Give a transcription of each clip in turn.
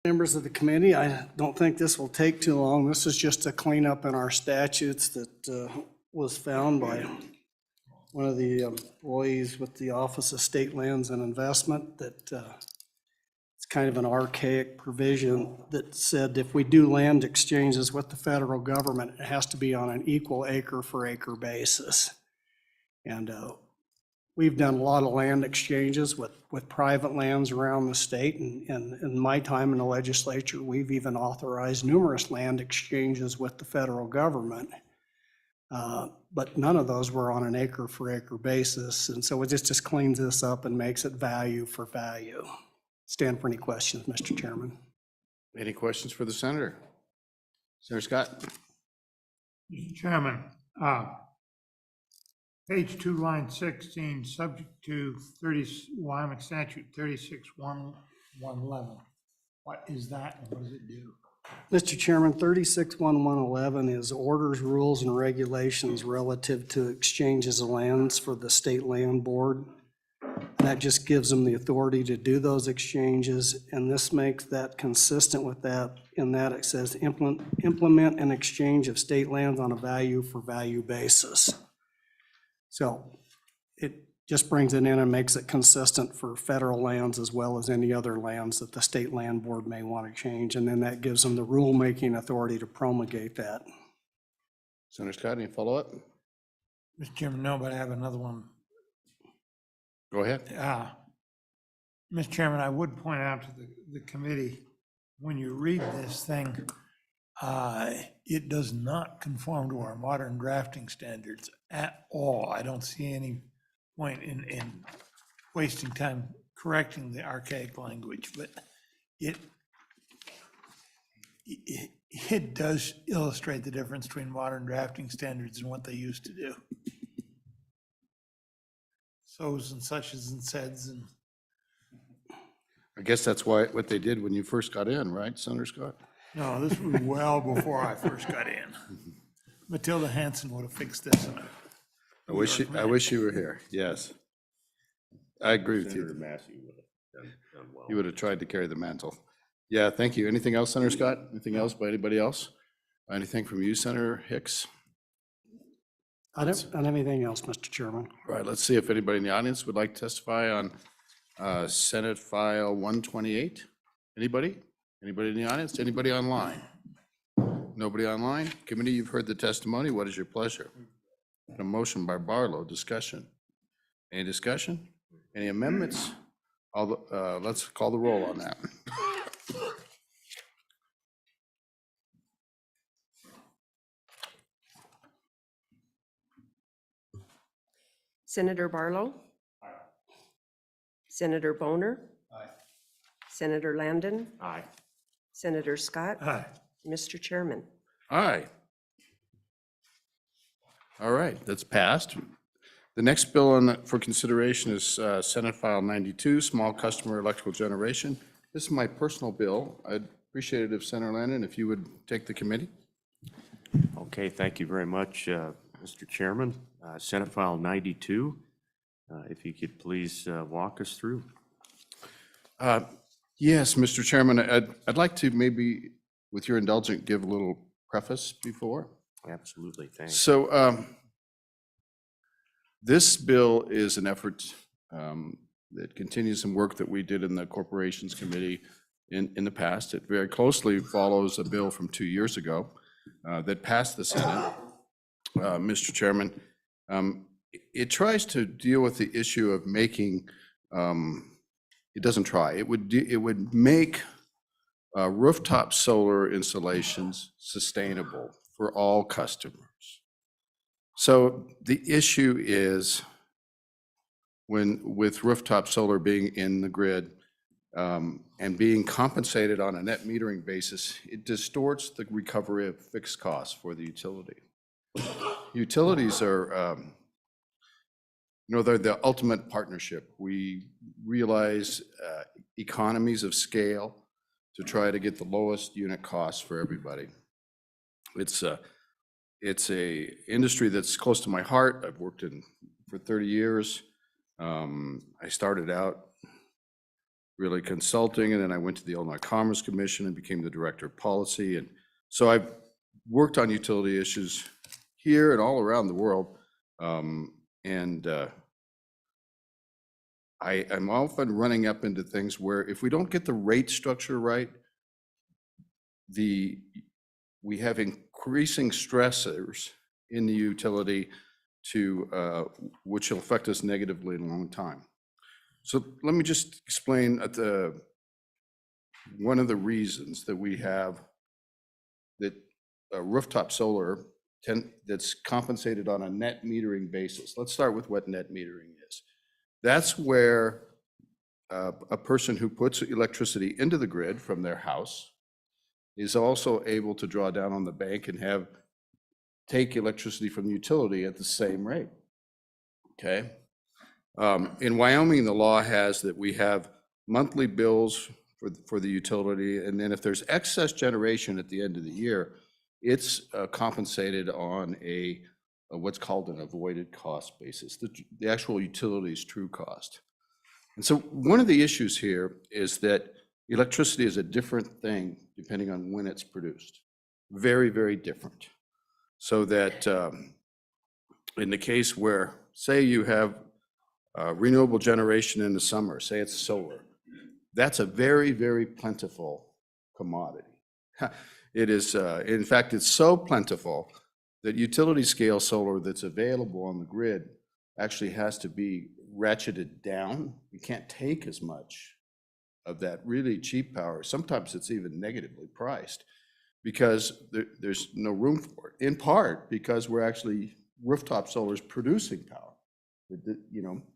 Members of the committee, I don't think this will take too long. This is just a cleanup in our statutes that was found by one of the employees with the Office of State Lands and Investment, that it's kind of an archaic provision that said if we do land exchanges with the federal government, it has to be on an equal acre for acre basis. And we've done a lot of land exchanges with private lands around the state, and in my time in the legislature, we've even authorized numerous land exchanges with the federal government. But none of those were on an acre for acre basis. And so it just cleans this up and makes it value for value. Stand for any questions, Mr. Chairman. Any questions for the senator? Senator Scott? Mr. Chairman, page 2, line 16, subject to Wyoming statute 361111. What is that and what does it do? Mr. Chairman, 361111 is orders, rules, and regulations relative to exchanges of lands for the State Land Board. That just gives them the authority to do those exchanges, and this makes that consistent with that, in that it says implement an exchange of state lands on a value for value basis. So it just brings it in and makes it consistent for federal lands as well as any other lands that the State Land Board may want to change. And then that gives them the rulemaking authority to promulgate that. Senator Scott, any follow-up? Mr. Chairman, no, but I have another one. Go ahead. Mr. Chairman, I would point out to the committee, when you read this thing, it does not conform to our modern drafting standards at all. I don't see any point in wasting time correcting the archaic language, but it does illustrate the difference between modern drafting standards and what they used to do. So's and suches and saids and. I guess that's what they did when you first got in, right, Senator Scott? No, this was well before I first got in. Matilda Hanson would have fixed this. I wish you were here. Yes. I agree with you. Senator Massey would have done well. You would have tried to carry the mantle. Yeah, thank you. Anything else, Senator Scott? Anything else by anybody else? Anything from you, Senator Hicks? I don't have anything else, Mr. Chairman. All right, let's see if anybody in the audience would like to testify on Senate File 128. Anybody? Anybody in the audience? Anybody online? Nobody online? Committee, you've heard the testimony. What is your pleasure? A motion by Barlow. Discussion. Any discussion? Any amendments? Let's call the roll on that. Senator Barlow? Aye. Senator Boner? Aye. Senator Landon? Aye. Senator Scott? Aye. Mr. Chairman? Aye. All right, that's passed. The next bill for consideration is Senate File 92, Small Customer Electrical Generation. This is my personal bill. I'd appreciate it if Senator Landon, if you would take the committee. Okay, thank you very much, Mr. Chairman. Senate File 92, if you could please walk us through. Yes, Mr. Chairman, I'd like to maybe, with your indulgence, give a little preface before. Absolutely, thanks. So this bill is an effort that continues some work that we did in the Corporations Committee in the past. It very closely follows a bill from 2 years ago that passed the Senate, Mr. Chairman. It tries to deal with the issue of making, it doesn't try, it would make rooftop solar installations sustainable for all customers. So the issue is with rooftop solar being in the grid and being compensated on a net metering basis, it distorts the recovery of fixed costs for the utility. Utilities are, they're the ultimate partnership. We realize economies of scale to try to get the lowest unit cost for everybody. It's a industry that's close to my heart. I've worked in for 30 years. I started out really consulting, and then I went to the Illinois Commerce Commission and became the Director of Policy. And so I've worked on utility issues here and all around the world. I'm often running up into things where if we don't get the rate structure right, we have increasing stressors in the utility which will affect us negatively in a long time. So let me just explain one of the reasons that we have that rooftop solar that's compensated on a net metering basis. Let's start with what net metering is. That's where a person who puts electricity into the grid from their house is also able to draw down on the bank and take electricity from the utility at the same rate. Okay. In Wyoming, the law has that we have monthly bills for the utility, and then if there's excess generation at the end of the year, it's compensated on what's called an avoided cost basis, the actual utility's true cost. And so one of the issues here is that electricity is a different thing depending on when it's produced. Very, very different. So that in the case where, say you have renewable generation in the summer, say it's solar, that's a very, very plentiful commodity. It is, in fact, it's so plentiful that utility scale solar that's available on the grid actually has to be ratcheted down. You can't take as much of that really cheap power. Sometimes it's even negatively priced because there's no room for it, in part because rooftop solar is producing power.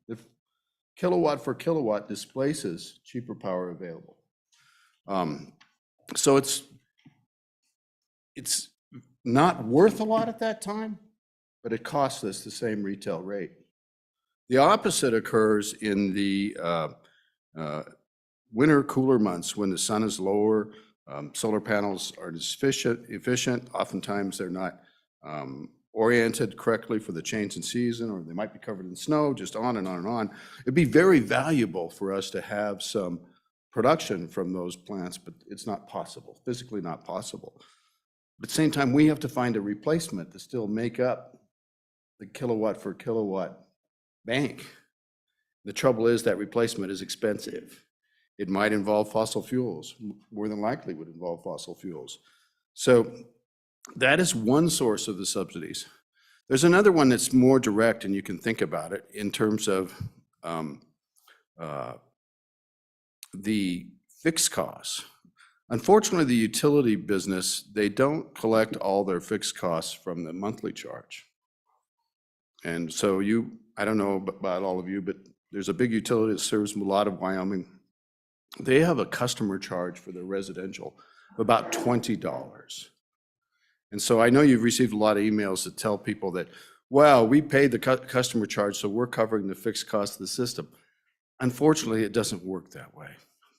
If kilowatt for kilowatt displaces cheaper power available. So it's not worth a lot at that time, but it costs us the same retail rate. The opposite occurs in the winter cooler months when the sun is lower. Solar panels aren't as efficient. Oftentimes they're not oriented correctly for the change in season, or they might be covered in snow, just on and on and on. It'd be very valuable for us to have some production from those plants, but it's not possible, physically not possible. But at the same time, we have to find a replacement to still make up the kilowatt for kilowatt bank. The trouble is that replacement is expensive. It might involve fossil fuels, more than likely would involve fossil fuels. So that is one source of the subsidies. There's another one that's more direct, and you can think about it in terms of the fixed costs. Unfortunately, the utility business, they don't collect all their fixed costs from the monthly charge. And so I don't know about all of you, but there's a big utility that serves a lot of Wyoming. They have a customer charge for their residential of about $20. And so I know you've received a lot of emails that tell people that, well, we paid the customer charge, so we're covering the fixed cost of the system. Unfortunately, it doesn't work that way.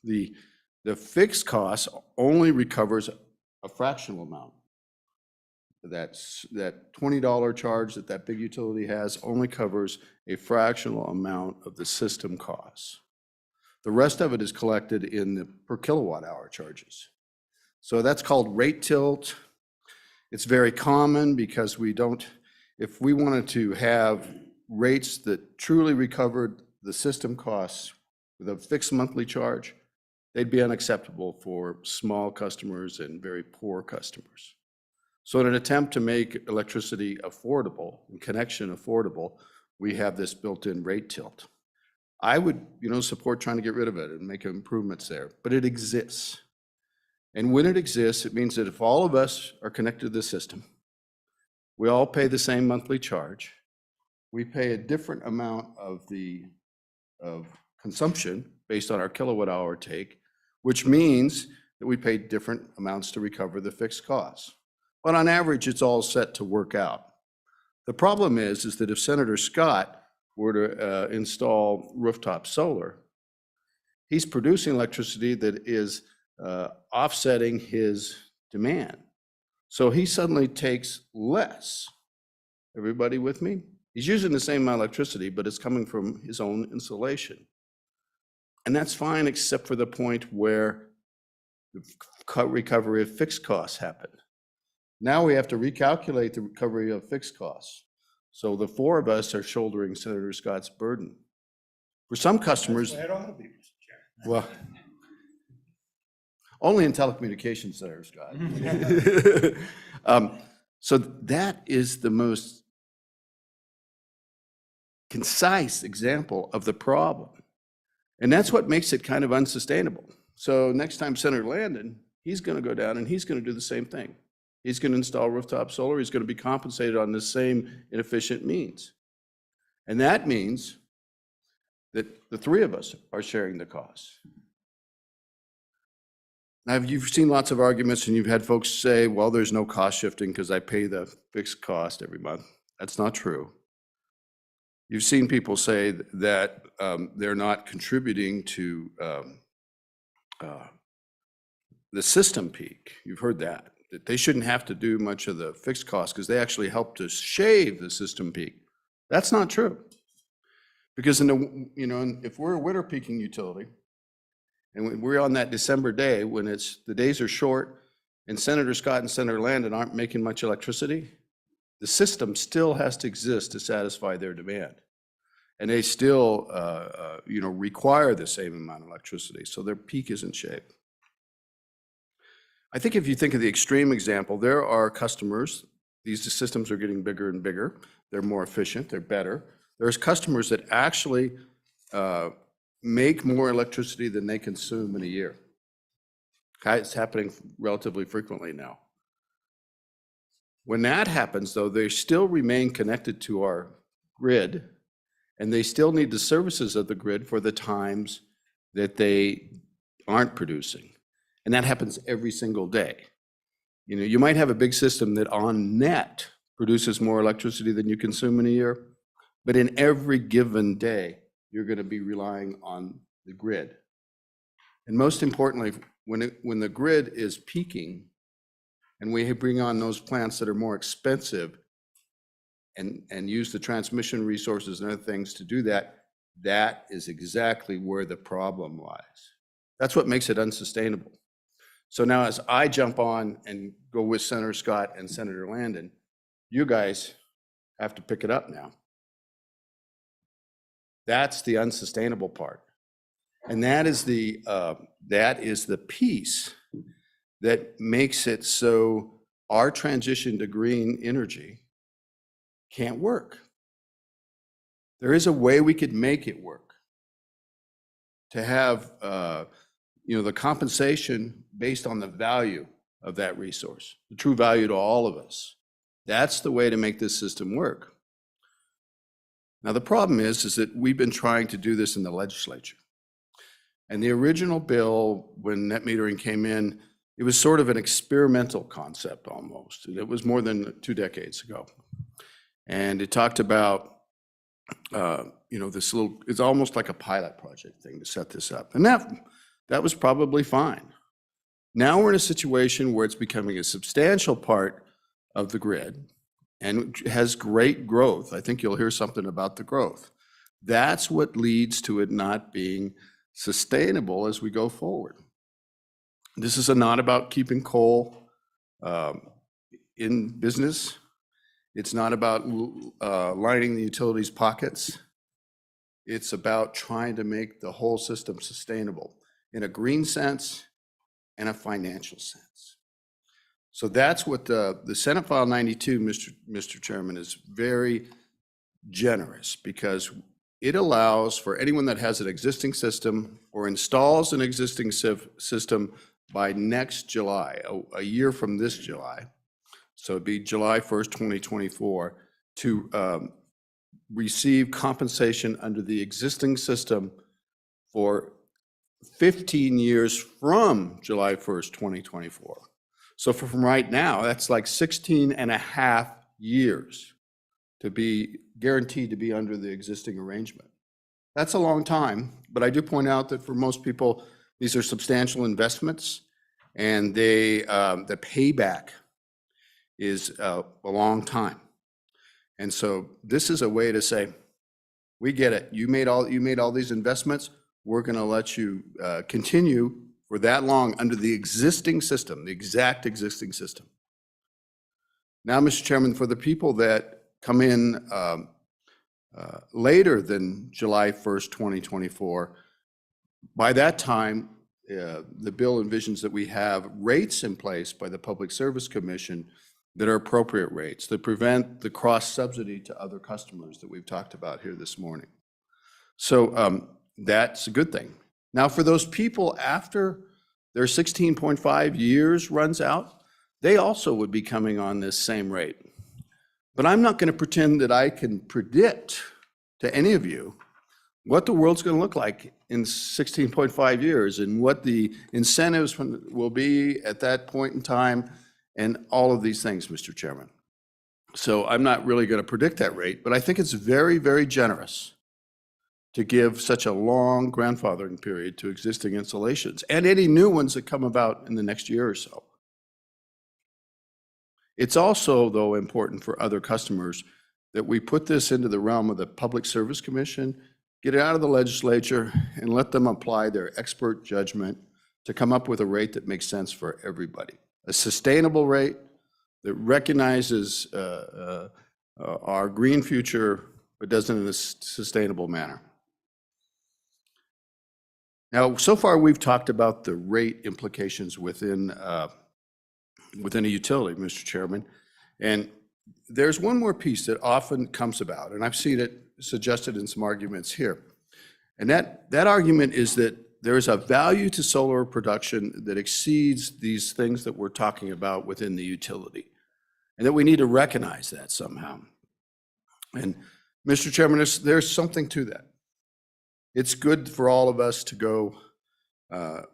The fixed cost only recovers a fractional amount. That $20 charge that big utility has only covers a fractional amount of the system costs. The rest of it is collected in the per kilowatt hour charges. So that's called rate tilt. It's very common because if we wanted to have rates that truly recovered the system costs with a fixed monthly charge, they'd be unacceptable for small customers and very poor customers. So in an attempt to make electricity affordable and connection affordable, we have this built-in rate tilt. I would, support trying to get rid of it and make improvements there, but it exists. And when it exists, it means that if all of us are connected to the system, we all pay the same monthly charge, we pay a different amount of consumption based on our kilowatt hour take, which means that we pay different amounts to recover the fixed costs. But on average, it's all set to work out. The problem is that if Senator Scott were to install rooftop solar, he's producing electricity that is offsetting his demand. So he suddenly takes less. Everybody with me? He's using the same amount of electricity, but it's coming from his own insulation. And that's fine, except for the point where the recovery of fixed costs happened. Now we have to recalculate the recovery of fixed costs. So the four of us are shouldering Senator Scott's burden. For some customers, That's the way it ought to be, Mr. Chairman. well, only in telecommunications, Senator Scott. So that is the most concise example of the problem. And that's what makes it kind of unsustainable. So next time Senator Landon, he's going to go down and he's going to do the same thing. He's going to install rooftop solar. He's going to be compensated on the same inefficient means. And that means that the three of us are sharing the costs. Now, you've seen lots of arguments and you've had folks say, well, there's no cost shifting because I pay the fixed cost every month. That's not true. You've seen people say that they're not contributing to the system peak. You've heard that they shouldn't have to do much of the fixed cost because they actually help to shave the system peak. That's not true. Because if we're a winter peaking utility, and we're on that December day when the days are short and Senator Scott and Senator Landon aren't making much electricity, the system still has to exist to satisfy their demand. And they still, require the same amount of electricity, so their peak isn't shaved. I think if you think of the extreme example, there are customers, these systems are getting bigger and bigger, they're more efficient, they're better. There's customers that actually make more electricity than they consume in a year. It's happening relatively frequently now. When that happens, though, they still remain connected to our grid, and they still need the services of the grid for the times that they aren't producing. And that happens every single day. You might have a big system that on net produces more electricity than you consume in a year, but in every given day, you're going to be relying on the grid. And most importantly, when the grid is peaking and we bring on those plants that are more expensive and use the transmission resources and other things to do that, that is exactly where the problem lies. That's what makes it unsustainable. So now as I jump on and go with Senator Scott and Senator Landon, you guys have to pick it up now. That's the unsustainable part. And that is the piece that makes it so our transition to green energy can't work. There is a way we could make it work. To have the compensation based on the value of that resource, the true value to all of us. That's the way to make this system work. Now, the problem is that we've been trying to do this in the legislature. And the original bill, when net metering came in, it was sort of an experimental concept almost. It was more than 2 decades ago. And it talked about, it's almost like a pilot project thing to set this up. And that was probably fine. Now we're in a situation where it's becoming a substantial part of the grid and has great growth. I think you'll hear something about the growth. That's what leads to it not being sustainable as we go forward. This is not about keeping coal in business. It's not about lining the utilities' pockets. It's about trying to make the whole system sustainable in a green sense and a financial sense. So that's what the Senate File 92, Mr. Chairman, is very generous because it allows for anyone that has an existing system or installs an existing system by next July, a year from this July, so it'd be July 1st, 2024, to receive compensation under the existing system for 15 years from July 1st, 2024. So from right now, that's like 16 and a half years to be guaranteed to be under the existing arrangement. That's a long time, but I do point out that for most people, these are substantial investments and the payback is a long time. And so this is a way to say, we get it. You made all these investments. we're going to let you continue for that long under the existing system, the exact existing system. Now, Mr. Chairman, for the people that come in later than July 1st, 2024, by that time, the bill envisions that we have rates in place by the Public Service Commission that are appropriate rates that prevent the cross-subsidy to other customers that we've talked about here this morning. So that's a good thing. Now, for those people after their 16.5 years runs out, they also would be coming on this same rate. But I'm not going to pretend that I can predict to any of you what the world's going to look like in 16.5 years and what the incentives will be at that point in time and all of these things, Mr. Chairman. So I'm not really going to predict that rate, but I think it's very, very generous to give such a long grandfathering period to existing installations and any new ones that come about in the next year or so. It's also, though, important for other customers that we put this into the realm of the Public Service Commission, get it out of the legislature, and let them apply their expert judgment to come up with a rate that makes sense for everybody. A sustainable rate that recognizes our green future, but does it in a sustainable manner. Now, so far we've talked about the rate implications within a utility, Mr. Chairman, and there's one more piece that often comes about, and I've seen it suggested in some arguments here, and that argument is that there is a value to solar production that exceeds these things that we're talking about within the utility, and that we need to recognize that somehow. And Mr. Chairman, there's something to that. It's good for all of us to go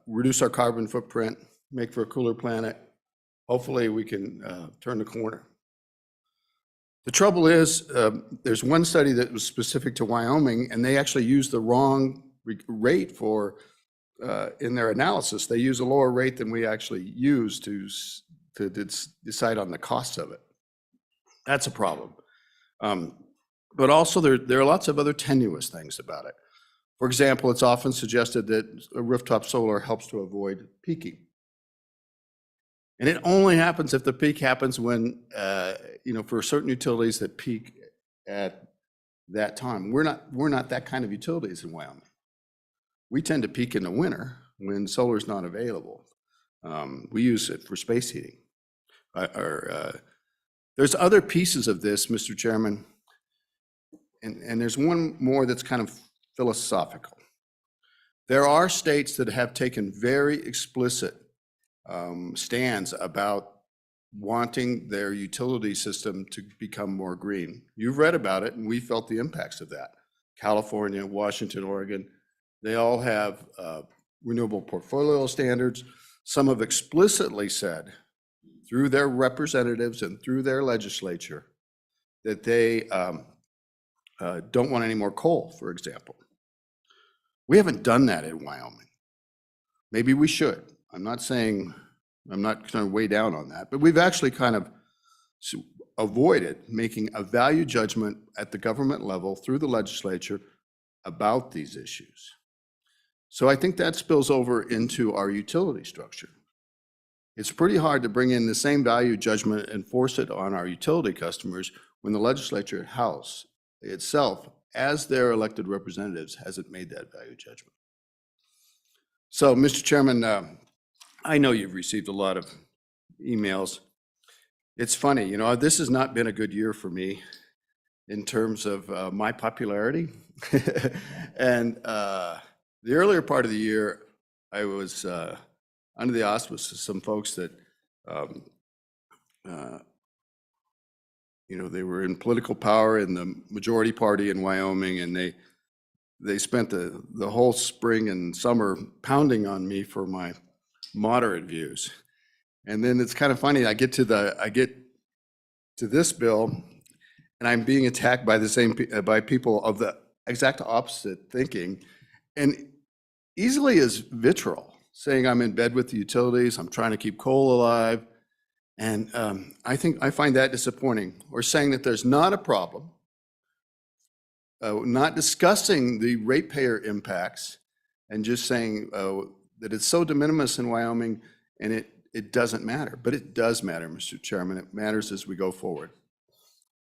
reduce our carbon footprint, make for a cooler planet. Hopefully we can turn the corner. The trouble is, there's one study that was specific to Wyoming, and they actually used the wrong rate for, in their analysis. They used a lower rate than we actually use to decide on the cost of it. That's a problem. But also there are lots of other tenuous things about it. For example, it's often suggested that rooftop solar helps to avoid peaking. And it only happens if the peak happens when, for certain utilities that peak at that time. We're not that kind of utilities in Wyoming. We tend to peak in the winter when solar is not available. We use it for space heating. There's other pieces of this, Mr. Chairman, and there's one more that's kind of philosophical. There are states that have taken very explicit stands about wanting their utility system to become more green. You've read about it, and we felt the impacts of that. California, Washington, Oregon, they all have renewable portfolio standards. Some have explicitly said through their representatives and through their legislature that they don't want any more coal, for example. We haven't done that in Wyoming. Maybe we should. I'm not trying to weigh down on that, but we've actually kind of avoided making a value judgment at the government level through the legislature about these issues. So I think that spills over into our utility structure. It's pretty hard to bring in the same value judgment and force it on our utility customers when the legislature House itself, as their elected representatives, hasn't made that value judgment. So, Mr. Chairman, I know you've received a lot of emails. It's funny, this has not been a good year for me in terms of my popularity. And the earlier part of the year, I was under the auspices of some folks that, they were in political power in the majority party in Wyoming, and they spent the whole spring and summer pounding on me for my moderate views. And then it's kind of funny, I get to this bill, and I'm being attacked by people of the exact opposite thinking, and easily as vitriol, saying I'm in bed with the utilities, I'm trying to keep coal alive. And I find that disappointing. Or saying that there's not a problem, not discussing the ratepayer impacts, and just saying that it's so de minimis in Wyoming and it doesn't matter. But it does matter, Mr. Chairman. It matters as we go forward.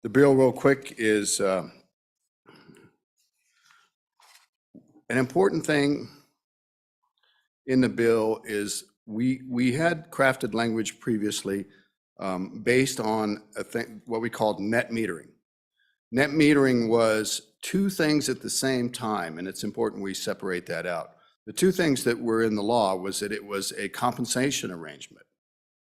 The bill, real quick, is an important thing in the bill is we had crafted language previously based on what we called net metering. Net metering was two things at the same time, and it's important we separate that out. The two things that were in the law was that it was a compensation arrangement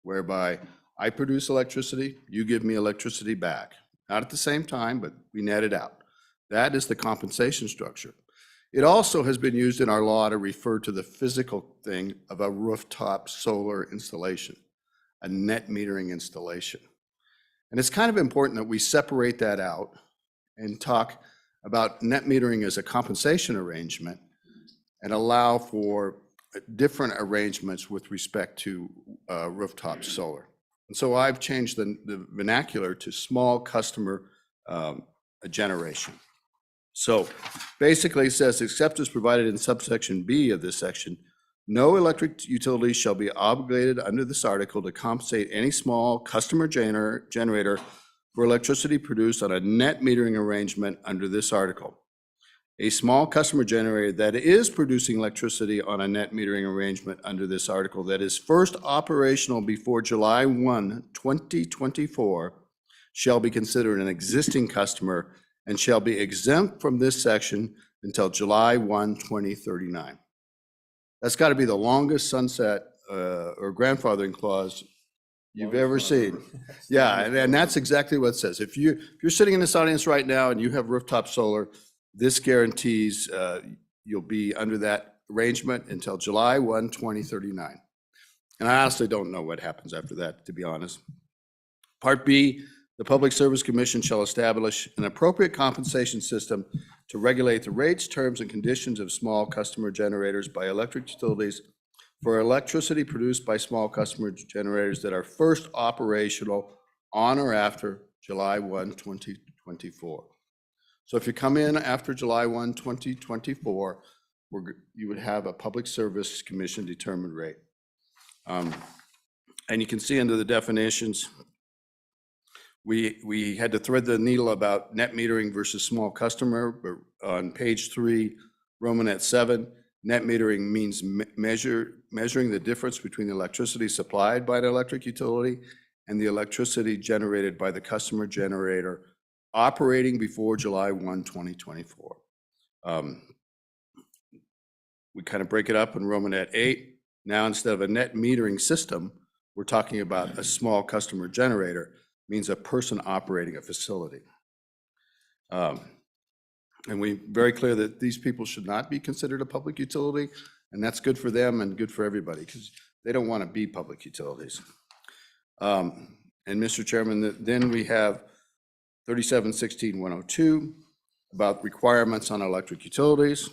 whereby I produce electricity, you give me electricity back. Not at the same time, but we net it out. That is the compensation structure. It also has been used in our law to refer to the physical thing of a rooftop solar installation, a net metering installation. And it's kind of important that we separate that out and talk about net metering as a compensation arrangement and allow for different arrangements with respect to rooftop solar. And so I've changed the vernacular to small customer generation. So basically it says, except as provided in subsection B of this section, no electric utility shall be obligated under this article to compensate any small customer generator for electricity produced on a net metering arrangement under this article. A small customer generator that is producing electricity on a net metering arrangement under this article that is first operational before July 1, 2024 shall be considered an existing customer and shall be exempt from this section until July 1, 2039. That's got to be the longest sunset or grandfathering clause you've ever seen. Yeah, and that's exactly what it says. If you're sitting in this audience right now and you have rooftop solar, this guarantees you'll be under that arrangement until July 1, 2039. And I honestly don't know what happens after that, to be honest. Part B, the Public Service Commission shall establish an appropriate compensation system to regulate the rates, terms, and conditions of small customer generators by electric utilities for electricity produced by small customer generators that are first operational on or after July 1, 2024. So if you come in after July 1, 2024, you would have a Public Service Commission determined rate. And you can see under the definitions, we had to thread the needle about net metering versus small customer, but on page 3, Romanet 7, net metering means measuring the difference between the electricity supplied by the electric utility and the electricity generated by the customer generator operating before July 1, 2024. We kind of break it up in Romanet 8. Now, instead of a net metering system, we're talking about a small customer generator, means a person operating a facility. And we're very clear that these people should not be considered a public utility, and that's good for them and good for everybody because they don't want to be public utilities. And Mr. Chairman, then we have 3716-102 about requirements on electric utilities.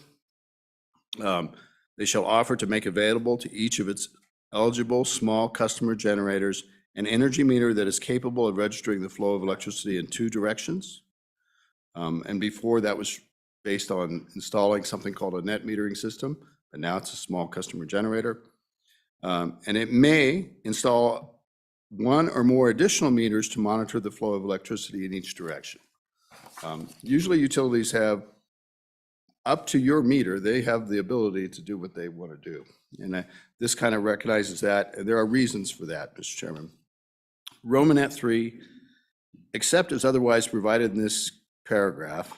They shall offer to make available to each of its eligible small customer generators an energy meter that is capable of registering the flow of electricity in 2 directions. And before that was based on installing something called a net metering system, but now it's a small customer generator. And it may install 1 or more additional meters to monitor the flow of electricity in each direction. Usually utilities have up to your meter, they have the ability to do what they want to do. And this kind of recognizes that, and there are reasons for that, Mr. Chairman. Romanet 3, except as otherwise provided in this paragraph,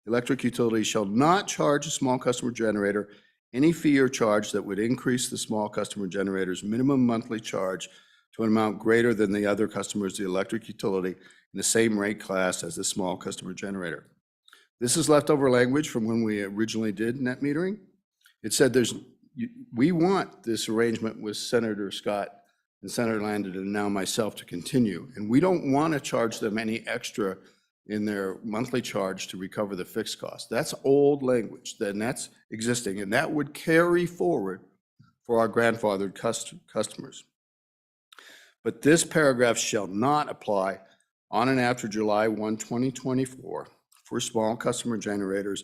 electric utilities shall not charge a small customer generator any fee or charge that would increase the small customer generator's minimum monthly charge to an amount greater than the other customers of the electric utility in the same rate class as the small customer generator. This is leftover language from when we originally did net metering. It said we want this arrangement with Senator Scott and Senator Landon and now myself to continue. And we don't want to charge them any extra in their monthly charge to recover the fixed cost. That's old language, then that's existing, and that would carry forward for our grandfathered customers. But this paragraph shall not apply on and after July 1, 2024 for small customer generators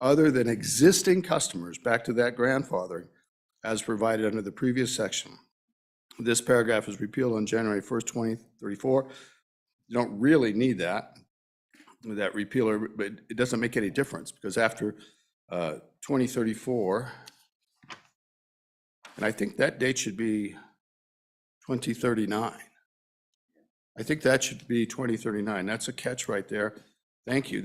other than existing customers, back to that grandfathering, as provided under the previous section. This paragraph is repealed on January 1st, 2034. You don't really need that repealer, but it doesn't make any difference because after 2034, and I think that date should be 2039. I think that should be 2039. That's a catch right there. Thank you.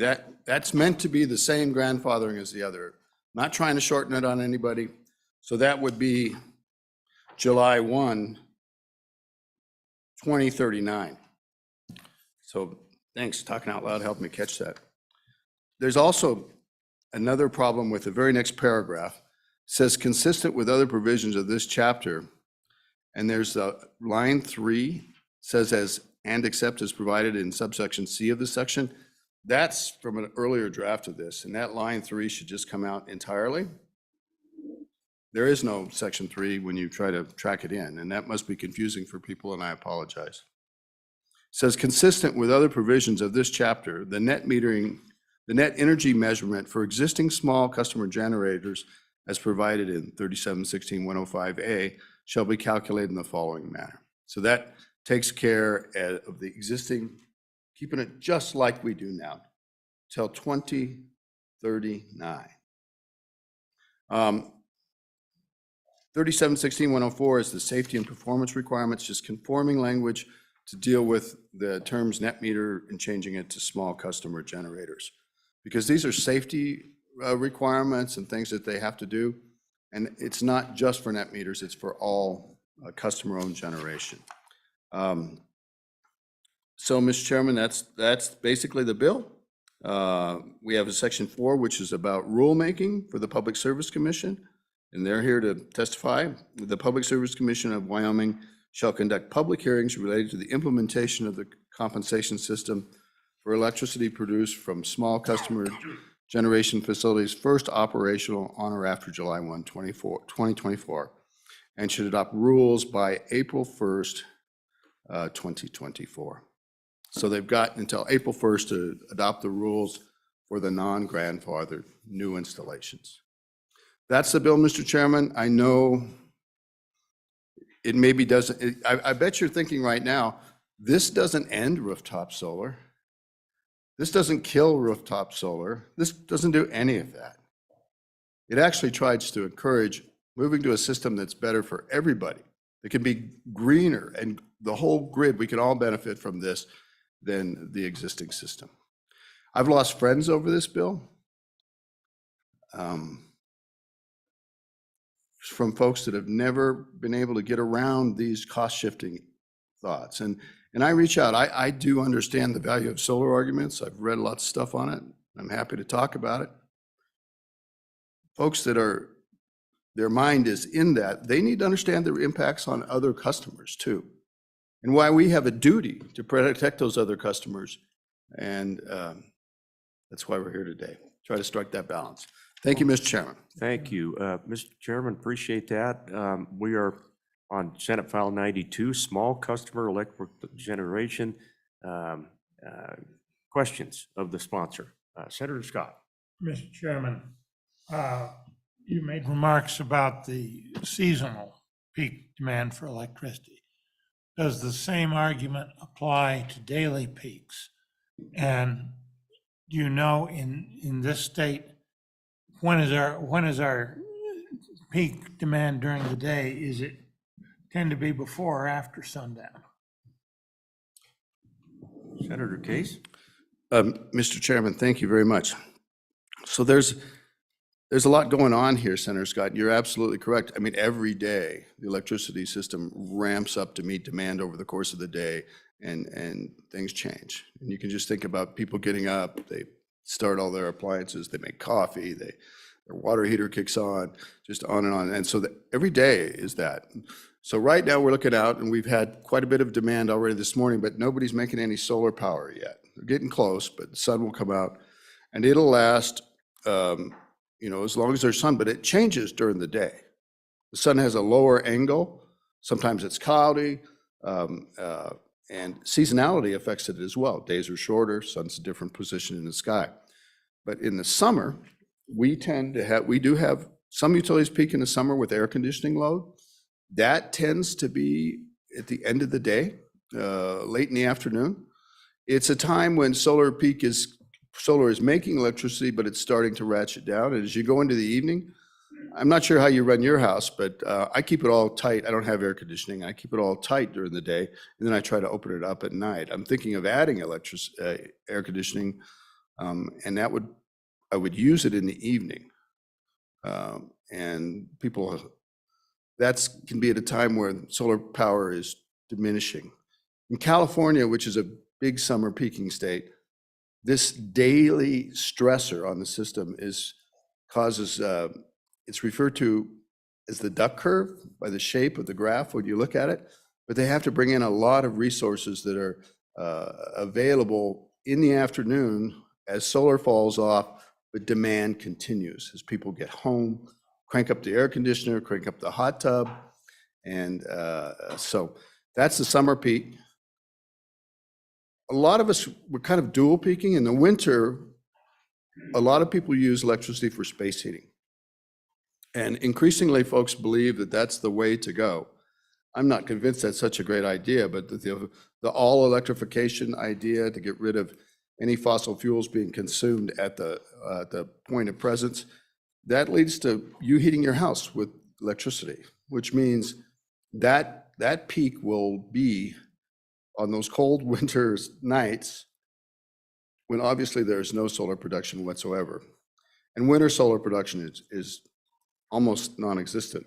That's meant to be the same grandfathering as the other. Not trying to shorten it on anybody. So that would be July 1, 2039. So thanks, talking out loud helped me catch that. There's also another problem with the very next paragraph. It says consistent with other provisions of this chapter, and there's line 3 says as and except as provided in subsection C of this section. That's from an earlier draft of this, and that line 3 should just come out entirely. There is no section 3 when you try to track it in, and that must be confusing for people, and I apologize. It says consistent with other provisions of this chapter, the net energy measurement for existing small customer generators as provided in 3716-105A shall be calculated in the following manner. So that takes care of the existing, keeping it just like we do now, till 2039. 3716-104 is the safety and performance requirements, just conforming language to deal with the terms net meter and changing it to small customer generators. Because these are safety requirements and things that they have to do. And it's not just for net meters, it's for all customer-owned generation. So, Mr. Chairman, that's basically the bill. We have a section 4, which is about rulemaking for the Public Service Commission, and they're here to testify. The Public Service Commission of Wyoming shall conduct public hearings related to the implementation of the compensation system for electricity produced from small customer generation facilities first operational on or after July 1, 2024, and should adopt rules by April 1st, 2024. So they've got until April 1st to adopt the rules for the non-grandfathered new installations. That's the bill, Mr. Chairman. I know it maybe doesn't, I bet you're thinking right now, this doesn't end rooftop solar. This doesn't kill rooftop solar. This doesn't do any of that. It actually tries to encourage moving to a system that's better for everybody. It can be greener and the whole grid, we can all benefit from this than the existing system. I've lost friends over this bill. From folks that have never been able to get around these cost shifting thoughts. And I reach out, I do understand the value of solar arguments. I've read lots of stuff on it. I'm happy to talk about it. Folks that are, their mind is in that, they need to understand the impacts on other customers too. And why we have a duty to protect those other customers. And that's why we're here today. Try to strike that balance. Thank you, Mr. Chairman. Thank you. Mr. Chairman, appreciate that. We are on Senate File 92, Small Customer Electric Generation. Questions of the sponsor. Senator Scott. Mr. Chairman, you made remarks about the seasonal peak demand for electricity. Does the same argument apply to daily peaks? And do you know in this state, when is our peak demand during the day? Is it tend to be before or after sundown? Senator Case. Mr. Chairman, thank you very much. So there's a lot going on here, Senator Scott. You're absolutely correct. I mean, every day the electricity system ramps up to meet demand over the course of the day, and things change. And you can just think about people getting up, they start all their appliances, they make coffee, their water heater kicks on, just on and on. And so every day is that. So right now we're looking out, and we've had quite a bit of demand already this morning, but nobody's making any solar power yet. They're getting close, but the sun will come out, and it'll last as long as there's sun, but it changes during the day. The sun has a lower angle. Sometimes it's cloudy, and seasonality affects it as well. Days are shorter, sun's a different position in the sky. But in the summer, we do have some utilities peak in the summer with air conditioning load. That tends to be at the end of the day, late in the afternoon. It's a time when solar is making electricity, but it's starting to ratchet down. And as you go into the evening, I'm not sure how you run your house, but I keep it all tight. I don't have air conditioning. I keep it all tight during the day, and then I try to open it up at night. I'm thinking of adding air conditioning, and I would use it in the evening. And that can be at a time where solar power is diminishing. In California, which is a big summer peaking state, this daily stressor on the system causes, it's referred to as the duck curve by the shape of the graph when you look at it, but they have to bring in a lot of resources that are available in the afternoon as solar falls off, but demand continues as people get home, crank up the air conditioner, crank up the hot tub. And so that's the summer peak. A lot of us, we're kind of dual peaking. In the winter, a lot of people use electricity for space heating. And increasingly, folks believe that that's the way to go. I'm not convinced that's such a great idea, but the all electrification idea to get rid of any fossil fuels being consumed at the point of presence, that leads to you heating your house with electricity, which means that peak will be on those cold winter nights when obviously there's no solar production whatsoever. And winter solar production is almost non-existent.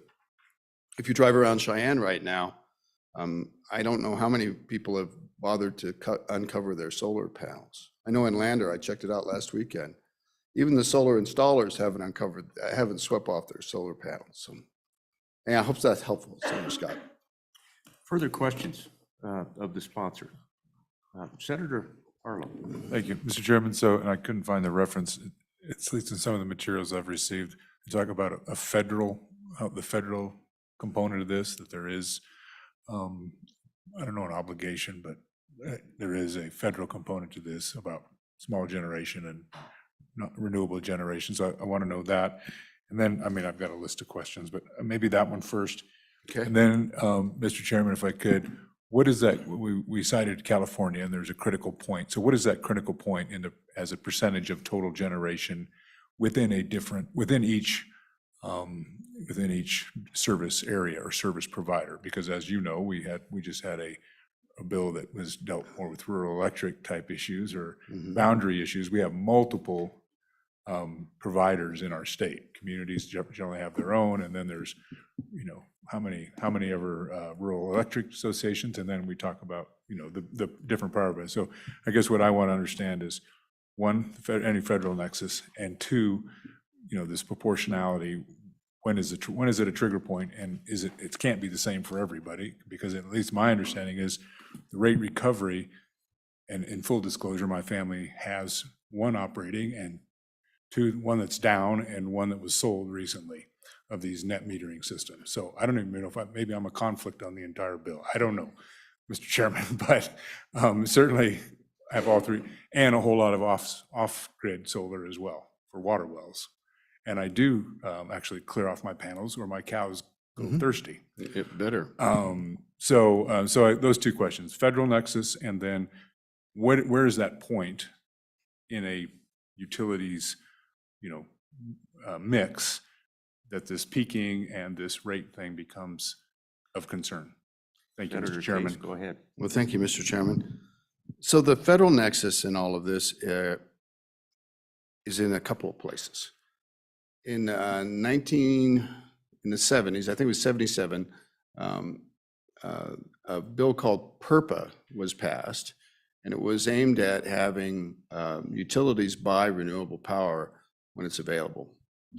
If you drive around Cheyenne right now, I don't know how many people have bothered to uncover their solar panels. I know in Lander, I checked it out last weekend. Even the solar installers haven't swept off their solar panels. So, yeah, I hope that's helpful, Senator Scott. Further questions of the sponsor? Senator Arlo. Thank you, Mr. Chairman. So, and I couldn't find the reference, at least in some of the materials I've received, you talk about the federal component of this, that there is, I don't know, an obligation, but there is a federal component to this about small generation and not renewable generation. So I want to know that. And then, I mean, I've got a list of questions, but maybe that one first. Okay. And then, Mr. Chairman, if I could, what is that, we cited California and there's a critical point. So what is that critical point as a percentage of total generation within each service area or service provider? Because as you know, we just had a bill that was dealt more with rural electric type issues or boundary issues. We have multiple providers in our state. Communities generally have their own, and then there's, how many ever rural electric associations, and then we talk about, the different power. So I guess what I want to understand is, one, any federal nexus, and two, this proportionality. When is it a trigger point, and it can't be the same for everybody, because at least my understanding is the rate recovery, and in full disclosure, my family has one operating and one that's down and one that was sold recently of these net metering systems. So I don't even know maybe I'm a conflict on the entire bill. I don't know, Mr. Chairman, but certainly I have all three, and a whole lot of off-grid solar as well for water wells. And I do actually clear off my panels or my cows go thirsty. It better. So those two questions, federal nexus, and then where is that point in a utilities, mix that this peaking and this rate thing becomes of concern? Thank you, Senator Mr. Chairman. Case, go ahead. Well, thank you, Mr. Chairman. So the federal nexus in all of this is in a couple of places. In the 70s, I think it was 77, a bill called PURPA was passed, and it was aimed at having utilities buy renewable power when it's available.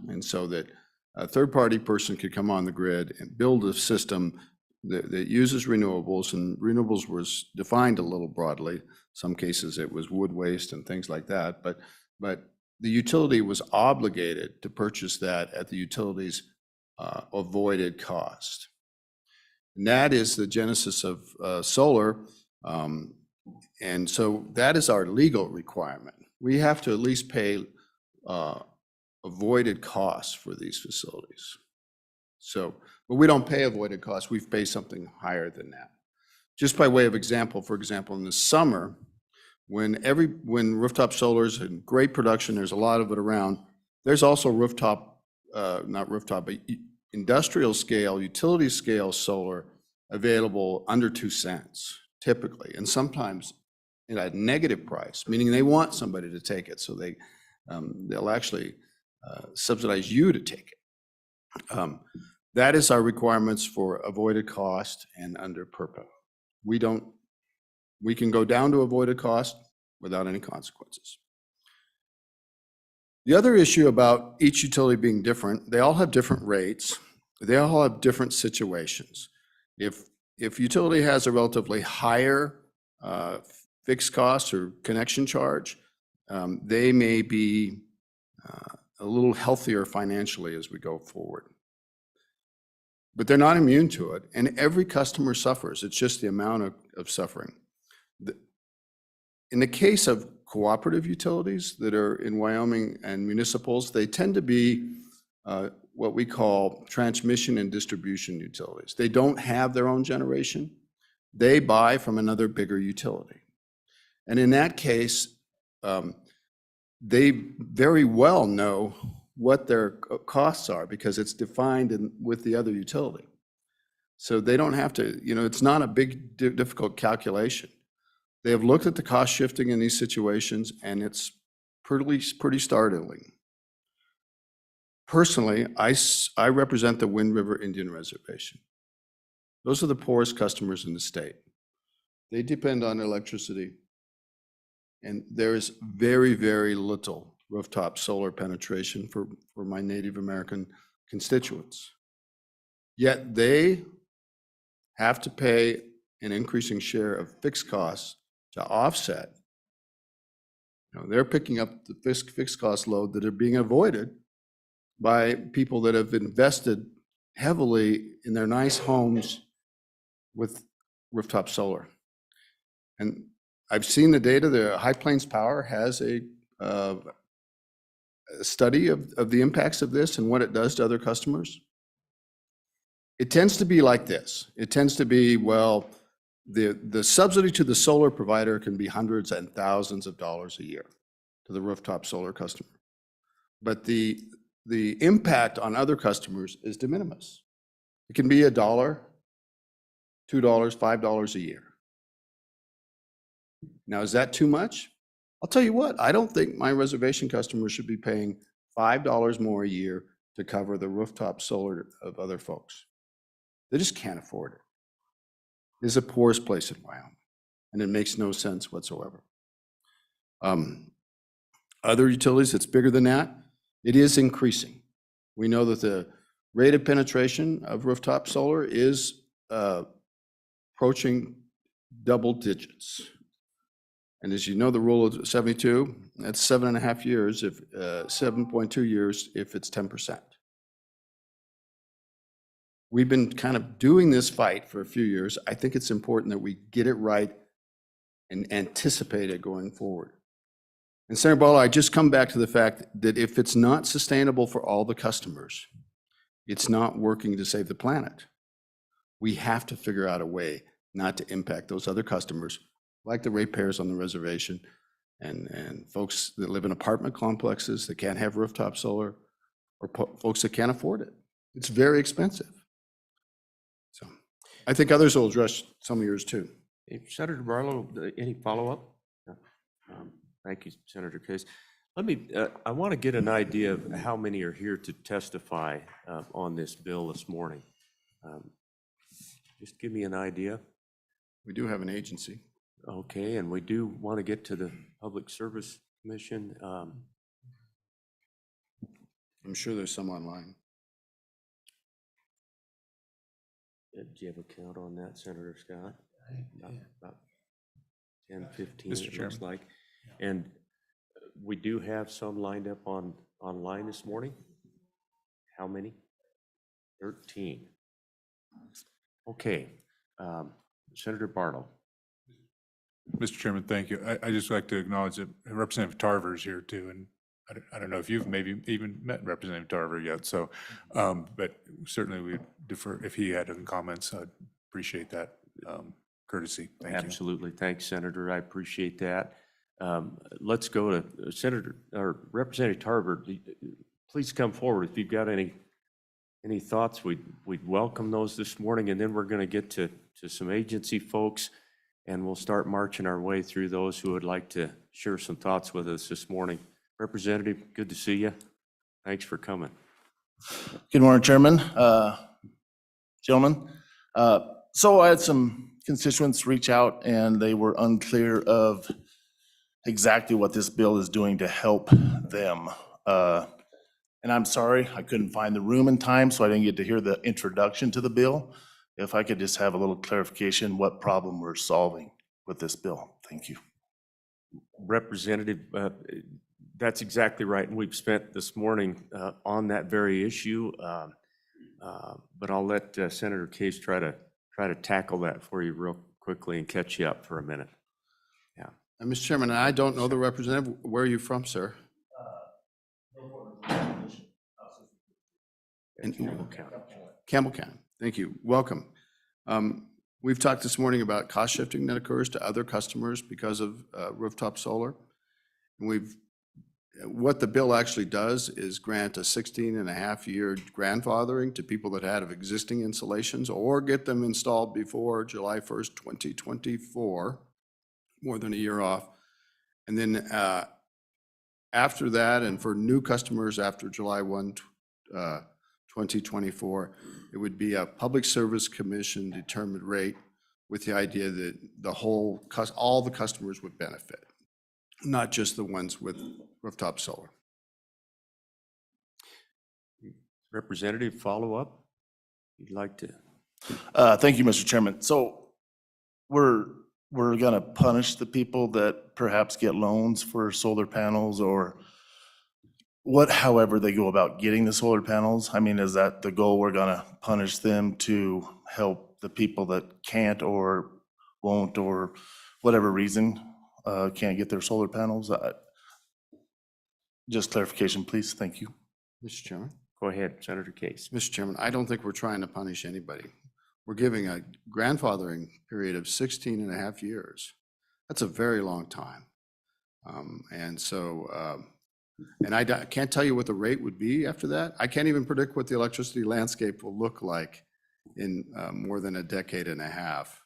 And so that a third-party person could come on the grid and build a system that uses renewables, and renewables was defined a little broadly. Some cases it was wood waste and things like that, but the utility was obligated to purchase that at the utility's avoided cost. And that is the genesis of solar. And so that is our legal requirement. We have to at least pay avoided costs for these facilities. So, but we don't pay avoided costs, we pay something higher than that. Just by way of example, for example, in the summer, when rooftop solar is in great production, there's a lot of it around, there's also not rooftop, but industrial scale, utility scale solar available under 2 cents typically, and sometimes at a negative price, meaning they want somebody to take it, so they'll actually subsidize you to take it. That is our requirements for avoided cost and under PURPA. We can go down to avoided cost without any consequences. The other issue about each utility being different, they all have different rates. They all have different situations. If utility has a relatively higher fixed cost or connection charge, they may be a little healthier financially as we go forward. But they're not immune to it, and every customer suffers. It's just the amount of suffering. In the case of cooperative utilities that are in Wyoming and municipals, they tend to be what we call transmission and distribution utilities. They don't have their own generation. They buy from another bigger utility. And in that case, they very well know what their costs are because it's defined with the other utility. So they don't have to, it's not a big, difficult calculation. They have looked at the cost shifting in these situations, and it's pretty startling. Personally, I represent the Wind River Indian Reservation. Those are the poorest customers in the state. They depend on electricity, and there is very, very little rooftop solar penetration for my Native American constituents. Yet they have to pay an increasing share of fixed costs to offset. They're picking up the fixed cost load that are being avoided by people that have invested heavily in their nice homes with rooftop solar. And I've seen the data. The High Plains Power has a study of the impacts of this and what it does to other customers. It tends to be like this. It tends to be, well, the subsidy to the solar provider can be hundreds and thousands of dollars a year to the rooftop solar customer. But the impact on other customers is de minimis. It can be $1, $2, $5 a year. Now, is that too much? I'll tell you what, I don't think my reservation customers should be paying $5 more a year to cover the rooftop solar of other folks. They just can't afford it. It's the poorest place in Wyoming, and it makes no sense whatsoever. Other utilities, it's bigger than that. It is increasing. We know that the rate of penetration of rooftop solar is approaching double digits. And as you know, the rule of 72, that's 7.5 years, 7.2 years if it's 10%. We've been kind of doing this fight for a few years. I think it's important that we get it right and anticipate it going forward. And Senator Barlow, I just come back to the fact that if it's not sustainable for all the customers, it's not working to save the planet. We have to figure out a way not to impact those other customers, like the ratepayers on the reservation and folks that live in apartment complexes that can't have rooftop solar, or folks that can't afford it. It's very expensive. So I think others will address some of yours too. Senator Barlow, any follow-up? Thank you, Senator Case. I want to get an idea of how many are here to testify on this bill this morning. Just give me an idea. We do have an agency. Okay, and we do want to get to the Public Service Commission. I'm sure there's some online. Do you have a count on that, Senator Scott? About 10, 15, Mr. it looks Chairman. like. And we do have some lined up online this morning. How many? 13. Okay, Senator Barlow. Mr. Chairman, thank you. I just like to acknowledge that Representative Tarver is here too, and I don't know if you've maybe even met Representative Tarver yet, so, but certainly we defer, if he had any comments, I'd appreciate that courtesy. Thank you. Absolutely. Thanks, Senator. I appreciate that. Let's go to Senator, or Representative Tarver. Please come forward if you've got any thoughts. We'd welcome those this morning, and then we're going to get to some agency folks, and we'll start marching our way through those who would like to share some thoughts with us this morning. Representative, good to see you. Thanks for coming. Good morning, Chairman, gentlemen. So I had some constituents reach out and they were unclear of exactly what this bill is doing to help them. And I'm sorry, I couldn't find the room in time, so I didn't get to hear the introduction to the bill. If I could just have a little clarification, what problem we're solving with this bill. Thank you. Representative, that's exactly right, and we've spent this morning on that very issue. But I'll let Senator Case try to tackle that for you real quickly and catch you up for a minute. Yeah. Mr. Chairman, I don't know the representative. Where are you from, sir? Campbell County. Campbell County. Thank you. Welcome. We've talked this morning about cost shifting that occurs to other customers because of rooftop solar. And what the bill actually does is grant a 16.5-year grandfathering to people that had existing installations or get them installed before July 1st, 2024, more than a year off. And then after that, and for new customers after July 1, 2024, it would be a Public Service Commission determined rate with the idea that all the customers would benefit, not just the ones with rooftop solar. Representative, follow up? You'd like to? Thank you, Mr. Chairman. So we're gonna punish the people that perhaps get loans for solar panels or however they go about getting the solar panels. I mean, is that the goal? We're gonna punish them to help the people that can't or won't or whatever reason can't get their solar panels? Just clarification, please. Thank you. Mr. Chairman? Go ahead, Senator Case. Mr. Chairman, I don't think we're trying to punish anybody. We're giving a grandfathering period of 16.5 years. That's a very long time. And I can't tell you what the rate would be after that. I can't even predict what the electricity landscape will look like in more than a decade and a half.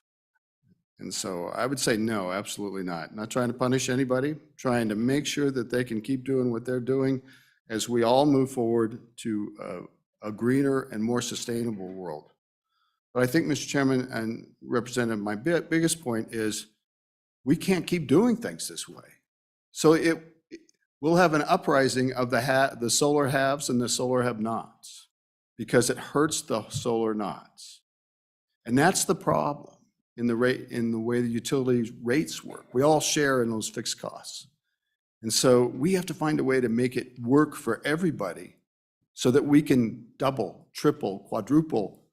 And so I would say no, absolutely not. Not trying to punish anybody, trying to make sure that they can keep doing what they're doing as we all move forward to a greener and more sustainable world. But I think, Mr. Chairman and Representative, my biggest point is we can't keep doing things this way. So we'll have an uprising of the solar haves and the solar have-nots because it hurts the solar nots. And that's the problem in the way the utility rates work. We all share in those fixed costs. And so we have to find a way to make it work for everybody so that we can double, triple, quadruple,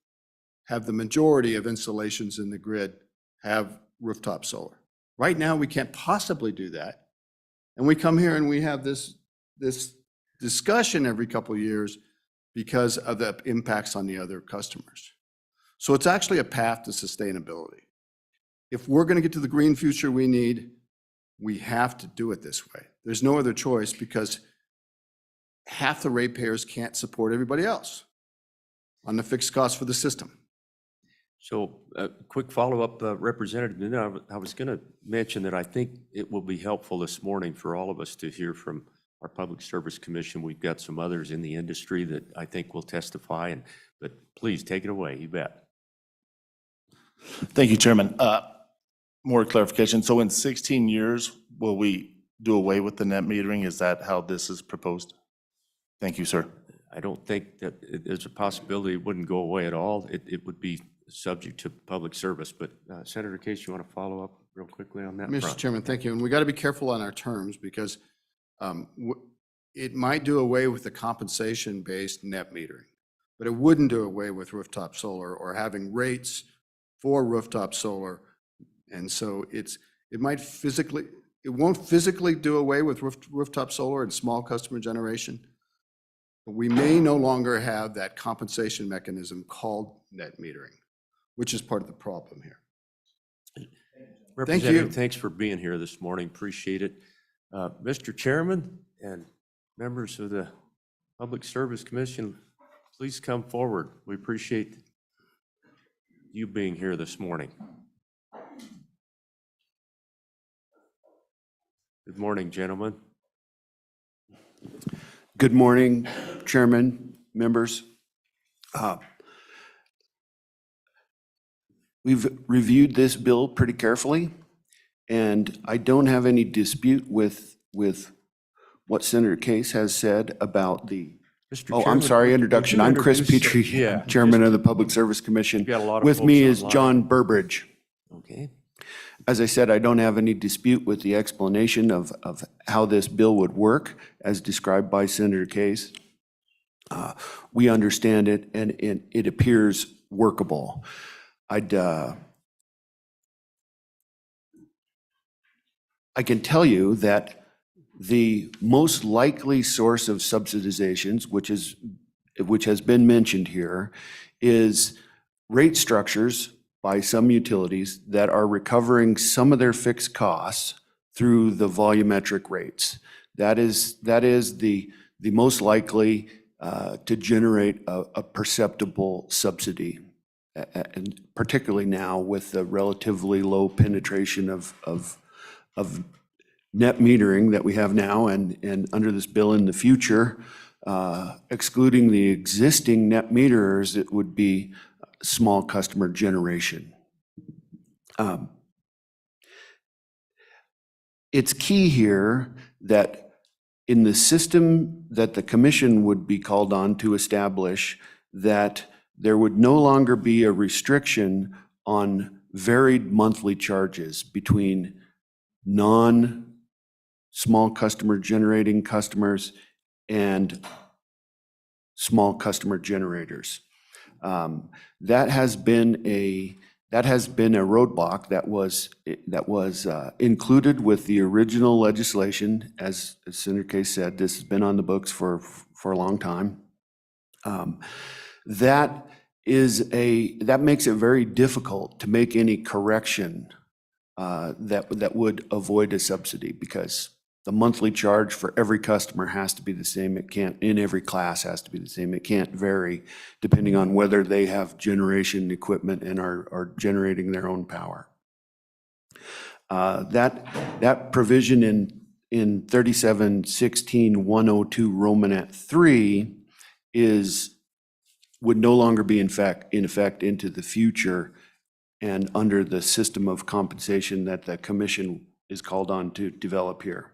have the majority of installations in the grid have rooftop solar. Right now, we can't possibly do that. And we come here and we have this discussion every couple of years because of the impacts on the other customers. So it's actually a path to sustainability. If we're going to get to the green future we need, we have to do it this way. There's no other choice because half the ratepayers can't support everybody else on the fixed costs for the system. So a quick follow-up, Representative, and then I was going to mention that I think it will be helpful this morning for all of us to hear from our Public Service Commission. We've got some others in the industry that I think will testify, but please take it away, you bet. Thank you, Chairman. More clarification. So in 16 years, will we do away with the net metering? Is that how this is proposed? Thank you, sir. I don't think that there's a possibility it wouldn't go away at all. It would be subject to public service, but Senator Case, you want to follow up real quickly on that? Mr. Chairman, thank you. And we got to be careful on our terms because it might do away with the compensation-based net metering, but it wouldn't do away with rooftop solar or having rates for rooftop solar. And so it might physically, it won't physically do away with rooftop solar and small customer generation, but we may no longer have that compensation mechanism called net metering, which is part of the problem here. Representative, thanks for being here this morning. Appreciate it. Mr. Chairman and members of the Public Service Commission, please come forward. We appreciate you being here this morning. Good morning, gentlemen. Good morning, Chairman, members. We've reviewed this bill pretty carefully, and I don't have any dispute with what Senator Case has said about the, Mr. oh, I'm Chairman, sorry, would introduction. you I'm Chris introduce- Petrie, Yeah, Chairman of the Public Service Commission. got a lot of With folks me is online. John Burbridge. Okay. As I said, I don't have any dispute with the explanation of how this bill would work as described by Senator Case. We understand it, and it appears workable. I can tell you that the most likely source of subsidizations, which has been mentioned here, is rate structures by some utilities that are recovering some of their fixed costs through the volumetric rates. That is the most likely to generate a perceptible subsidy, and particularly now with the relatively low penetration of net metering that we have now and under this bill in the future, excluding the existing net meterers, it would be small customer generation. It's key here that in the system that the commission would be called on to establish, that there would no longer be a restriction on varied monthly charges between non-small customer generating customers and small customer generators. That has been a roadblock that was included with the original legislation. As Senator Case said, this has been on the books for a long time. That makes it very difficult to make any correction that would avoid a subsidy, because the monthly charge for every customer has to be the same. It can't, in every class has to be the same. It can't vary depending on whether they have generation equipment and are generating their own power. That provision in 3716-102 Romanet 3 would no longer be in effect into the future and under the system of compensation that the commission is called on to develop here.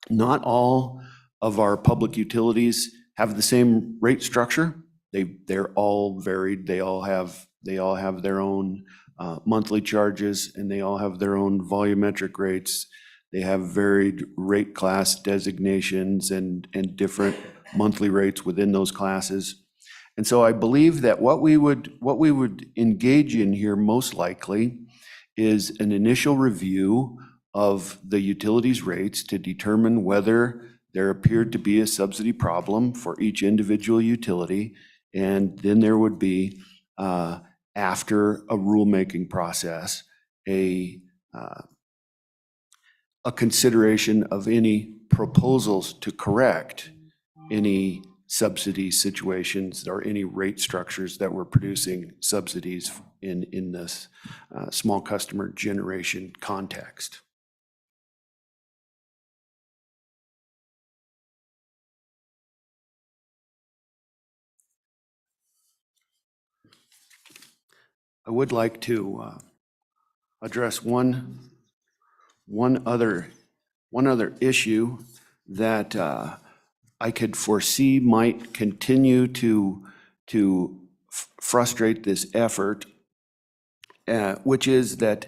Not all of our public utilities have the same rate structure. They're all varied. They all have their own monthly charges, and they all have their own volumetric rates. They have varied rate class designations and different monthly rates within those classes. And so I believe that what we would engage in here most likely is an initial review of the utilities rates to determine whether there appeared to be a subsidy problem for each individual utility. And then there would be, after a rulemaking process, a consideration of any proposals to correct any subsidy situations or any rate structures that were producing subsidies in this small customer generation context. I would like to address one other issue that I could foresee might continue to frustrate this effort, which is that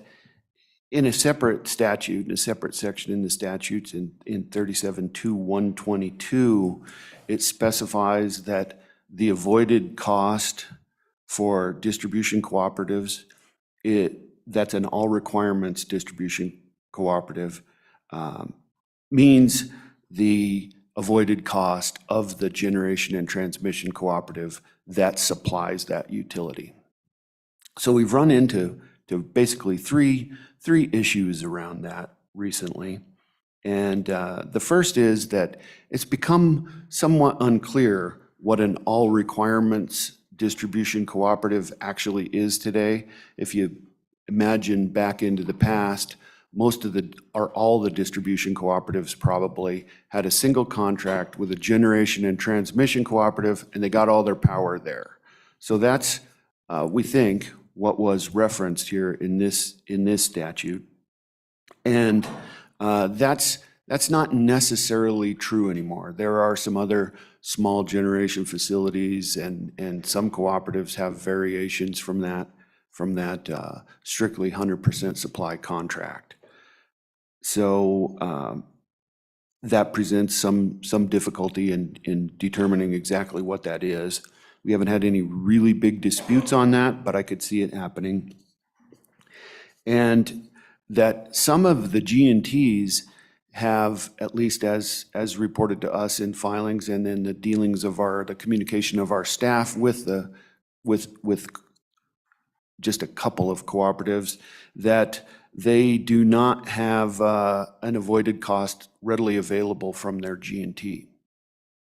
in a separate statute, in a separate section in the statutes in 37.2.122, it specifies that the avoided cost for distribution cooperatives, that's an all requirements distribution cooperative, means the avoided cost of the generation and transmission cooperative that supplies that utility. So we've run into basically three issues around that recently. And the first is that it's become somewhat unclear what an all requirements distribution cooperative actually is today. If you imagine back into the past, all the distribution cooperatives probably had a single contract with a generation and transmission cooperative, and they got all their power there. So that's, we think, what was referenced here in this statute. And that's not necessarily true anymore. There are some other small generation facilities, and some cooperatives have variations from that strictly 100% supply contract. So that presents some difficulty in determining exactly what that is. We haven't had any really big disputes on that, but I could see it happening. And that some of the G&Ts have, at least as reported to us in filings and in the dealings of the communication of our staff with just a couple of cooperatives, that they do not have an avoided cost readily available from their G&T.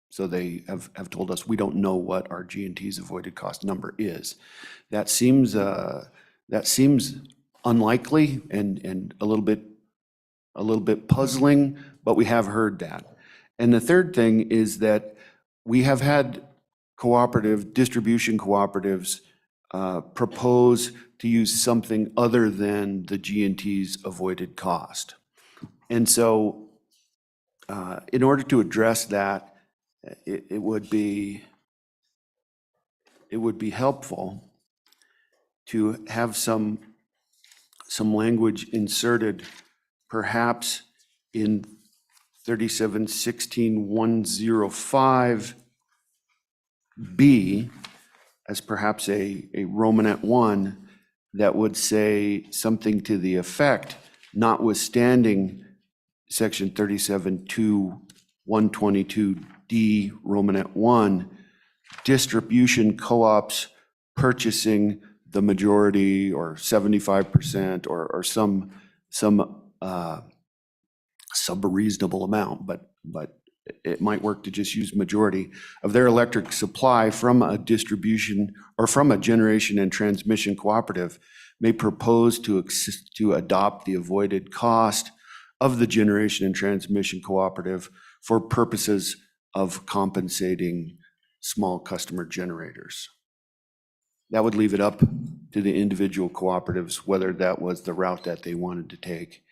So they have told us, we don't know what our G&T's avoided cost number is. That seems unlikely and a little bit puzzling, but we have heard that. And the third thing is that we have had distribution cooperatives propose to use something other than the G&T's avoided cost. And so in order to address that, it would be helpful to have some language inserted, perhaps in 3716.105B, as perhaps a Romanet 1 that would say something to the effect, notwithstanding section 37.2.122D Romanet 1, distribution co-ops purchasing the majority or 75% or some sub-reasonable amount, but it might work to just use majority of their electric supply from a distribution or from a generation and transmission cooperative may propose to adopt the avoided cost of the generation and transmission cooperative for purposes of compensating small customer generators. That would leave it up to the individual cooperatives whether that was the route that they wanted to take.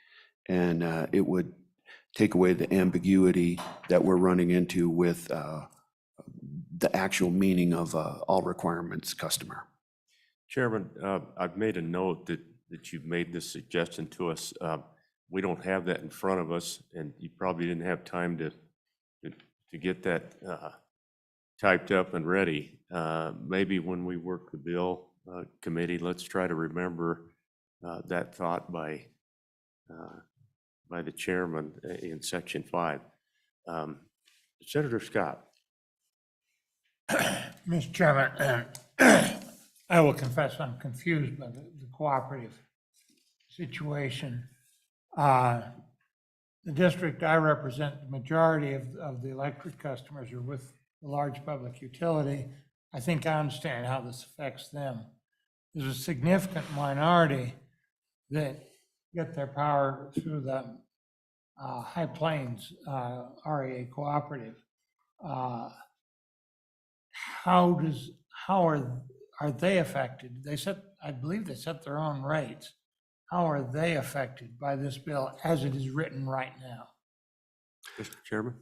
And it would take away the ambiguity that we're running into with the actual meaning of all requirements customer. Chairman, I've made a note that you've made this suggestion to us. We don't have that in front of us, and you probably didn't have time to get that typed up and ready. Maybe when we work the bill committee, let's try to remember that thought by the chairman in section 5. Senator Scott. Mr. Chairman, I will confess I'm confused by the cooperative situation. The district I represent, the majority of the electric customers are with the large public utility. I think I understand how this affects them. There's a significant minority that get their power through the High Plains REA cooperative. How are they affected? I believe they set their own rates. How are they affected by this bill as it is written right now? Mr. Chairman.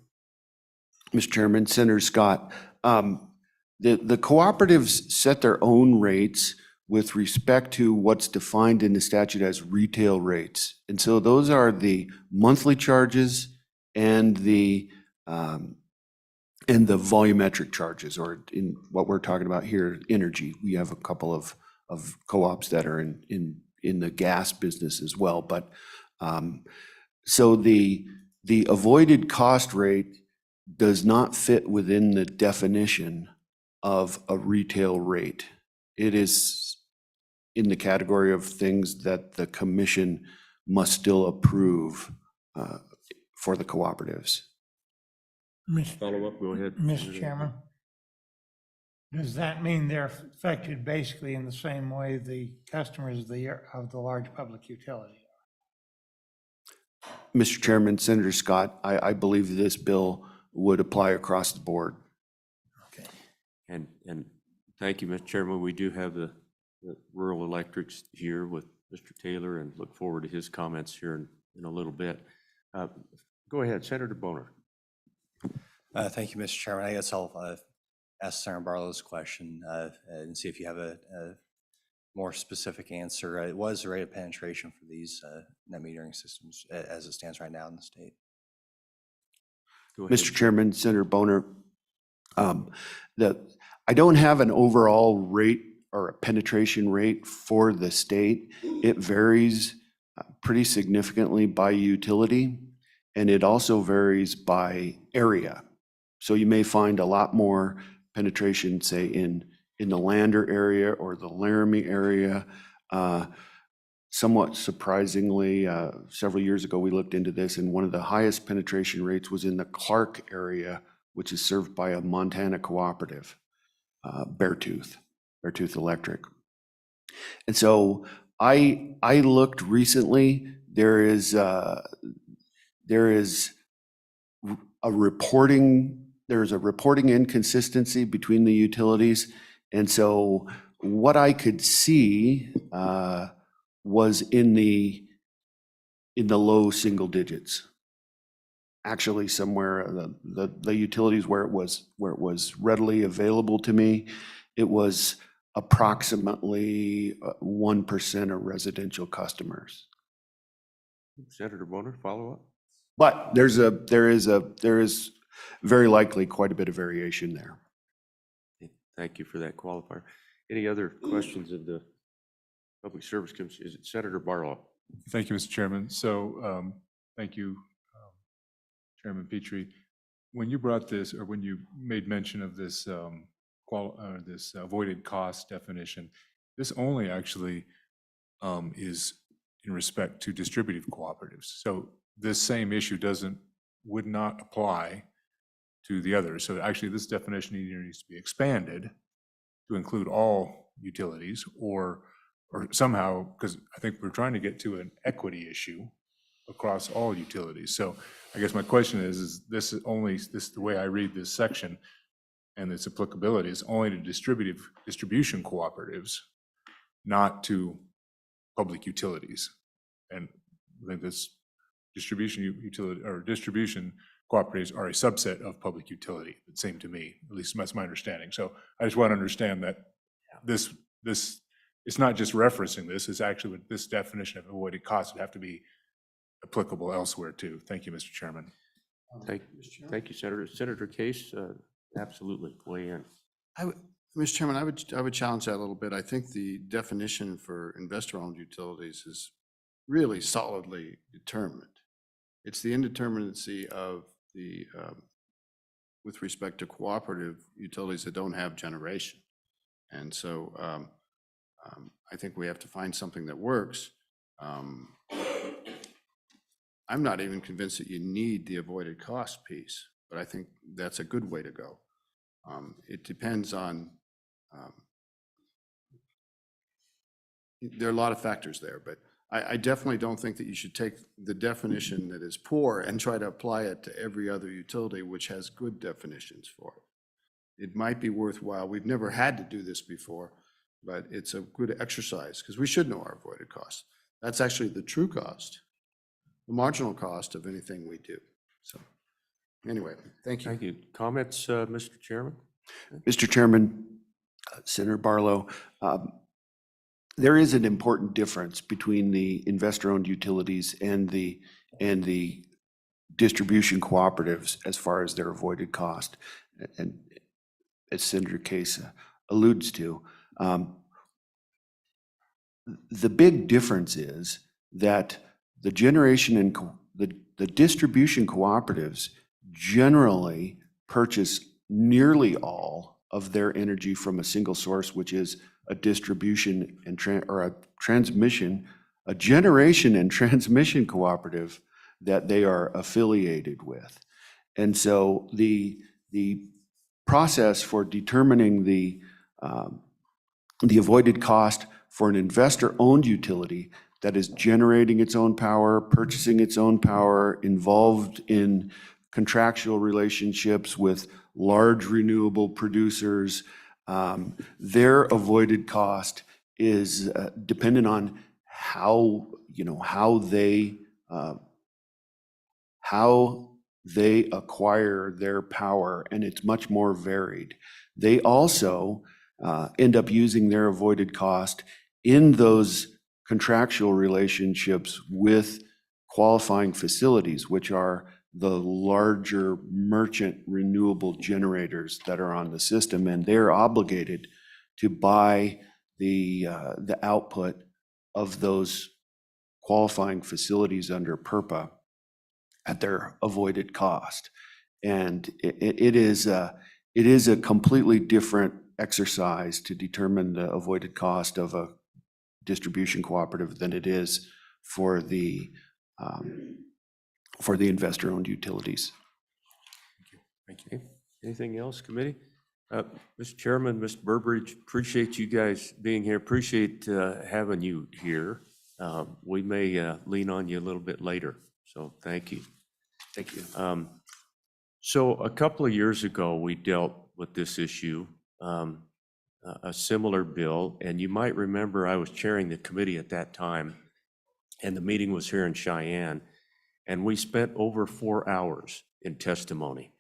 Mr. Chairman, Senator Scott, the cooperatives set their own rates with respect to what's defined in the statute as retail rates. And so those are the monthly charges and the volumetric charges, or in what we're talking about here, energy. We have a couple of co-ops that are in in the gas business as well. But so the avoided cost rate does not fit within the definition of a retail rate. It is in the category of things that the commission must still approve for the cooperatives. Follow up, go ahead. Mr. Chairman, does that mean they're affected basically in the same way the customers of the large public utility? Mr. Chairman, Senator Scott, I believe this bill would apply across the board. Okay. And thank you, Mr. Chairman. We do have the rural electrics here with Mr. Taylor and look forward to his comments here in a little bit. Go ahead, Senator Boner. Thank you, Mr. Chairman. I guess I'll ask Senator Barlow's question and see if you have a more specific answer. It was the rate of penetration for these net metering systems as it stands right now in the state. Go ahead. Mr. Chairman, Senator Boner, I don't have an overall rate or a penetration rate for the state. It varies pretty significantly by utility, and it also varies by area. So you may find a lot more penetration, say, in the Lander area or the Laramie area. Somewhat surprisingly, several years ago, we looked into this, and one of the highest penetration rates was in the Clark area, which is served by a Montana cooperative, Beartooth Electric. And so I looked recently. There is a reporting inconsistency between the utilities. And so what I could see was in the low single digits. Actually, somewhere the utilities where it was readily available to me, it was approximately 1% of residential customers. Senator Boner, follow up. But there is very likely quite a bit of variation there. Thank you for that qualifier. Any other questions of the Public Service Commission? Is it Senator Barlow? Thank you, Mr. Chairman. So thank you, Chairman Petrie. When you brought this, or when you made mention of this this avoided cost definition, this only actually is in respect to distributive cooperatives. So this same issue would not apply to the others. So actually this definition either needs to be expanded to include all utilities or somehow, because I think we're trying to get to an equity issue across all utilities. So I guess my question is this the way I read this section and its applicability is only to distribution cooperatives, not to public utilities. And I think this distribution utility or distribution cooperatives are a subset of public utility, it seemed to me, at least that's my understanding. So I just want to understand that this it's not just referencing this, it's actually with this definition of avoided costs would have to be applicable elsewhere too. Thank you, Mr. Chairman. Thank you, Senator. Senator Case, absolutely, weigh in. Mr. Chairman, I would challenge that a little bit. I think the definition for investor-owned utilities is really solidly determined. It's the indeterminacy of the, with respect to cooperative utilities that don't have generation. And so I think we have to find something that works. I'm not even convinced that you need the avoided cost piece, but I think that's a good way to go. It depends on, there are a lot of factors there, but I definitely don't think that you should take the definition that is poor and try to apply it to every other utility which has good definitions for it. It might be worthwhile. We've never had to do this before, but it's a good exercise because we should know our avoided costs. That's actually the true cost, the marginal cost of anything we do. So anyway, thank you. Thank you. Comments, Mr. Chairman? Mr. Chairman, Senator Barlow, there is an important difference between the investor-owned utilities and the distribution cooperatives as far as their avoided cost. And as Senator Case alludes to, the big difference is that the generation and the distribution cooperatives generally purchase nearly all of their energy from a single source, which is a distribution and a transmission, a generation and transmission cooperative that they are affiliated with. And so the process for determining the avoided cost for an investor-owned utility that is generating its own power, purchasing its own power, involved in contractual relationships with large renewable producers, their avoided cost is dependent on how, how they acquire their power, and it's much more varied. They also end up using their avoided cost in those contractual relationships with qualifying facilities, which are the larger merchant renewable generators that are on the system, and they're obligated to buy the output of those qualifying facilities under PURPA at their avoided cost. And it is a completely different exercise to determine the avoided cost of a distribution cooperative than it is for the investor-owned utilities. Thank you. Anything else, committee? Mr. Chairman, Mr. Burbridge, appreciate you guys being here. Appreciate having you here. We may lean on you a little bit later, so thank you. Thank you. So a couple of years ago, we dealt with this issue, a similar bill, and you might remember I was chairing the committee at that time, and the meeting was here in Cheyenne, and we spent over 4 hours in testimony.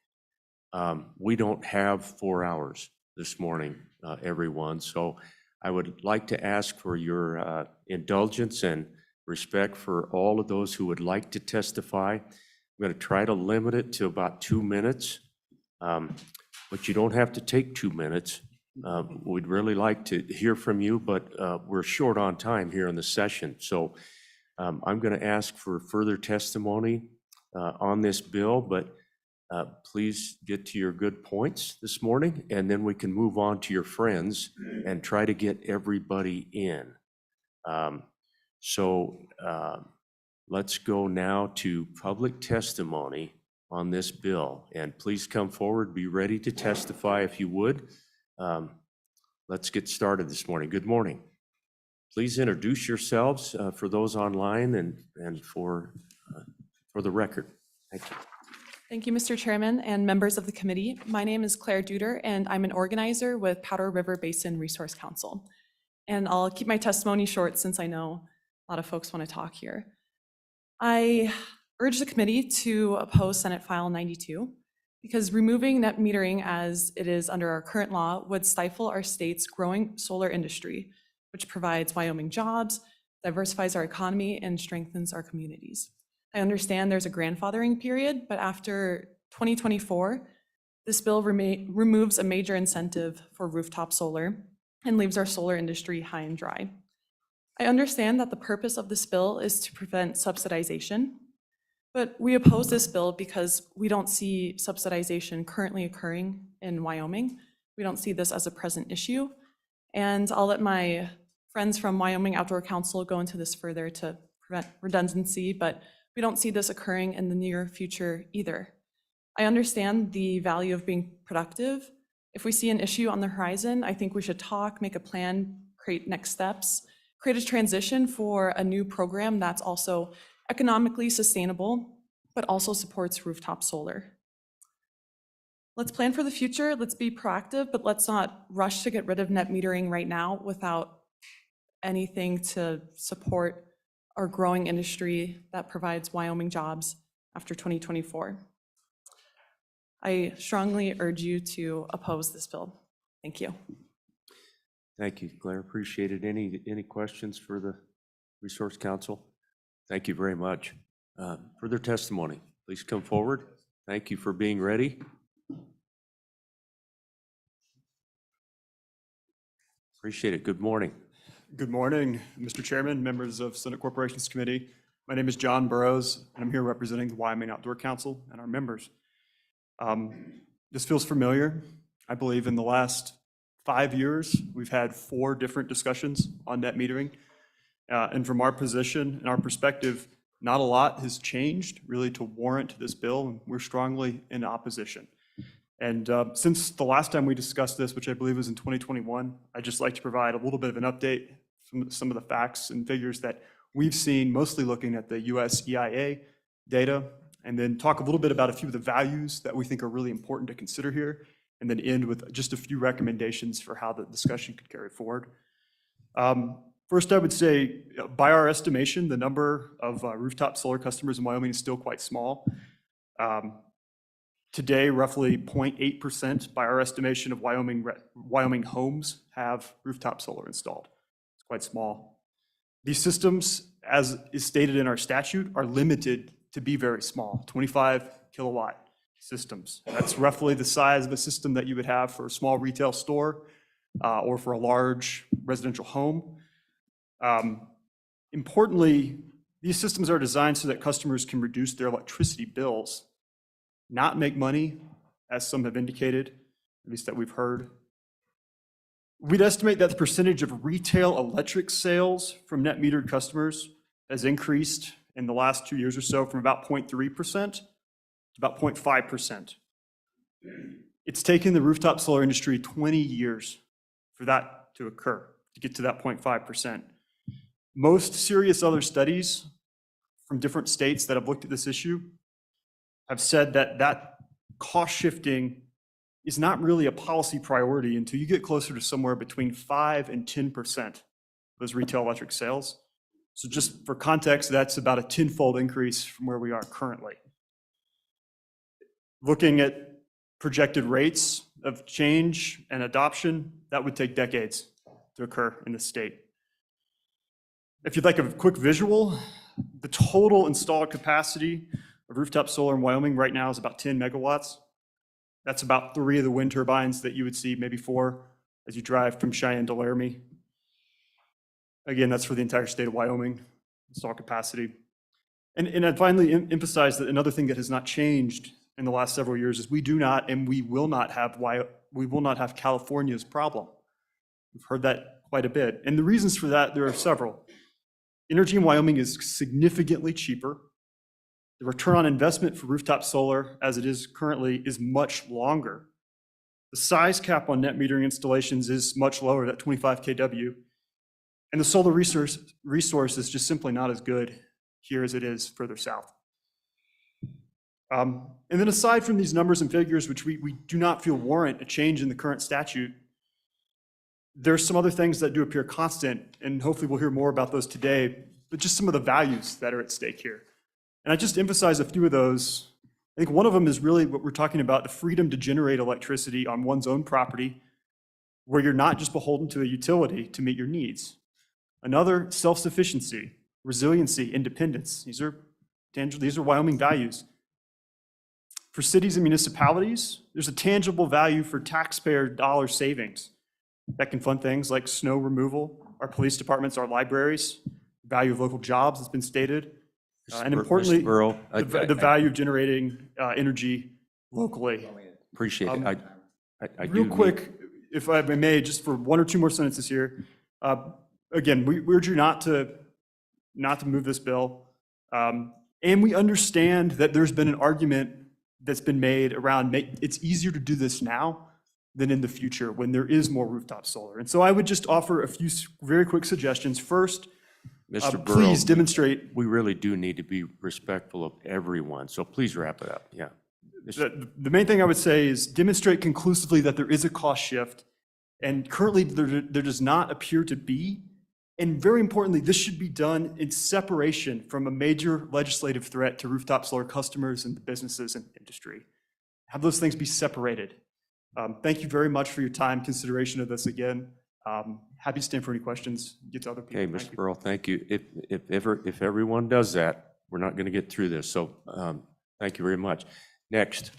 We don't have 4 hours this morning, everyone, so I would like to ask for your indulgence and respect for all of those who would like to testify. I'm going to try to limit it to about 2 minutes, but you don't have to take 2 minutes. We'd really like to hear from you, but we're short on time here in the session. So I'm going to ask for further testimony on this bill, but please get to your good points this morning, and then we can move on to your friends and try to get everybody in. Let's go now to public testimony on this bill, and please come forward, be ready to testify if you would. Let's get started this morning. Good morning. Please introduce yourselves for those online and for the record. Thank you. Thank you, Mr. Chairman and members of the committee. My name is Claire Duder, and I'm an organizer with Powder River Basin Resource Council. And I'll keep my testimony short since I know a lot of folks want to talk here. I urge the committee to oppose Senate File 92 because removing net metering as it is under our current law would stifle our state's growing solar industry, which provides Wyoming jobs, diversifies our economy, and strengthens our communities. I understand there's a grandfathering period, but after 2024, this bill removes a major incentive for rooftop solar and leaves our solar industry high and dry. I understand that the purpose of this bill is to prevent subsidization, but we oppose this bill because we don't see subsidization currently occurring in Wyoming. We don't see this as a present issue, and I'll let my friends from Wyoming Outdoor Council go into this further to prevent redundancy, but we don't see this occurring in the near future either. I understand the value of being productive. If we see an issue on the horizon, I think we should talk, make a plan, create next steps, create a transition for a new program that's also economically sustainable, but also supports rooftop solar. Let's plan for the future, let's be proactive, but let's not rush to get rid of net metering right now without anything to support our growing industry that provides Wyoming jobs after 2024. I strongly urge you to oppose this bill. Thank you. Thank you, Claire. Appreciate it. Any questions for the Resource Council? Thank you very much. Further testimony, please come forward. Thank you for being ready. Appreciate it. Good morning. Good morning, Mr. Chairman, members of Senate Corporations Committee. My name is John Burrows, and I'm here representing the Wyoming Outdoor Council and our members. This feels familiar. I believe in the last 5 years, we've had 4 different discussions on net metering. And from our position and our perspective, not a lot has changed really to warrant this bill, and we're strongly in opposition. And since the last time we discussed this, which I believe was in 2021, I'd just like to provide a little bit of an update from some of the facts and figures that we've seen, mostly looking at the US EIA data, and then talk a little bit about a few of the values that we think are really important to consider here, and then end with just a few recommendations for how the discussion could carry forward. First, I would say, by our estimation, the number of rooftop solar customers in Wyoming is still quite small. Today, roughly 0.8% by our estimation of Wyoming homes have rooftop solar installed. It's quite small. These systems, as is stated in our statute, are limited to be very small, 25 kilowatt systems. That's roughly the size of a system that you would have for a small retail store or for a large residential home. Importantly, these systems are designed so that customers can reduce their electricity bills, not make money, as some have indicated, at least that we've heard. We'd estimate that the percentage of retail electric sales from net metered customers has increased in the last 2 years or so from about 0.3% to about 0.5%. It's taken the rooftop solar industry 20 years for that to occur, to get to that 0.5%. Most serious other studies from different states that have looked at this issue have said that that cost shifting is not really a policy priority until you get closer to somewhere between 5 and 10% of those retail electric sales. So just for context, that's about a 10-fold increase from where we are currently. Looking at projected rates of change and adoption, that would take decades to occur in the state. If you'd like a quick visual, the total installed capacity of rooftop solar in Wyoming right now is about 10 megawatts. That's about 3 of the wind turbines that you would see, maybe 4, as you drive from Cheyenne to Laramie. Again, that's for the entire state of Wyoming, installed capacity. And I'd finally emphasize that another thing that has not changed in the last several years is we do not, and we will not have California's problem. We've heard that quite a bit. And the reasons for that, there are several. Energy in Wyoming is significantly cheaper. The return on investment for rooftop solar, as it is currently, is much longer. The size cap on net metering installations is much lower, at 25 kW. And the solar resource is just simply not as good here as it is further south. And then aside from these numbers and figures, which we do not feel warrant a change in the current statute, there's some other things that do appear constant, and hopefully we'll hear more about those today, but just some of the values that are at stake here. And I just emphasize a few of those. I think one of them is really what we're talking about, the freedom to generate electricity on one's own property, where you're not just beholden to a utility to meet your needs. Another, self-sufficiency, resiliency, independence. These are tangible, these are Wyoming values. For cities and municipalities, there's a tangible value for taxpayer dollar savings that can fund things like snow removal, our police departments, our libraries, value of local jobs that's been stated, and importantly, the value of generating energy locally. Appreciate it. I do Real need- quick, if I may, just for 1 or 2 more sentences here. Again, we urge you not to move this bill. And we understand that there's been an argument that's been made around it's easier to do this now than in the future when there is more rooftop solar. And so I would just offer a few very quick suggestions. First, Mr. please Burrow, demonstrate. we really do need to be respectful of everyone, so please wrap it up. Yeah. The main thing I would say is demonstrate conclusively that there is a cost shift, and currently there does not appear to be. And very importantly, this should be done in separation from a major legislative threat to rooftop solar customers and the businesses and industry. Have those things be separated. Thank you very much for your time, consideration of this again. Happy to stand for any questions, get to other people. Okay, Thank Mr. you. Burrow, thank you. If everyone does that, we're not going to get through this, so thank you very much. Next.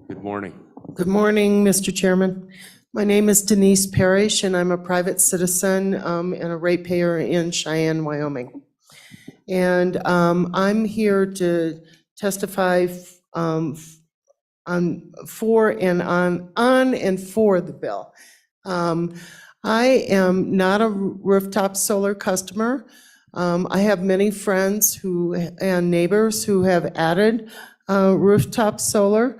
Good morning. Good morning, Mr. Chairman. My name is Denise Parrish, and I'm a private citizen and a ratepayer in Cheyenne, Wyoming. And I'm here to testify on for the bill. I am not a rooftop solar customer. I have many friends and neighbors who have added rooftop solar.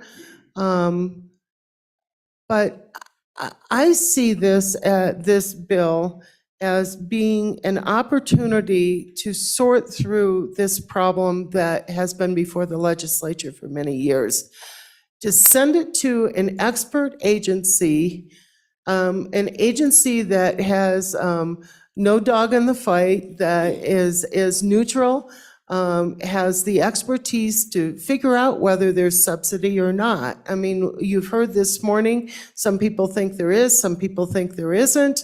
But I see this bill as being an opportunity to sort through this problem that has been before the legislature for many years. To send it to an expert agency, an agency that has no dog in the fight, that is neutral, has the expertise to figure out whether there's subsidy or not. I mean, you've heard this morning, some people think there is, some people think there isn't.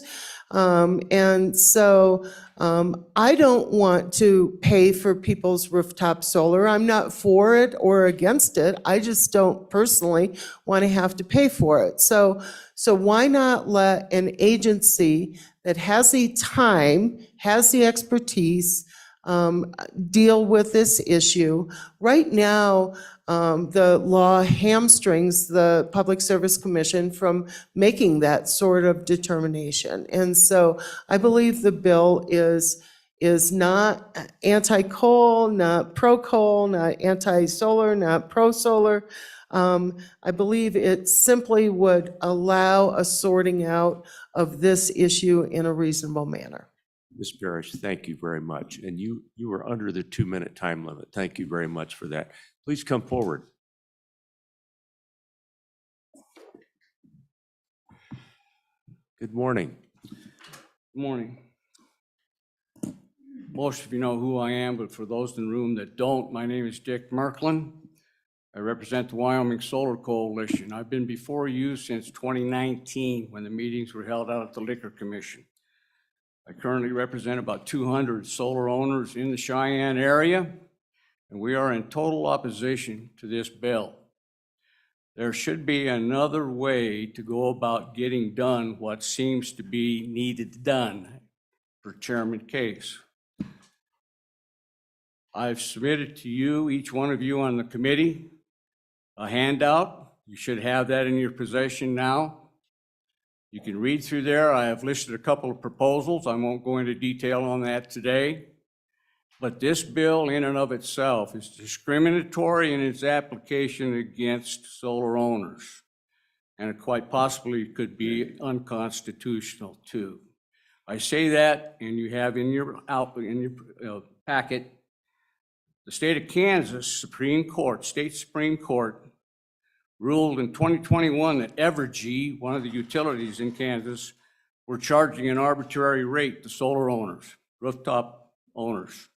And so I don't want to pay for people's rooftop solar. I'm not for it or against it. I just don't personally want to have to pay for it. So why not let an agency that has the time, has the expertise, deal with this issue? Right now, the law hamstrings the Public Service Commission from making that sort of determination. And so I believe the bill is not anti-coal, not pro-coal, not anti-solar, not pro-solar. I believe it simply would allow a sorting out of this issue in a reasonable manner. Ms. Parrish, thank you very much. And you were under the 2-minute time limit. Thank you very much for that. Please come forward. Good morning. Good morning. Most of you know who I am, but for those in the room that don't, my name is Dick Merklin. I represent the Wyoming Solar Coalition. I've been before you since 2019 when the meetings were held out at the Liquor Commission. I currently represent about 200 solar owners in the Cheyenne area, and we are in total opposition to this bill. There should be another way to go about getting done what seems to be needed done, for Chairman Case. I've submitted to you, each one of you on the committee, a handout. You should have that in your possession now. You can read through there. I have listed a couple of proposals. I won't go into detail on that today. But this bill in and of itself is discriminatory in its application against solar owners. And it quite possibly could be unconstitutional too. I say that, and you have in your packet, the state of Kansas Supreme Court, state Supreme Court, ruled in 2021 that Evergy, one of the utilities in Kansas, were charging an arbitrary rate to solar owners, rooftop owners.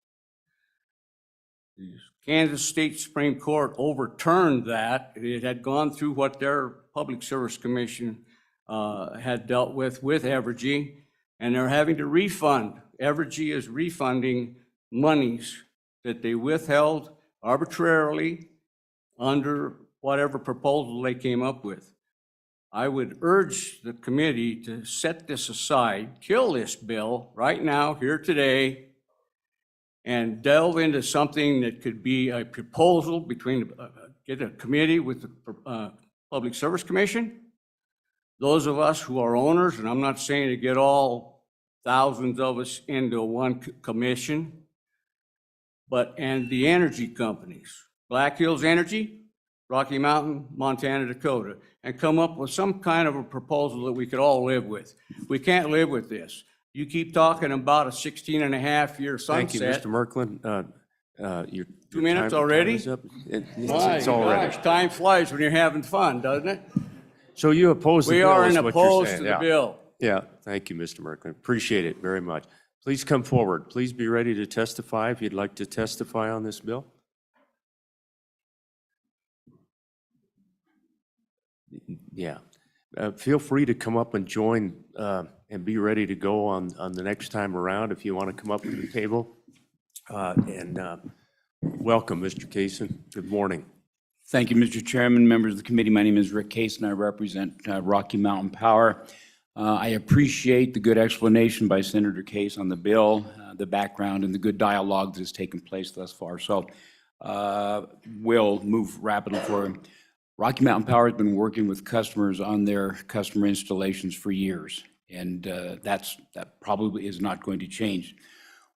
The Kansas State Supreme Court overturned that. It had gone through what their Public Service Commission had dealt with Evergy, and they're having to refund. Evergy is refunding monies that they withheld arbitrarily under whatever proposal they came up with. I would urge the committee to set this aside, kill this bill right now, here today, and delve into something that could be a proposal between, get a committee with the Public Service Commission, those of us who are owners, and I'm not saying to get all thousands of us into one commission, and the energy companies, Black Hills Energy, Rocky Mountain, Montana, Dakota, and come up with some kind of a proposal that we could all live with. We can't live with this. You keep talking about a 16-and-a-half-year sunset. Thank you, Mr. Merklin. Your 2 minutes time already? is up. My It's already. gosh, time flies when you're having fun, doesn't it? So you oppose the We bill are is in what you're opposed saying. to the Yeah. bill. Yeah, thank you, Mr. Merklin. Appreciate it very much. Please come forward. Please be ready to testify if you'd like to testify on this bill. Yeah. Feel free to come up and join and be ready to go on the next time around if you want to come up to the table. Welcome, Mr. Kaysen. Good morning. Thank you, Mr. Chairman, members of the committee. My name is Rick Case, and I represent Rocky Mountain Power. I appreciate the good explanation by Senator Case on the bill, the background, and the good dialogue that has taken place thus far. So we'll move rapidly forward. Rocky Mountain Power has been working with customers on their customer installations for years, and that probably is not going to change.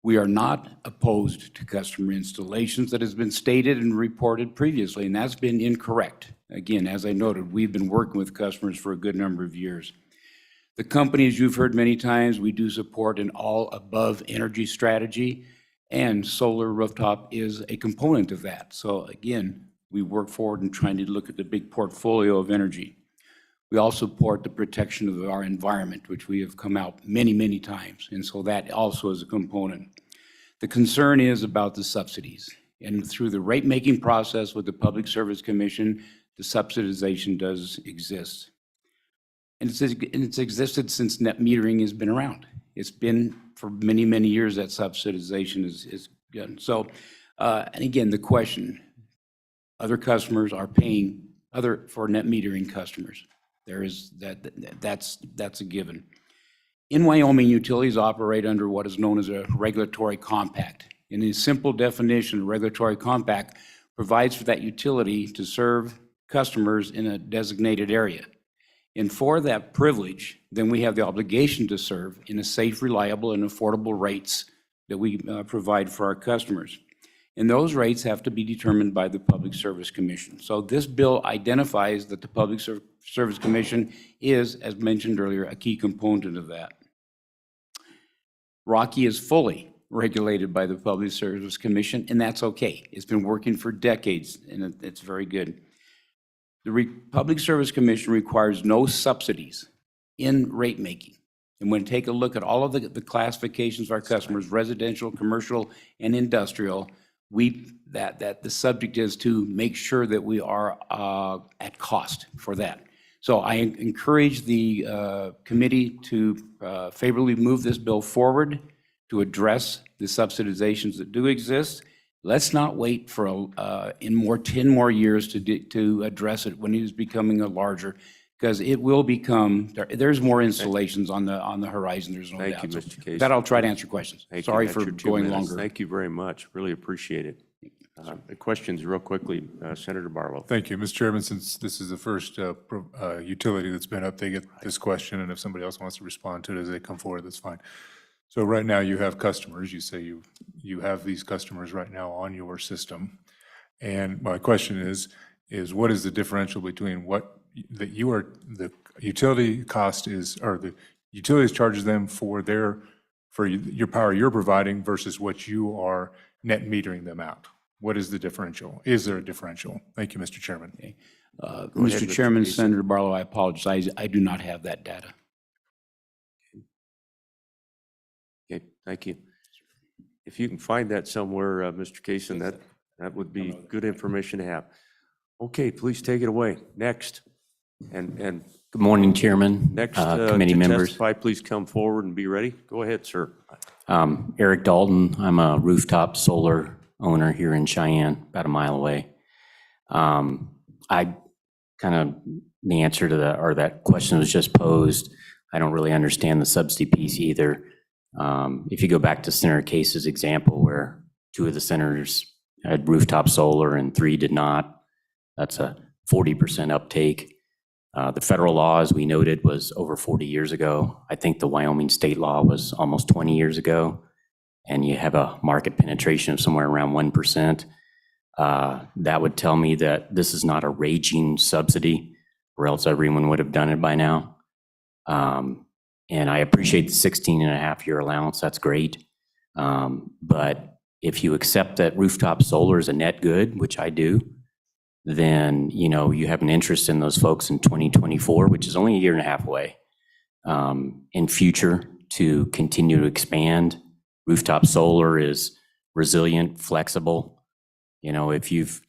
We are not opposed to customer installations that has been stated and reported previously, and that's been incorrect. Again, as I noted, we've been working with customers for a good number of years. The company, as you've heard many times, we do support an all-above energy strategy, and solar rooftop is a component of that. So again, we work forward in trying to look at the big portfolio of energy. We also support the protection of our environment, which we have come out many, many times, and so that also is a component. The concern is about the subsidies, and through the rate-making process with the Public Service Commission, the subsidization does exist. And it's existed since net metering has been around. It's been for many, many years that subsidization is done. So, and again, the question, other customers are paying for net metering customers. There is that's a given. In Wyoming, utilities operate under what is known as a regulatory compact. In a simple definition, a regulatory compact provides for that utility to serve customers in a designated area. And for that privilege, then we have the obligation to serve in a safe, reliable, and affordable rates that we provide for our customers. And those rates have to be determined by the Public Service Commission. So this bill identifies that the Public Service Commission is, as mentioned earlier, a key component of that. Rocky is fully regulated by the Public Service Commission, and that's okay. It's been working for decades, and it's very good. The Public Service Commission requires no subsidies in rate making. And when you take a look at all of the classifications of our customers, residential, commercial, and industrial, that the subject is to make sure that we are at cost for that. So I encourage the committee to favorably move this bill forward to address the subsidizations that do exist. Let's not wait for 10 more years to address it when it is becoming a larger, because it will become, there's more installations on the horizon, there's no doubt. Thank you, Mr. Case. That I'll try to answer questions. Thank you. Sorry That's for your 2 going minutes. longer. Thank you very much. Really appreciate it. Questions real quickly, Senator Barlow. Thank you, Mr. Chairman. Since this is the first utility that's been up, they get this question, and if somebody else wants to respond to it as they come forward, that's fine. So right now you have customers. You say you have these customers right now on your system. And my question is what is the differential between what that you are, the utility cost is, or the utilities charges them for your power you're providing versus what you are net metering them out? What is the differential? Is there a differential? Thank you, Mr. Chairman. Okay. ahead, Mr. Mr. Chairman, Casey. Senator Barlow, I apologize. I do not have that data. Okay, thank you. If you can find that somewhere, Mr. Kaysen, that would be good information to have. Okay, please take it away. Next. And Good morning, Chairman, next committee to members. testify, please come forward and be ready. Go ahead, sir. Eric Dalton, I'm a rooftop solar owner here in Cheyenne, about a mile away. The answer to that question was just posed. I don't really understand the subsidy piece either. If you go back to Senator Case's example where 2 of the senators had rooftop solar and 3 did not, that's a 40% uptake. The federal law, as we noted, was over 40 years ago. I think the Wyoming state law was almost 20 years ago, and you have a market penetration of somewhere around 1%. That would tell me that this is not a raging subsidy, or else everyone would have done it by now. And I appreciate the 16.5-year allowance. That's great. But if you accept that rooftop solar is a net good, which I do, then you have an interest in those folks in 2024, which is only a year and a half away, in future to continue to expand. Rooftop solar is resilient, flexible. If you've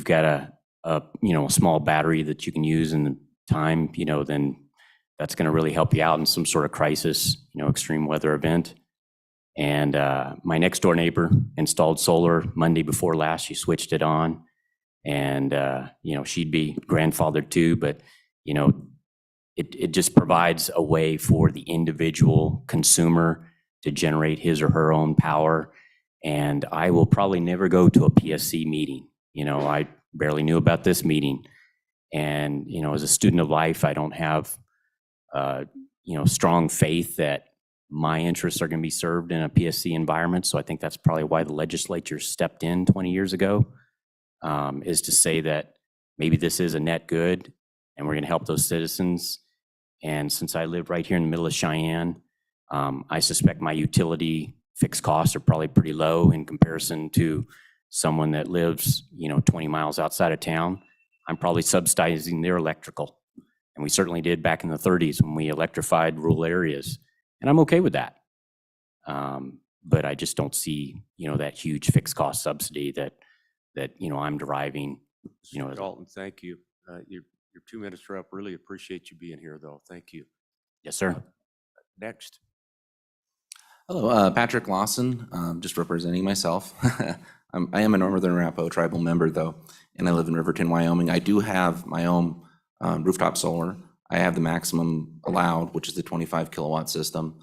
got a small battery that you can use in the time, then that's going to really help you out in some sort of crisis, extreme weather event. And my next door neighbor installed solar Monday before last. She switched it on, And, she'd be grandfathered too, but, it just provides a way for the individual consumer to generate his or her own power. And I will probably never go to a PSC meeting. I barely knew about this meeting. And, as a student of life, I don't have, strong faith that my interests are going to be served in a PSC environment. So I think that's probably why the legislature stepped in 20 years ago, is to say that maybe this is a net good and we're going to help those citizens. And since I live right here in the middle of Cheyenne, I suspect my utility fixed costs are probably pretty low in comparison to someone that lives, 20 miles outside of town. I'm probably subsidizing their electrical. And we certainly did back in the 30s when we electrified rural areas. And I'm okay with that. But I just don't see, that huge fixed cost subsidy that I'm deriving, Mr. Dalton, thank you. Your 2 minutes are up. Really appreciate you being here, though. Thank you. Yes, sir. Next. Hello, Patrick Lawson, just representing myself. I am a Northern Arapaho tribal member, though, and I live in Riverton, Wyoming. I do have my own rooftop solar. I have the maximum allowed, which is the 25 kilowatt system.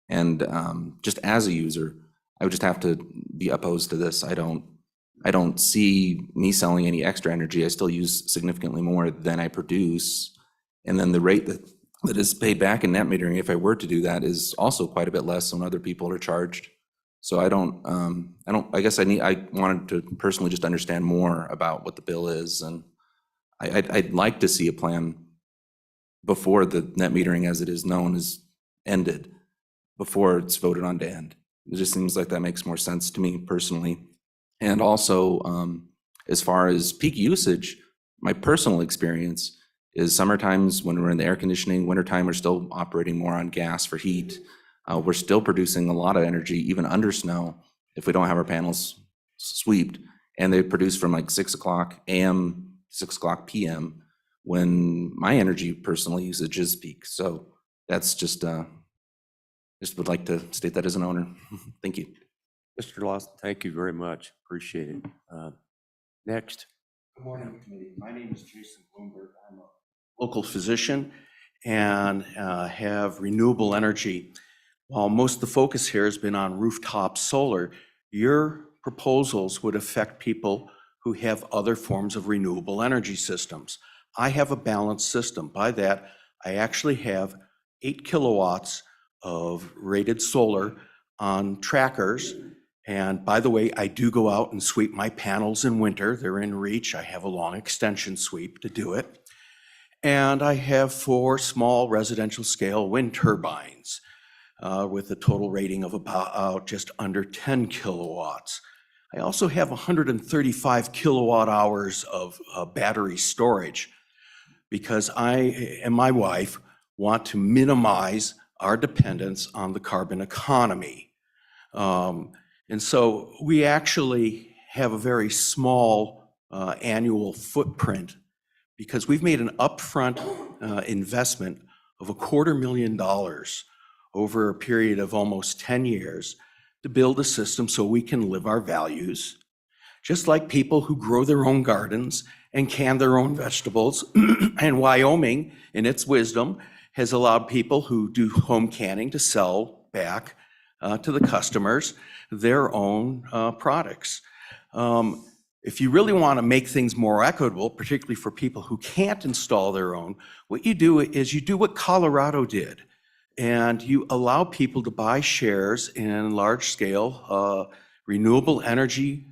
And just as a user, I would just have to be opposed to this. I don't see me selling any extra energy. I still use significantly more than I produce. And then the rate that is paid back in net metering, if I were to do that, is also quite a bit less than other people are charged. So I guess I wanted to personally just understand more about what the bill is. And I'd like to see a plan before the net metering as it is known is ended, before it's voted on to end. It just seems like that makes more sense to me personally. And also, as far as peak usage, my personal experience is summertimes when we're in the air conditioning, wintertime we're still operating more on gas for heat. We're still producing a lot of energy, even under snow, if we don't have our panels swept. And they produce from like 6 o'clock a.m., 6 o'clock p.m., when my energy personal usage is peak. So that's just would like to state that as an owner. Thank you. Mr. Lawson, thank you very much. Appreciate it. Next. Good morning, committee. My name is Jason Bloomberg. I'm a local physician and have renewable energy. While most of the focus here has been on rooftop solar, your proposals would affect people who have other forms of renewable energy systems. I have a balanced system. By that, I actually have 8 kilowatts of rated solar on trackers. And by the way, I do go out and sweep my panels in winter. They're in reach. I have a long extension sweep to do it. And I have 4 small residential scale wind turbines with a total rating of about just under 10 kilowatts. I also have 135 kilowatt hours of battery storage because I and my wife want to minimize our dependence on the carbon economy. And so we actually have a very small annual footprint because we've made an upfront investment of $250,000 over a period of almost 10 years to build a system so we can live our values, just like people who grow their own gardens and can their own vegetables. And Wyoming, in its wisdom, has allowed people who do home canning to sell back to the customers their own products. If you really want to make things more equitable, particularly for people who can't install their own, what you do is you do what Colorado did, and you allow people to buy shares in large-scale renewable energy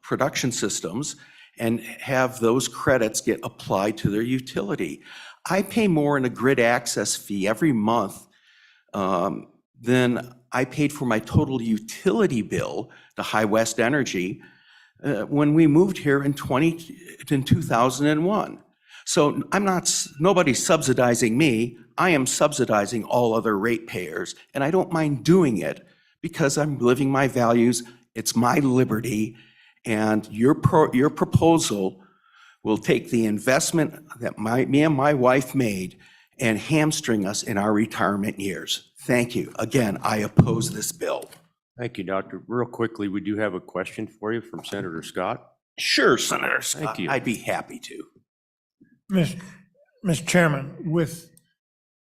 production systems and have those credits get applied to their utility. I pay more in a grid access fee every month than I paid for my total utility bill to High West Energy when we moved here in 2001. So nobody's subsidizing me. I am subsidizing all other ratepayers, and I don't mind doing it because I'm living my values. It's my liberty, and your proposal will take the investment that me and my wife made and hamstring us in our retirement years. Thank you. Again, I oppose this bill. Thank you, Doctor. Real quickly, we do have a question for you from Senator Scott. Sure, Senator Scott. Thank you. I'd be happy to. Mr. Chairman, with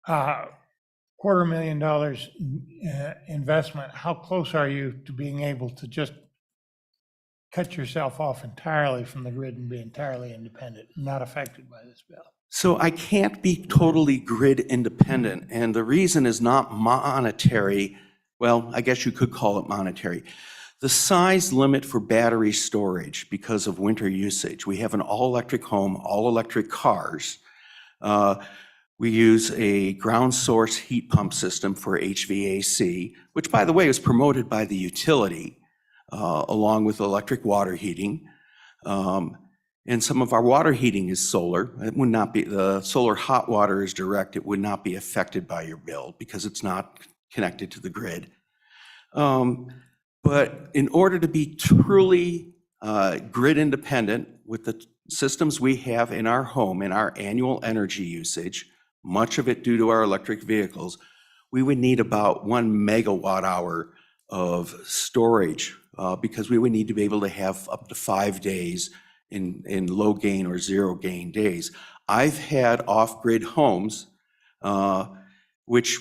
$250,000 investment, how close are you to being able to just cut yourself off entirely from the grid and be entirely independent, not affected by this bill? So I can't be totally grid independent, and the reason is not monetary. Well, I guess you could call it monetary. The size limit for battery storage because of winter usage. We have an all-electric home, all-electric cars. We use a ground source heat pump system for HVAC, which, by the way, is promoted by the utility, along with electric water heating. And some of our water heating is solar. It would not be, the solar hot water is direct. It would not be affected by your bill because it's not connected to the grid. But in order to be truly grid independent with the systems we have in our home and our annual energy usage, much of it due to our electric vehicles, we would need about 1 megawatt hour of storage because we would need to be able to have up to 5 days in low gain or zero gain days. I've had off-grid homes which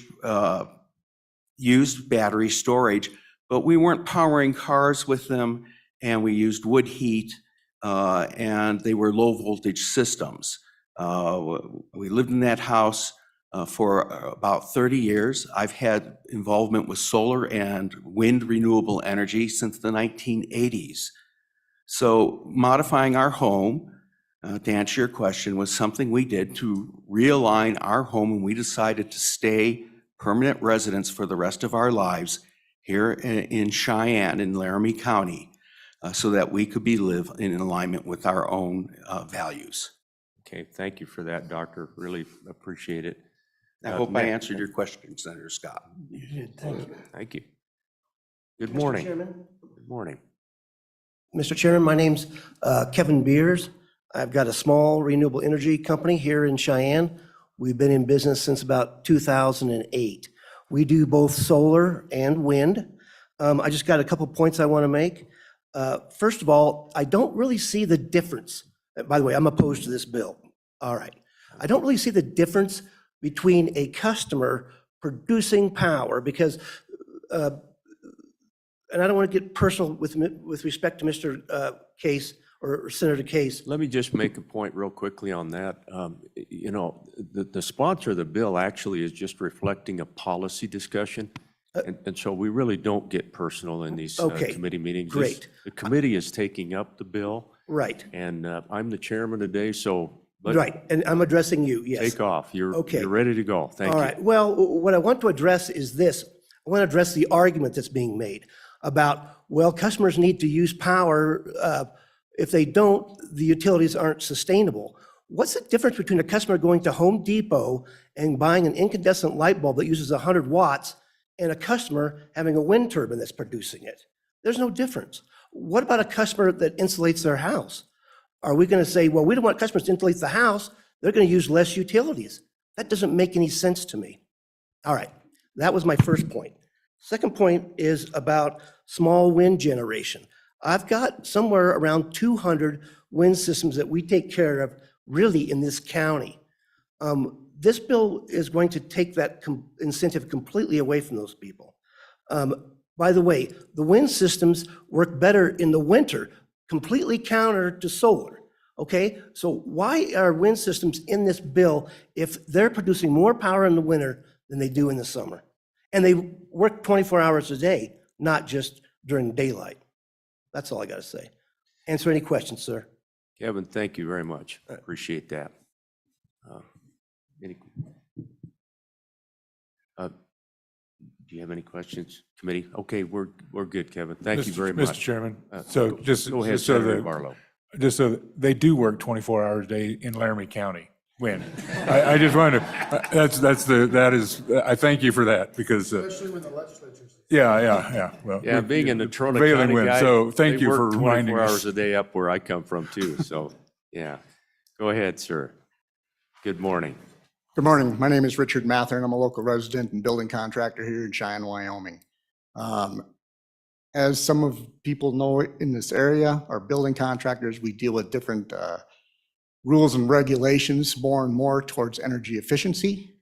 used battery storage, but we weren't powering cars with them, and we used wood heat, and they were low voltage systems. We lived in that house for about 30 years. I've had involvement with solar and wind renewable energy since the 1980s. So modifying our home, to answer your question, was something we did to realign our home, and we decided to stay permanent residents for the rest of our lives here in Cheyenne, in Laramie County, so that we could live in alignment with our own values. Okay, thank you for that, Doctor. Really appreciate it. I hope I answered your question, Senator Scott. You did, thank you. Thank you. Good Mr. morning. Chairman? Good morning. Mr. Chairman, my name's Kevin Beers. I've got a small renewable energy company here in Cheyenne. We've been in business since about 2008. We do both solar and wind. I just got a couple points I want to make. First of all, I don't really see the difference. By the way, I'm opposed to this bill. All right. I don't really see the difference between a customer producing power because, and I don't want to get personal with respect to Mr. Case or Senator Case. Let me just make a point real quickly on that. You know, the sponsor of the bill actually is just reflecting a policy discussion. And so we really don't get personal in these Okay, committee meetings. great. The committee is taking up the bill. Right, And I'm the chairman today, so right. And I'm addressing you, yes. take off. You're Okay. ready to go. Thank All you. right. Well, what I want to address is this. I want to address the argument that's being made about, well, customers need to use power. If they don't, the utilities aren't sustainable. What's the difference between a customer going to Home Depot and buying an incandescent light bulb that uses 100 watts and a customer having a wind turbine that's producing it? There's no difference. What about a customer that insulates their house? Are we going to say, well, we don't want customers to insulate the house, they're going to use less utilities? That doesn't make any sense to me. All right, that was my first point. Second point is about small wind generation. I've got somewhere around 200 wind systems that we take care of really in this county. This bill is going to take that incentive completely away from those people. By the way, the wind systems work better in the winter, completely counter to solar, okay? So why are wind systems in this bill if they're producing more power in the winter than they do in the summer? And they work 24 hours a day, not just during daylight. That's all I got to say. Answer any questions, sir. Kevin, thank you very much. Appreciate that. Do you have any questions, committee? Okay, we're good, Kevin. Thank you very much. Mr. Chairman, so just Go ahead, just so Senator that, Barlow. just so that they do work 24 hours a day in Laramie County. When? I just wanted to, that is, I thank you for that because. Especially when the legislature's. Yeah. Well. Yeah, being a Natrona prevailing County wind, guy, so thank they you for work reminding 24 us. hours a day up where I come from too, so, yeah. Go ahead, sir. Good morning. Good morning. My name is Richard Mather, and I'm a local resident and building contractor here in Cheyenne, Wyoming. As some of people know in this area, our building contractors, we deal with different rules and regulations more and more towards energy efficiency.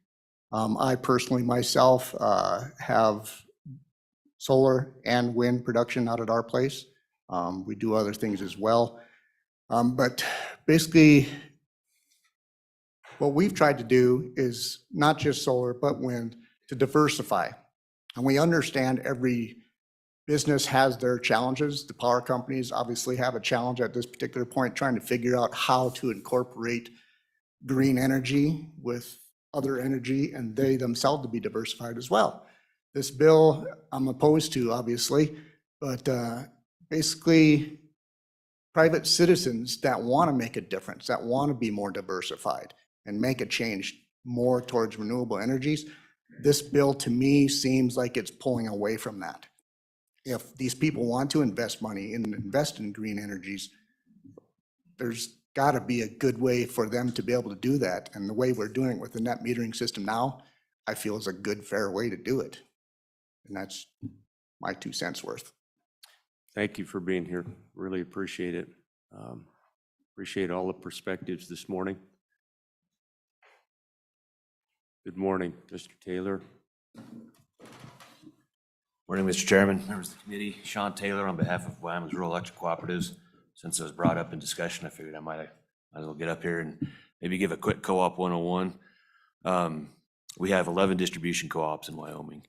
I personally myself have solar and wind production out at our place. We do other things as well. But basically, what we've tried to do is not just solar, but wind, to diversify. And we understand every business has their challenges. The power companies obviously have a challenge at this particular point, trying to figure out how to incorporate green energy with other energy, and they themselves to be diversified as well. This bill, I'm opposed to, obviously, but basically, private citizens that want to make a difference, that want to be more diversified and make a change more towards renewable energies, this bill to me seems like it's pulling away from that. If these people want to invest money and invest in green energies, there's got to be a good way for them to be able to do that. And the way we're doing it with the net metering system now, I feel is a good, fair way to do it. And that's my 2 cents worth. Thank you for being here. Really appreciate it. Appreciate all the perspectives this morning. Good morning, Mr. Taylor. Morning, Mr. Chairman, members of the committee. Sean Taylor on behalf of Wyoming's Rural Electric Cooperatives. Since it was brought up in discussion, I figured I might as well get up here and maybe give a quick co-op 101. We have 11 distribution co-ops in Wyoming.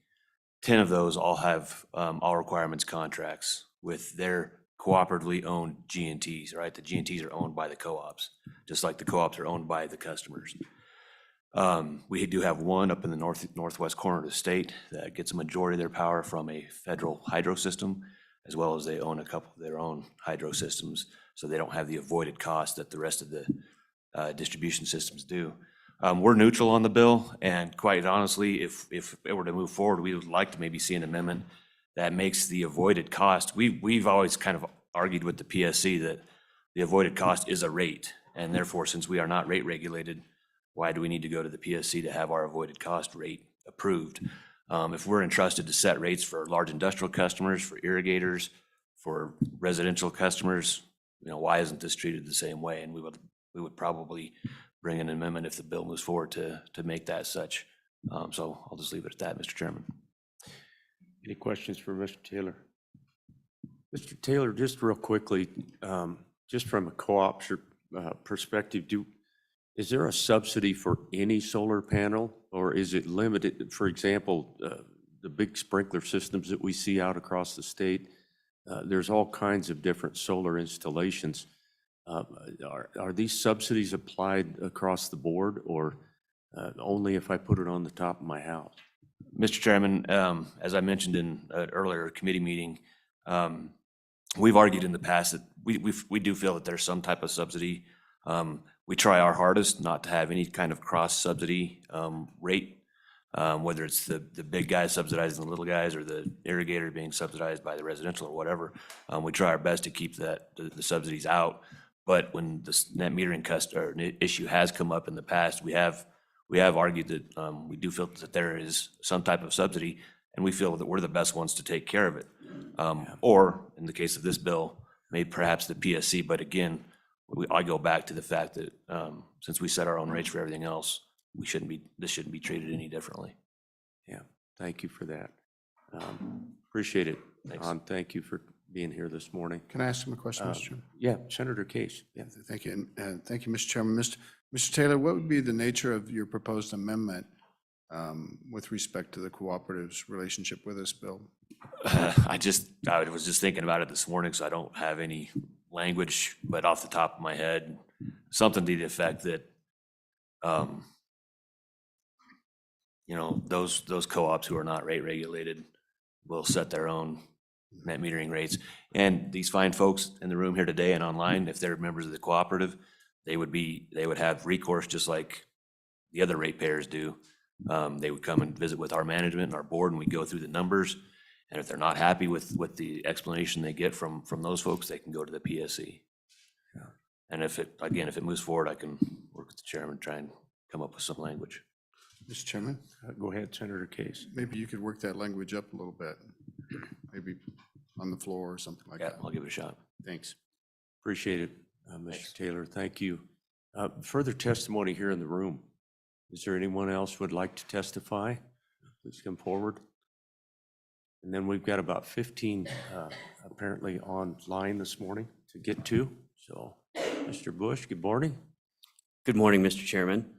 10 of those all have all requirements contracts with their cooperatively owned G&Ts, right? The G&Ts are owned by the co-ops, just like the co-ops are owned by the customers. We do have one up in the northwest corner of the state that gets a majority of their power from a federal hydro system, as well as they own a couple of their own hydro systems, so they don't have the avoided cost that the rest of the distribution systems do. We're neutral on the bill, and quite honestly, if it were to move forward, we would like to maybe see an amendment that makes the avoided cost. We've always kind of argued with the PSC that the avoided cost is a rate, and therefore, since we are not rate regulated, why do we need to go to the PSC to have our avoided cost rate approved? If we're entrusted to set rates for large industrial customers, for irrigators, for residential customers, why isn't this treated the same way? And we would probably bring an amendment if the bill moves forward to make that such. So I'll just leave it at that, Mr. Chairman. Any questions for Mr. Taylor? Mr. Taylor, just real quickly, just from a co-op perspective, is there a subsidy for any solar panel, or is it limited? For example, the big sprinkler systems that we see out across the state, there's all kinds of different solar installations. Are these subsidies applied across the board, or only if I put it on the top of my house? Mr. Chairman, as I mentioned in an earlier committee meeting, we've argued in the past that we do feel that there's some type of subsidy. We try our hardest not to have any kind of cross-subsidy rate, whether it's the big guys subsidizing the little guys or the irrigator being subsidized by the residential or whatever. We try our best to keep the subsidies out. But when this net metering issue has come up in the past, we have argued that we do feel that there is some type of subsidy, and we feel that we're the best ones to take care of it. Or in the case of this bill, maybe perhaps the PSC, but again, I go back to the fact that since we set our own rates for everything else, this shouldn't be treated any differently. Yeah, thank you for that. Appreciate it. Thank you for being here this morning. Can I ask him a question, Mr. Chairman? Yeah, Senator Case. Yeah. Thank you. And thank you, Mr. Chairman. Mr. Taylor, what would be the nature of your proposed amendment with respect to the cooperative's relationship with this bill? I was just thinking about it this morning, so I don't have any language, but off the top of my head, something to the effect that, those co-ops who are not rate regulated will set their own net metering rates. And these fine folks in the room here today and online, if they're members of the cooperative, they would have recourse just like the other ratepayers do. They would come and visit with our management and our board, and we go through the numbers. And if they're not happy with the explanation they get from those folks, they can go to the PSC. Yeah. And if it moves forward, I can work with the chairman, try and come up with some language. Mr. Chairman? Go ahead, Senator Case. Maybe you could work that language up a little bit. Maybe on the floor or something like Yeah, that. I'll give it a shot. Thanks. Appreciate it, Mr. Taylor. Thank you. Further testimony here in the room. Is there anyone else who would like to testify? Please come forward. And then we've got about 15 apparently online this morning to get to. So, Mr. Bush, good morning. Good morning, Mr. Chairman.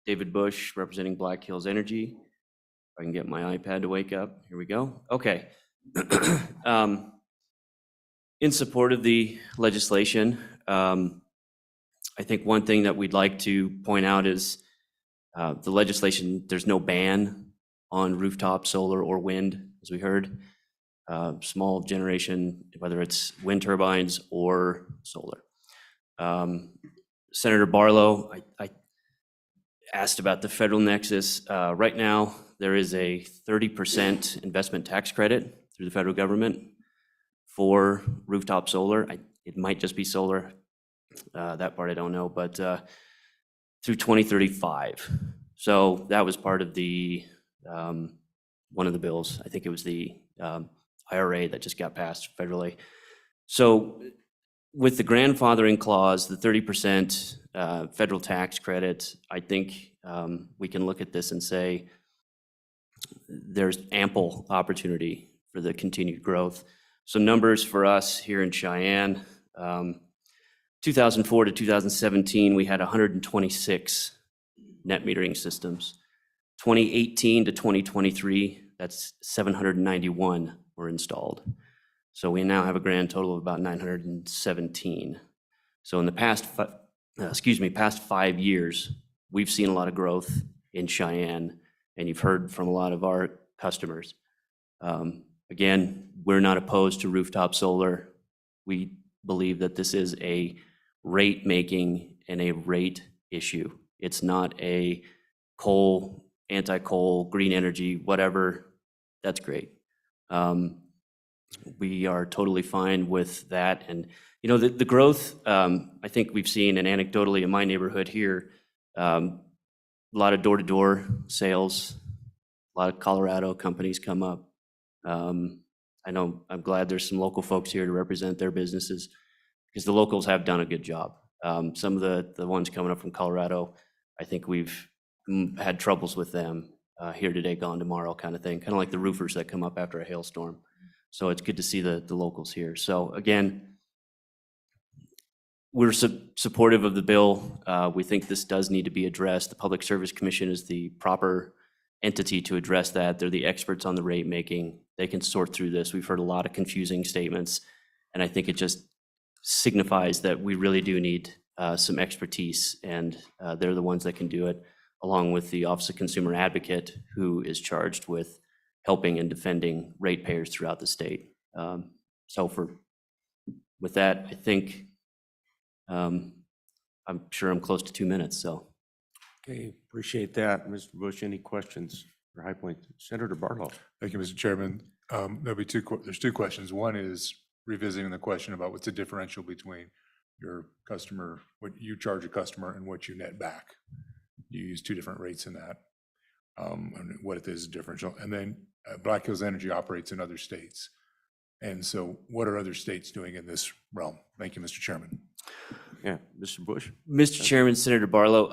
David Bush, representing Black Hills Energy. If I can get my iPad to wake up. Here we go. Okay. In support of the legislation, I think one thing that we'd like to point out is the legislation, there's no ban on rooftop solar or wind, as we heard. Small generation, whether it's wind turbines or solar. Senator Barlow, I asked about the federal nexus. Right now, there is a 30% investment tax credit through the federal government for rooftop solar. It might just be solar. That part I don't know, but through 2035. So that was part of the, one of the bills. I think it was the IRA that just got passed federally. So with the grandfathering clause, the 30% federal tax credit, I think we can look at this and say there's ample opportunity for the continued growth. So numbers for us here in Cheyenne, 2004 to 2017, we had 126 net metering systems. 2018 to 2023, that's 791 were installed. So we now have a grand total of about 917. So in the past, past 5 years, we've seen a lot of growth in Cheyenne, and you've heard from a lot of our customers. Again, we're not opposed to rooftop solar. We believe that this is a rate making and a rate issue. It's not a coal, anti-coal, green energy, whatever. That's great. We are totally fine with that. And, you know, the growth, I think we've seen, and anecdotally in my neighborhood here, a lot of door-to-door sales, a lot of Colorado companies come up. I know, I'm glad there's some local folks here to represent their businesses because the locals have done a good job. Some of the ones coming up from Colorado, I think we've had troubles with them, here today, gone tomorrow kind of thing, kind of like the roofers that come up after a hailstorm. So it's good to see the locals here. So again, we're supportive of the bill. We think this does need to be addressed. The Public Service Commission is the proper entity to address that. They're the experts on the rate making. They can sort through this. We've heard a lot of confusing statements, and I think it just signifies that we really do need some expertise, and they're the ones that can do it, along with the Office of Consumer Advocate, who is charged with helping and defending ratepayers throughout the state. With that, I think I'm sure I'm close to 2 minutes, so. Okay, appreciate that. Mr. Bush, any questions for High Point? Senator Barlow. Thank you, Mr. Chairman. There'll be there's two questions. One is revisiting the question about what's the differential between your customer, what you charge a customer and what you net back. You use two different rates in that. And what it is differential. And then Black Hills Energy operates in other states. And so what are other states doing in this realm? Thank you, Mr. Chairman. Yeah, Mr. Bush. Mr. Chairman, Senator Barlow,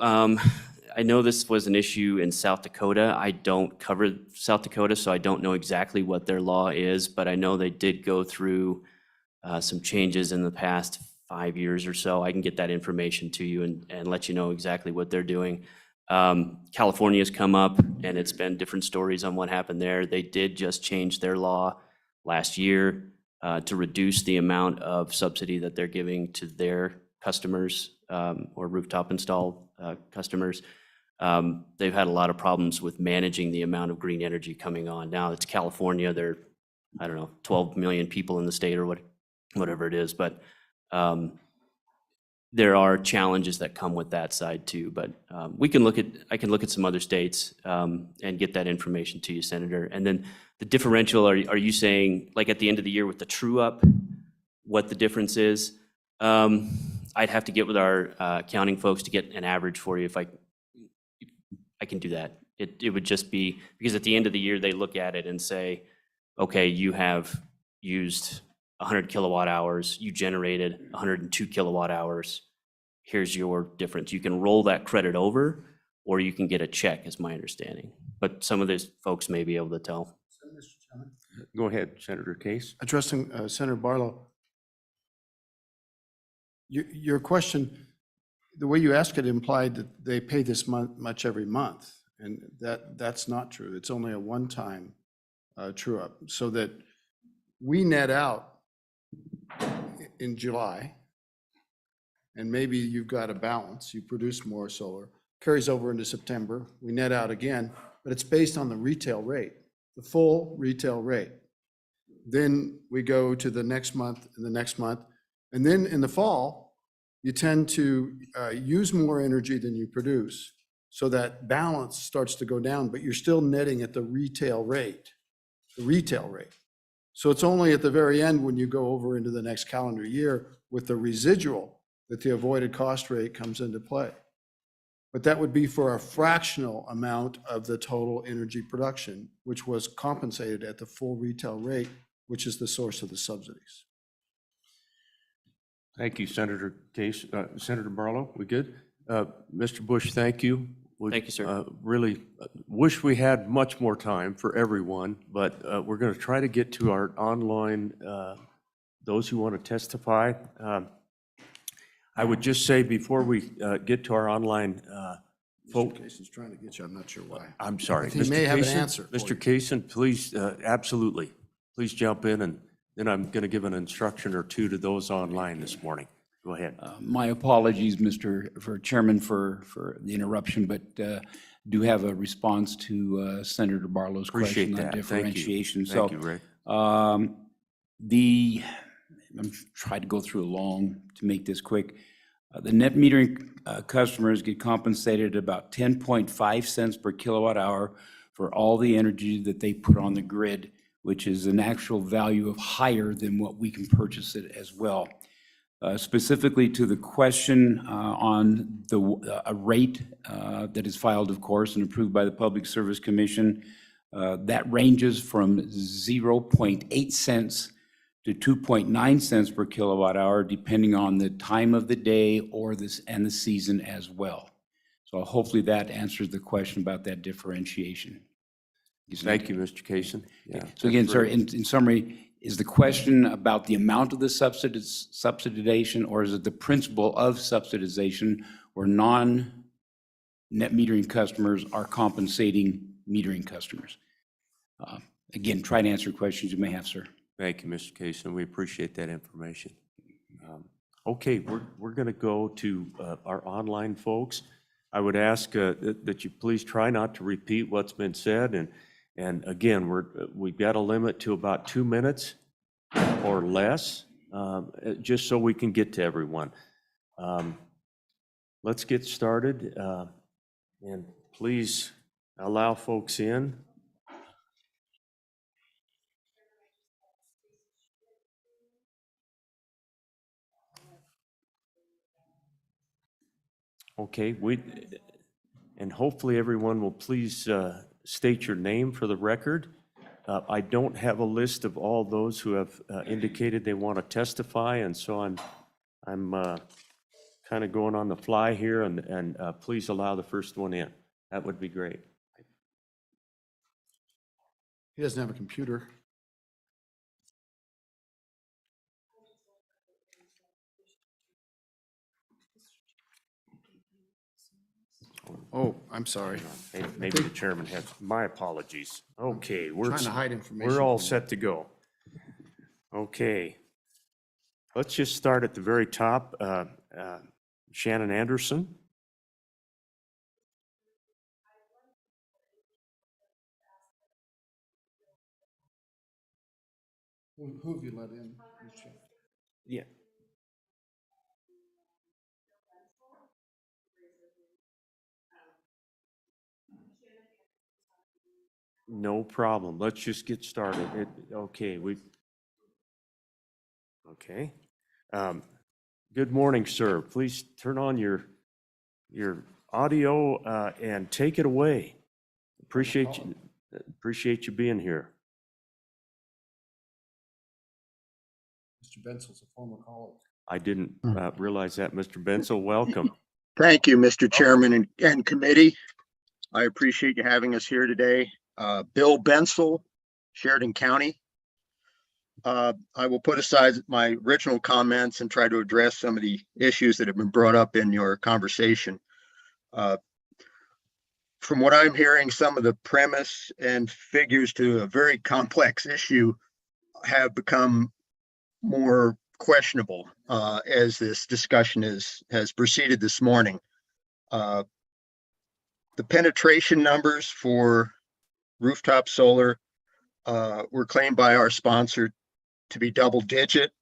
I know this was an issue in South Dakota. I don't cover South Dakota, so I don't know exactly what their law is, but I know they did go through some changes in the past 5 years or so. I can get that information to you and let you know exactly what they're doing. California's come up, and it's been different stories on what happened there. They did just change their law last year to reduce the amount of subsidy that they're giving to their customers or rooftop installed customers. They've had a lot of problems with managing the amount of green energy coming on. Now it's California. There are, I don't know, 12 million people in the state or whatever it is, but there are challenges that come with that side too. But I can look at some other states and get that information to you, Senator. And then the differential, are you saying like at the end of the year with the true up, what the difference is? I'd have to get with our accounting folks to get an average for you if I can do that. It would just be, because at the end of the year, they look at it and say, okay, you have used 100 kilowatt hours, you generated 102 kilowatt hours. Here's your difference. You can roll that credit over, or you can get a check, is my understanding. But some of these folks may be able to tell. Go ahead, Senator Case. Addressing Senator Barlow, your question, the way you asked it implied that they pay this much every month, and that's not true. It's only a one-time true-up, so that we net out in July, and maybe you've got a balance, you produce more solar, carries over into September, we net out again, but it's based on the retail rate, the full retail rate. Then we go to the next month and the next month, and then in the fall, you tend to use more energy than you produce, so that balance starts to go down, but you're still netting at the retail rate, So it's only at the very end when you go over into the next calendar year with the residual that the avoided cost rate comes into play. But that would be for a fractional amount of the total energy production, which was compensated at the full retail rate, which is the source of the subsidies. Thank you, Senator Case. Senator Barlow, we good? Mr. Bush, thank you. Thank you, sir. Really wish we had much more time for everyone, but we're going to try to get to our online, those who want to testify. I would just say before we get to our online Mr. Cason's trying to get you, I'm not sure why. I'm sorry. He may have an Kaysen? answer for Mr. you. Kaysen, please, absolutely. Please jump in, and then I'm going to give an instruction or two to those online this morning. Go ahead. My apologies, Chairman, for the interruption, but do have a response to Senator Barlow's Appreciate question on that. Thank you. differentiation. Thank you, Rick. I'm trying to go through long to make this quick. The net metering customers get compensated about 10.5 cents per kilowatt hour for all the energy that they put on the grid, which is an actual value of higher than what we can purchase it as well. Specifically to the question on a rate that is filed, of course, and approved by the Public Service Commission, that ranges from 0.8 cents to 2.9 cents per kilowatt hour, depending on the time of the day and the season as well. So hopefully that answers the question about that differentiation. Thank you, Mr. Kaysen. Yeah. So again, sir, in summary, is the question about the amount of the subsidization, or is it the principle of subsidization where non-net metering customers are compensating metering customers? Again, try to answer questions you may have, sir. Thank you, Mr. Kaysen. We appreciate that information. Okay, we're going to go to our online folks. I would ask that you please try not to repeat what's been said, and again, we've got a limit to about 2 minutes or less, just so we can get to everyone. Let's get started, and please allow folks in. Okay, and hopefully everyone will please state your name for the record. I don't have a list of all those who have indicated they want to testify, and so I'm kind of going on the fly here, and please allow the first one in. That would be great. He doesn't have a computer. Oh, I'm sorry. Maybe the chairman has, my apologies. Okay, Trying to hide information we're all from you. set to go. Okay. Let's just start at the very top. Shannon Anderson. Who have you let in? Yeah. No problem. Let's just get started. Okay, okay. Good morning, sir. Please turn on your audio and take it away. Appreciate you being here. Bensel's a former colleague. I didn't realize that, Mr. Bensel. Welcome. Thank you, Mr. Chairman and committee. I appreciate you having us here today. Bill Bensel, Sheridan County. I will put aside my original comments and try to address some of the issues that have been brought up in your conversation. From what I'm hearing, some of the premise and figures to a very complex issue have become more questionable as this discussion has proceeded this morning. The penetration numbers for rooftop solar were claimed by our sponsor to be double digit.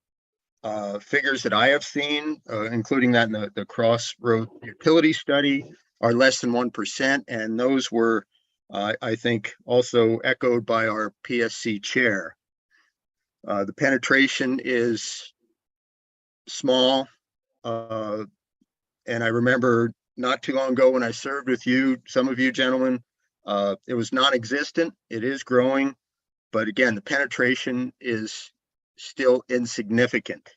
Figures that I have seen, including that in the Crossroad utility study, are less than 1%. And those were, I think, also echoed by our PSC chair. The penetration is small. And I remember not too long ago when I served with you, some of you gentlemen, it was non-existent. It is growing. But again, the penetration is still insignificant.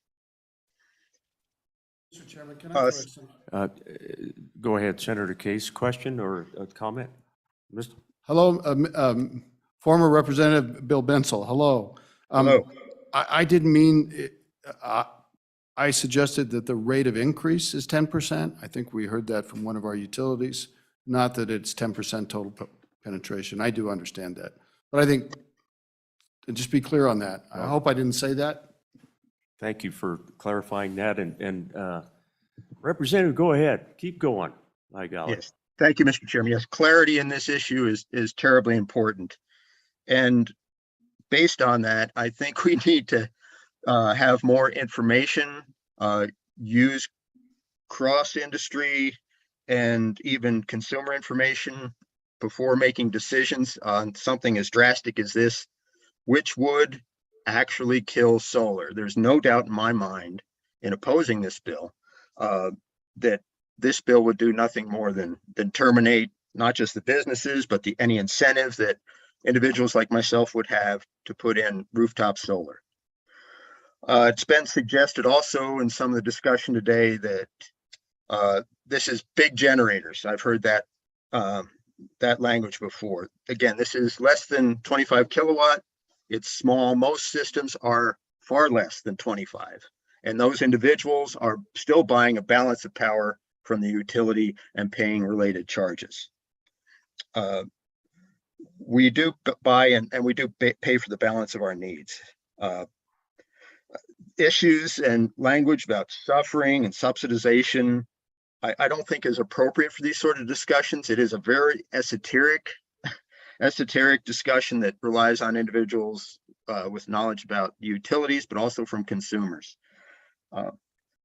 Mr. Chairman, can I throw some? Go ahead, Senator Case, question or a comment? Mr. Hello, former Representative Bill Bensel. Hello. Hello. I didn't mean, I suggested that the rate of increase is 10%. I think we heard that from one of our utilities, not that it's 10% total penetration. I do understand that. But I think, and just be clear on that. I hope I didn't say that. Thank you for clarifying that. And Representative, go ahead. Keep going. My golly. Yes. Thank you, Mr. Chairman. Yes, clarity in this issue is terribly important. And based on that, I think we need to have more information, use cross-industry and even consumer information before making decisions on something as drastic as this, which would actually kill solar. There's no doubt in my mind in opposing this bill that this bill would do nothing more than terminate not just the businesses, but any incentives that individuals like myself would have to put in rooftop solar. It's been suggested also in some of the discussion today that this is big generators. I've heard that that language before. Again, this is less than 25 kilowatt. It's small. Most systems are far less than 25. And those individuals are still buying a balance of power from the utility and paying related charges. We do buy and we do pay for the balance of our needs. Issues and language about suffering and subsidization, I don't think is appropriate for these sort of discussions. It is a very esoteric discussion that relies on individuals with knowledge about utilities, but also from consumers.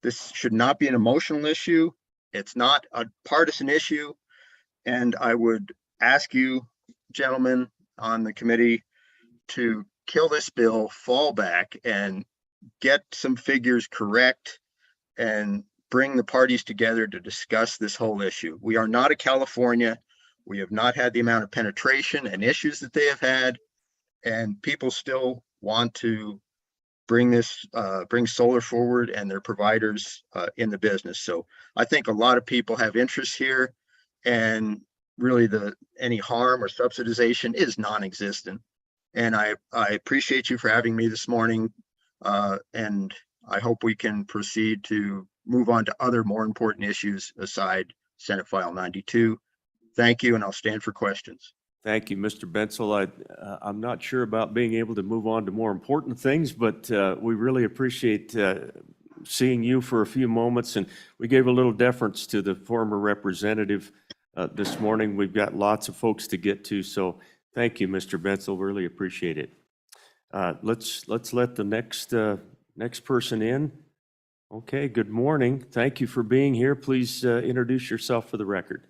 This should not be an emotional issue. It's not a partisan issue. And I would ask you, gentlemen on the committee, to kill this bill, fall back, and get some figures correct and bring the parties together to discuss this whole issue. We are not a California. We have not had the amount of penetration and issues that they have had, and people still want to bring solar forward and their providers in the business. So I think a lot of people have interests here, and really any harm or subsidization is non-existent. And I appreciate you for having me this morning, and I hope we can proceed to move on to other more important issues aside Senate File 92. Thank you, and I'll stand for questions. Thank you, Mr. Bensel. I'm not sure about being able to move on to more important things, but we really appreciate seeing you for a few moments, and we gave a little deference to the former representative this morning. We've got lots of folks to get to, so thank you, Mr. Bensel. Really appreciate it. Let's let the next person in. Okay, good morning. Thank you for being here. Please introduce yourself for the record.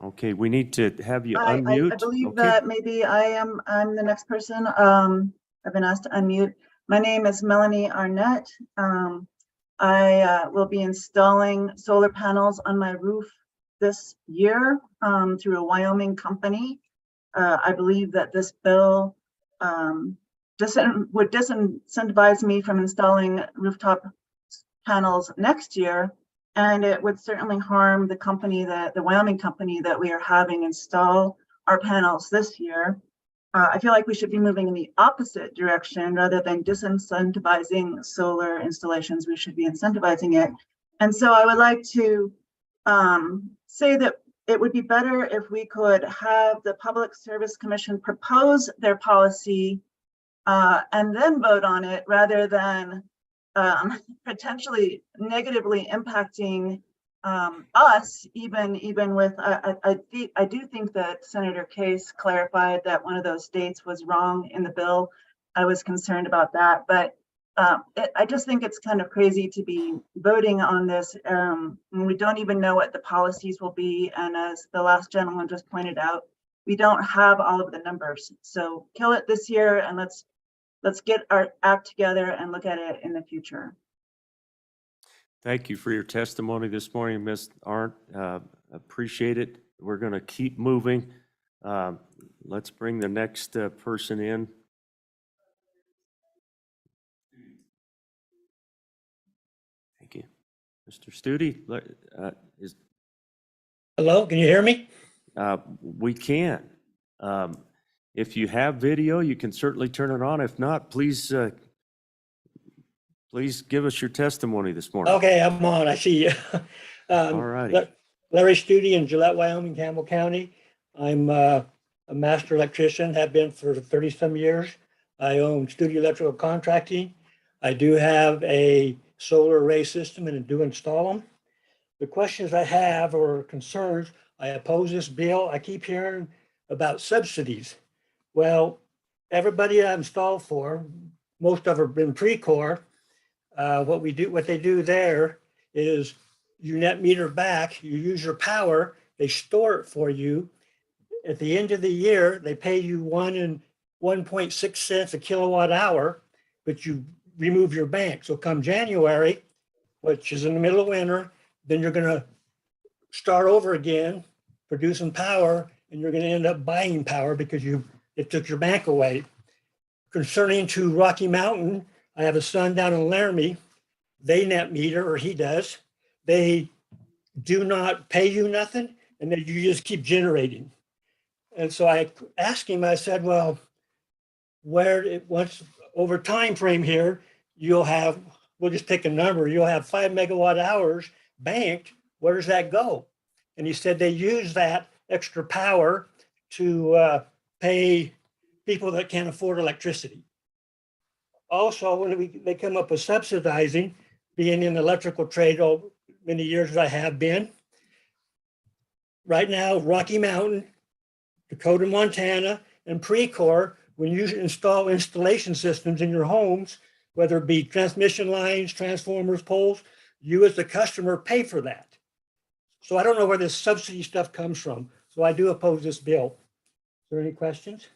Okay, we need to have you unmute. I believe Okay. that maybe I'm the next person. I've been asked to unmute. My name is Melanie Arnett. I will be installing solar panels on my roof this year through a Wyoming company. I believe that this bill would disincentivize me from installing rooftop panels next year, and it would certainly harm the company, the Wyoming company that we are having install our panels this year. I feel like we should be moving in the opposite direction. Rather than disincentivizing solar installations, we should be incentivizing it. And so I would like to say that it would be better if we could have the Public Service Commission propose their policy and then vote on it, rather than potentially negatively impacting us, even with, I do think that Senator Case clarified that one of those dates was wrong in the bill. I was concerned about that, but I just think it's kind of crazy to be voting on this when we don't even know what the policies will be. And as the last gentleman just pointed out, we don't have all of the numbers. So kill it this year, and let's get our act together and look at it in the future. Thank you for your testimony this morning, Ms. Arndt. Appreciate it. We're going to keep moving. Let's bring the next person in. Thank you. Mr. Studi, Hello, can you hear me? we can. If you have video, you can certainly turn it on. If not, please give us your testimony this morning. Okay, I'm on, I see you. All righty. Larry Studi in Gillette, Wyoming, Campbell County. I'm a master electrician, have been for 30-some years. I own Studi Electrical Contracting. I do have a solar array system and do install them. The questions I have or concerns, I oppose this bill. I keep hearing about subsidies. Well, everybody I installed for, most of them have been pre-core. What they do there is you net meter back, you use your power, they store it for you. At the end of the year, they pay you 1.6 cents a kilowatt hour, but you remove your bank. So come January, which is in the middle of winter, then you're gonna start over again, producing power, and you're gonna end up buying power because it took your bank away. Concerning to Rocky Mountain, I have a son down in Laramie. They net meter, or he does. They do not pay you nothing, and then you just keep generating. And so I asked him, I said, well, once over time frame here, we'll just pick a number, you'll have 5 megawatt hours banked. Where does that go? And he said they use that extra power to pay people that can't afford electricity. Also, when they come up with subsidizing, being in the electrical trade over many years as I have been, right now, Rocky Mountain, Dakota, Montana, and Precor, when you install installation systems in your homes, whether it be transmission lines, transformers, poles, you as the customer pay for that. So I don't know where this subsidy stuff comes from. So I do oppose this bill. Is there any questions?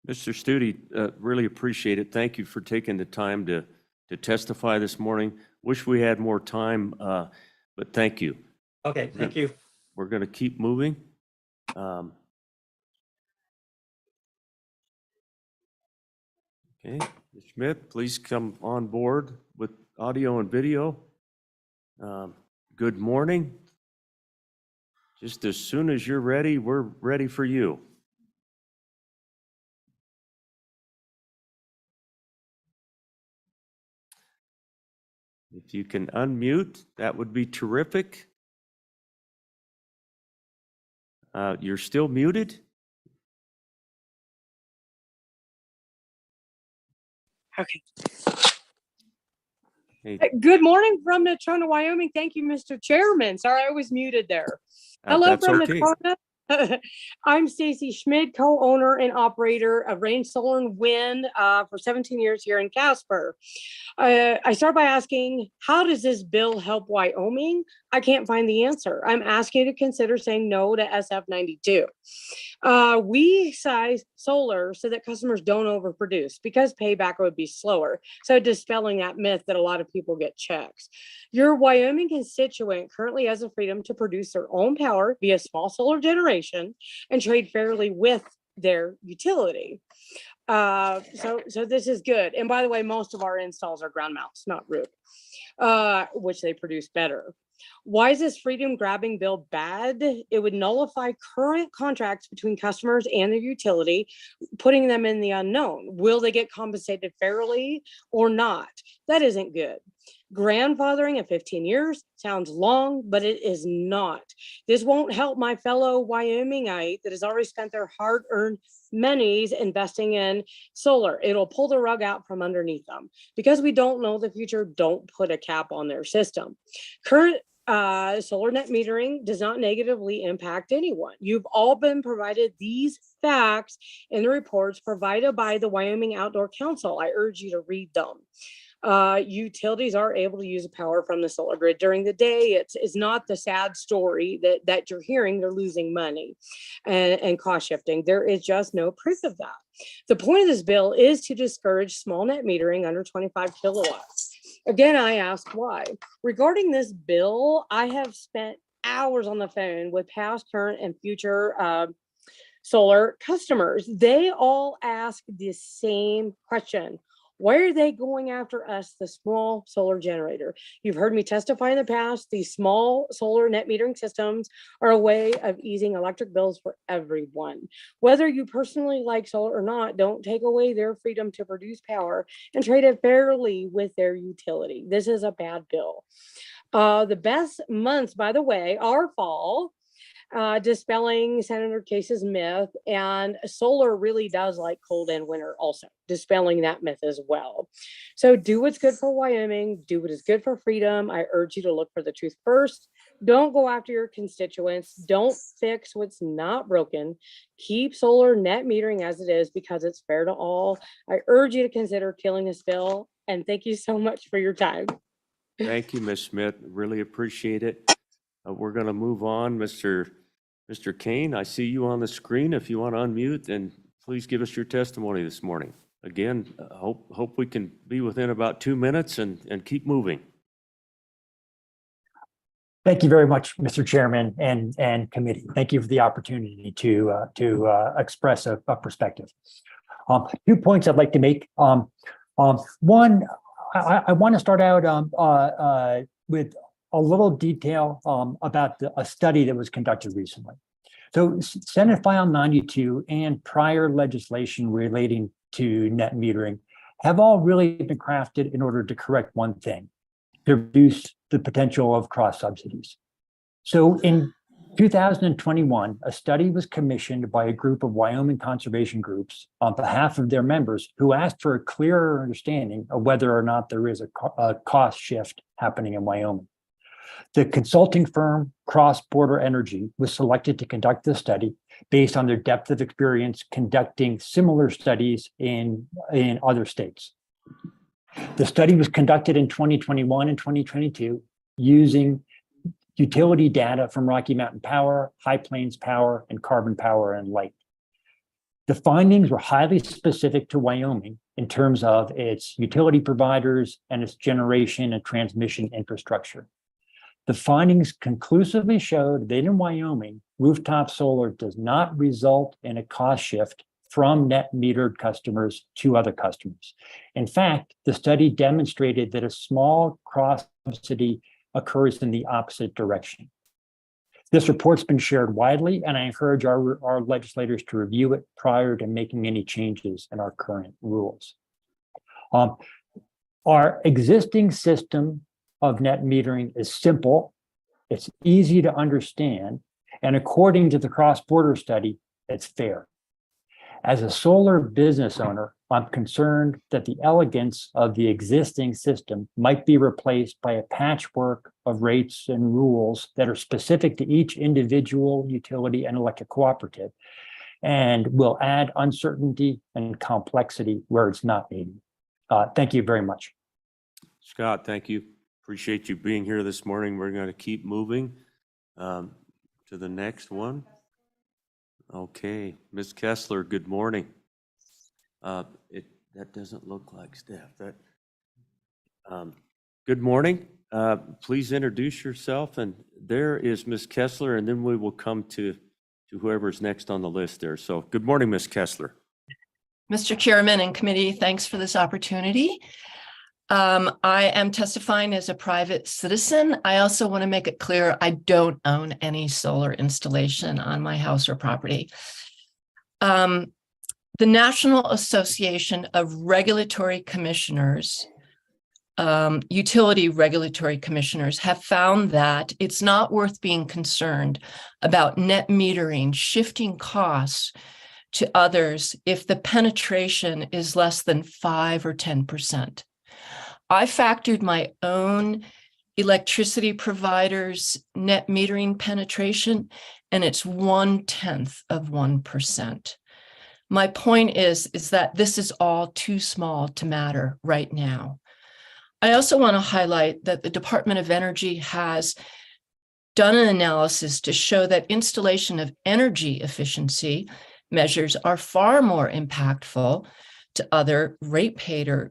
Mr. Studi, really appreciate it. Thank you for taking the time to testify this morning. Wish we had more time, but thank you. Okay, thank you. We're going to keep moving. Okay, Ms. Schmidt, please come on board with audio and video. Good morning. Just as soon as you're ready, we're ready for you. If you can unmute, that would be terrific. You're still muted? Okay. Hey. Good morning from Natrona, Wyoming. Thank you, Mr. Chairman. Sorry, I was muted there. Hello That's from okay. Natrona. I'm Stacy Schmid, co-owner and operator of Rain Solar and Wind for 17 years here in Casper. I start by asking, how does this bill help Wyoming? I can't find the answer. I'm asking you to consider saying no to SF92. We size solar so that customers don't overproduce because payback would be slower. So dispelling that myth that a lot of people get checks. Your Wyoming constituent currently has the freedom to produce their own power via small solar generation and trade fairly with their utility. So this is good. And by the way, most of our installs are ground mounts, not roof, which they produce better. Why is this freedom grabbing bill bad? It would nullify current contracts between customers and their utility, putting them in the unknown. Will they get compensated fairly or not? That isn't good. Grandfathering at 15 years sounds long, but it is not. This won't help my fellow Wyomingite that has already spent their hard-earned monies investing in solar. It'll pull the rug out from underneath them. Because we don't know the future, don't put a cap on their system. Current solar net metering does not negatively impact anyone. You've all been provided these facts in the reports provided by the Wyoming Outdoor Council. I urge you to read them. Utilities are able to use the power from the solar grid during the day. It's not the sad story that you're hearing. They're losing money and cost shifting. There is just no proof of that. The point of this bill is to discourage small net metering under 25 kilowatts. Again, I ask why. Regarding this bill, I have spent hours on the phone with past, current, and future solar customers. They all ask the same question. Why are they going after us, the small solar generator? You've heard me testify in the past, these small solar net metering systems are a way of easing electric bills for everyone. Whether you personally like solar or not, don't take away their freedom to produce power and trade it fairly with their utility. This is a bad bill. The best months, by the way, are fall. Dispelling Senator Case's myth, and solar really does like cold and winter also, dispelling that myth as well. So do what's good for Wyoming, do what is good for freedom. I urge you to look for the truth first. Don't go after your constituents. Don't fix what's not broken. Keep solar net metering as it is because it's fair to all. I urge you to consider killing this bill, and thank you so much for your time. Thank you, Ms. Smith. Really appreciate it. We're going to move on. Mr. Kane, I see you on the screen. If you want to unmute, and please give us your testimony this morning. Again, hope we can be within about 2 minutes and keep moving. Thank you very much, Mr. Chairman and committee. Thank you for the opportunity to express a perspective. 2 points I'd like to make. One, I want to start out with a little detail about a study that was conducted recently. So Senate File 92 and prior legislation relating to net metering have all really been crafted in order to correct one thing, to reduce the potential of cross subsidies. So in 2021, a study was commissioned by a group of Wyoming conservation groups on behalf of their members who asked for a clearer understanding of whether or not there is a cost shift happening in Wyoming. The consulting firm Cross Border Energy was selected to conduct the study based on their depth of experience conducting similar studies in other states. The study was conducted in 2021 and 2022 using utility data from Rocky Mountain Power, High Plains Power, and Carbon Power and Light. The findings were highly specific to Wyoming in terms of its utility providers and its generation and transmission infrastructure. The findings conclusively showed that in Wyoming, rooftop solar does not result in a cost shift from net metered customers to other customers. In fact, the study demonstrated that a small cross subsidy occurs in the opposite direction. This report's been shared widely, and I encourage our legislators to review it prior to making any changes in our current rules. Our existing system of net metering is simple, it's easy to understand, and according to the cross-border study, it's fair. As a solar business owner, I'm concerned that the elegance of the existing system might be replaced by a patchwork of rates and rules that are specific to each individual utility and electric cooperative, and will add uncertainty and complexity where it's not needed. Thank you very much. Scott, thank you. Appreciate you being here this morning. We're going to keep moving to the next one. Okay, Ms. Kessler, good morning. That doesn't look like Steph. Good morning. Please introduce yourself. And there is Ms. Kessler, and then we will come to to whoever's next on the list there. So good morning, Ms. Kessler. Mr. Chairman and committee, thanks for this opportunity. I am testifying as a private citizen. I also want to make it clear I don't own any solar installation on my house or property. The National Association of Regulatory Commissioners, utility regulatory commissioners, have found that it's not worth being concerned about net metering shifting costs to others if the penetration is less than 5 or 10%. I factored my own electricity provider's net metering penetration, and it's 0.1%. My point is that this is all too small to matter right now. I also want to highlight that the Department of Energy has done an analysis to show that installation of energy efficiency measures are far more impactful to other ratepayers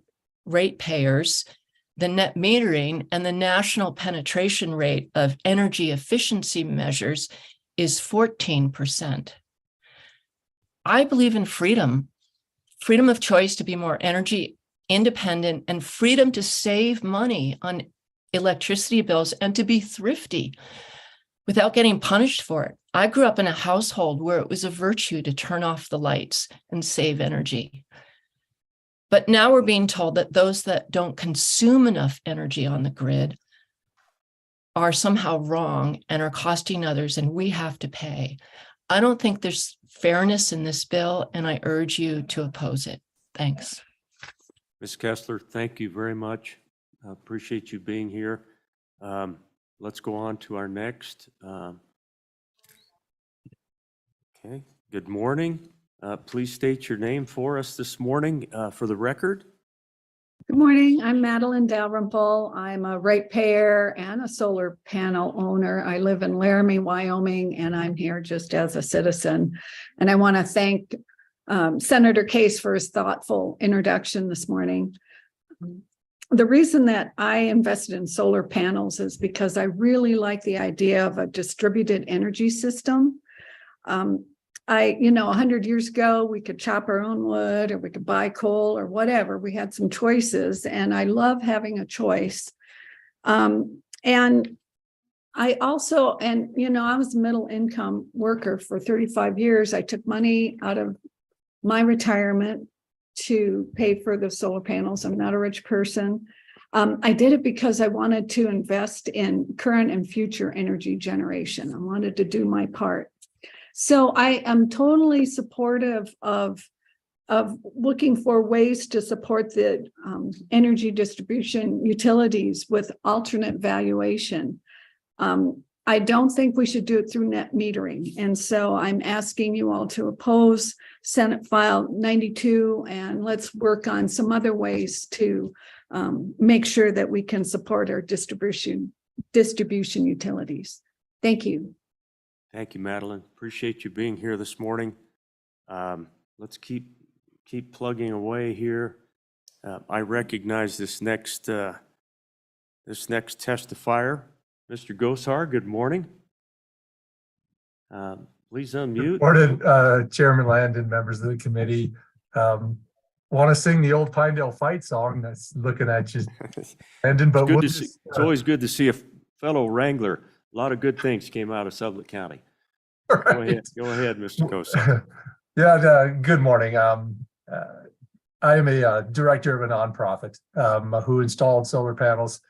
than net metering, and the national penetration rate of energy efficiency measures is 14%. I believe in freedom of choice to be more energy independent and freedom to save money on electricity bills and to be thrifty without getting punished for it. I grew up in a household where it was a virtue to turn off the lights and save energy. But now we're being told that those that don't consume enough energy on the grid are somehow wrong and are costing others, and we have to pay. I don't think there's fairness in this bill, and I urge you to oppose it. Thanks. Ms. Kessler, thank you very much. I appreciate you being here. Let's go on to our next. Okay, good morning. Please state your name for us this morning for the record. Good morning. I'm Madeline Dalrymple. I'm a ratepayer and a solar panel owner. I live in Laramie, Wyoming, and I'm here just as a citizen. And I want to thank Senator Case for his thoughtful introduction this morning. The reason that I invested in solar panels is because I really like the idea of a distributed energy system. 100 years ago, we could chop our own wood or we could buy coal or whatever. We had some choices, and I love having a choice. And I also, I was a middle income worker for 35 years. I took money out of my retirement to pay for the solar panels. I'm not a rich person. I did it because I wanted to invest in current and future energy generation. I wanted to do my part. So I am totally supportive of looking for ways to support the energy distribution utilities with alternate valuation. I don't think we should do it through net metering. And so I'm asking you all to oppose Senate File 92, and let's work on some other ways to make sure that we can support our distribution utilities. Thank you. Thank you, Madeline. Appreciate you being here this morning. Let's keep plugging away here. I recognize this next testifier, Mr. Gosar. Good morning. Please unmute. Good morning, Chairman Landon, members of the committee. Want to sing the old Pinedale Fight song? That's looking at you, Landon. But It's always good to see a fellow Wrangler. A lot of good things came out of Sublette County. Right. Go ahead, Mr. Kosa. Good morning. I am a director of a nonprofit who installed solar panels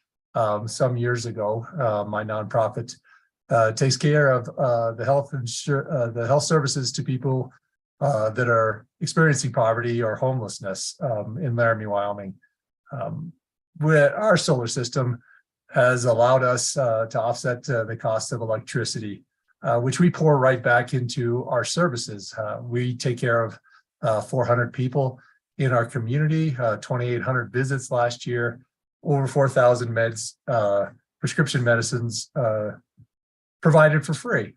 some years ago. My nonprofit takes care of the health services to people that are experiencing poverty or homelessness in Laramie, Wyoming. Our solar system has allowed us to offset the cost of electricity, which we pour right back into our services. We take care of 400 people in our community, 2,800 visits last year, over 4,000 prescription medicines provided for free.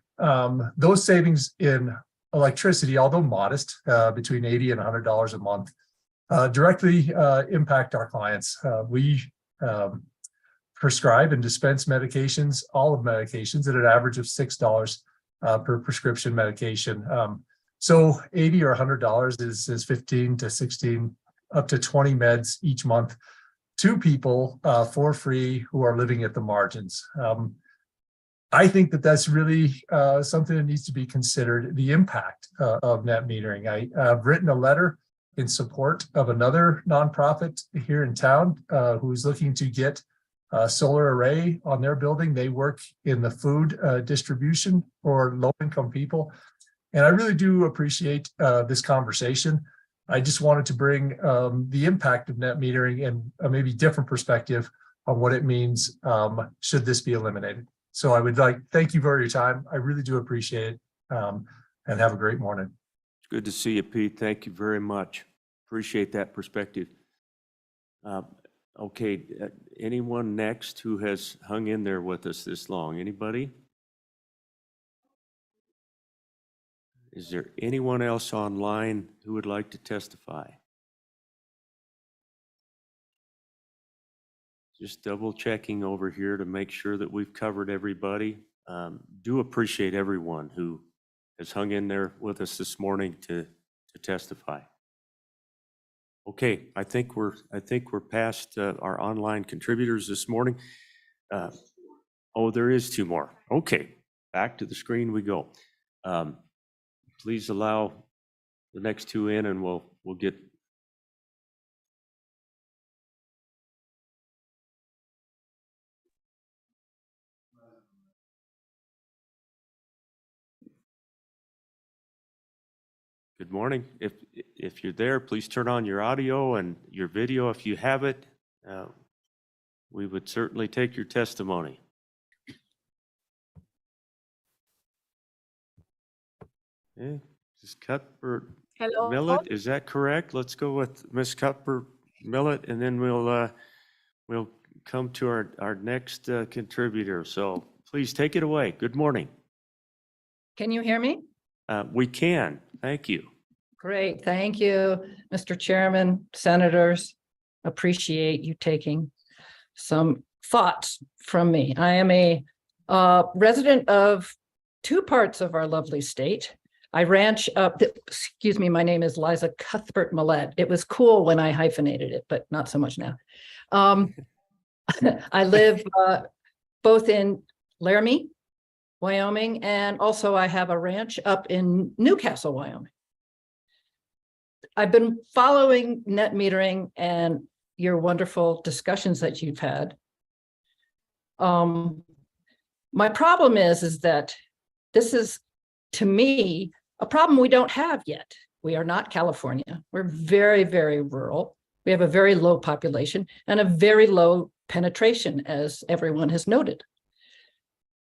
Those savings in electricity, although modest, between $80 and $100 a month, directly impact our clients. We prescribe and dispense medications, all of medications, at an average of $6 per prescription medication. So $80 or $100 is 15 to 16, up to 20 meds each month to people for free who are living at the margins. I think that that's really something that needs to be considered, the impact of net metering. I've written a letter in support of another nonprofit here in town who's looking to get a solar array on their building. They work in the food distribution for low-income people. And I really do appreciate this conversation. I just wanted to bring the impact of net metering and a maybe different perspective on what it means should this be eliminated. So I would thank you for your time. I really do appreciate it, and have a great morning. Good to see you, Pete. Thank you very much. Appreciate that perspective. Okay, anyone next who has hung in there with us this long? Anybody? Is there anyone else online who would like to testify? Just double checking over here to make sure that we've covered everybody. Do appreciate everyone who has hung in there with us this morning to testify. Okay, I think we're past our online contributors this morning. Oh, there is two more. Okay, back to the screen we go. Please allow the next two in, and we'll get. Good morning. If you're there, please turn on your audio and your video if you have it. We would certainly take your testimony. Okay, Ms. Cuthbert Hello. Millet, is that correct? Let's go with Ms. Cuthbert Millet, and then we'll come to our next contributor. So please take it away. Good morning. Can you hear me? We can. Thank you. Great. Thank you, Mr. Chairman, senators. Appreciate you taking some thoughts from me. I am a resident of two parts of our lovely state. I ranch up, excuse me, my name is Liza Cuthbert Millette. It was cool when I hyphenated it, but not so much now. I live both in Laramie, Wyoming, and also I have a ranch up in Newcastle, Wyoming. I've been following net metering and your wonderful discussions that you've had. My problem is that this is, to me, a problem we don't have yet. We are not California. We're very, very rural. We have a very low population and a very low penetration, as everyone has noted.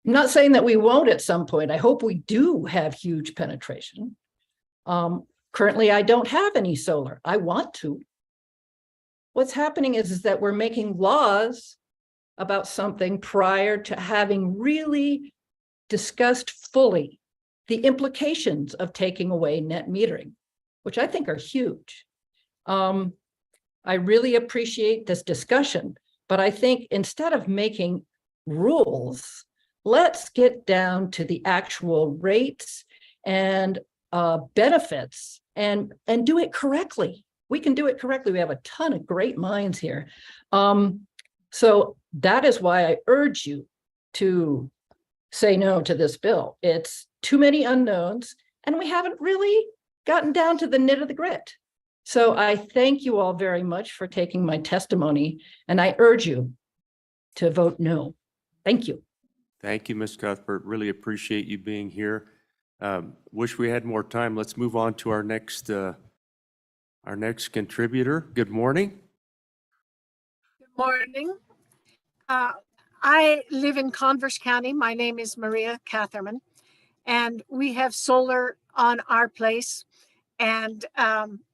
I'm not saying that we won't at some point. I hope we do have huge penetration. Currently, I don't have any solar. I want to. What's happening is that we're making laws about something prior to having really discussed fully the implications of taking away net metering, which I think are huge. I really appreciate this discussion, but I think instead of making rules, let's get down to the actual rates and benefits and do it correctly. We can do it correctly. We have a ton of great minds here. So that is why I urge you to say no to this bill. It's too many unknowns, and we haven't really gotten down to the nit of the grit. So I thank you all very much for taking my testimony, and I urge you to vote no. Thank you. Thank you, Ms. Cuthbert. Really appreciate you being here. Wish we had more time. Let's move on to our next contributor. Good morning. Good morning. I live in Converse County. My name is Maria Catherman, and we have solar on our place. And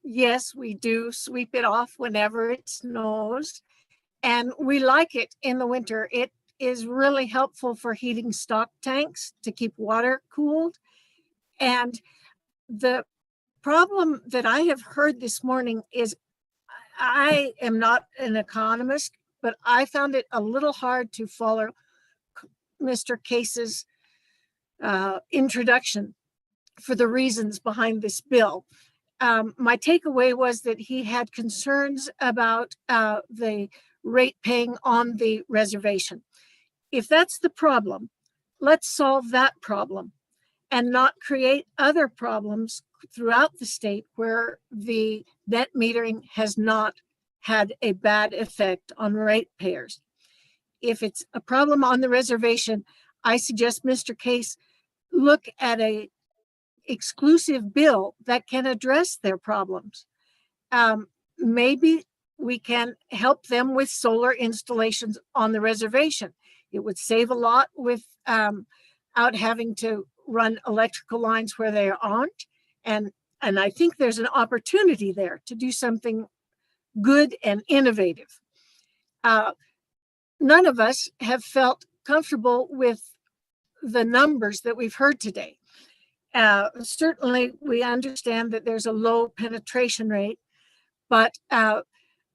yes, we do sweep it off whenever it snows, and we like it in the winter. It is really helpful for heating stock tanks to keep water cooled. And the problem that I have heard this morning is, I am not an economist, but I found it a little hard to follow Mr. Case's introduction for the reasons behind this bill. My takeaway was that he had concerns about the rate paying on the reservation. If that's the problem, let's solve that problem and not create other problems throughout the state where the net metering has not had a bad effect on ratepayers. If it's a problem on the reservation, I suggest Mr. Case look at a exclusive bill that can address their problems. Maybe we can help them with solar installations on the reservation. It would save a lot without having to run electrical lines where they aren't. And I think there's an opportunity there to do something good and innovative. None of us have felt comfortable with the numbers that we've heard today. Certainly, we understand that there's a low penetration rate, but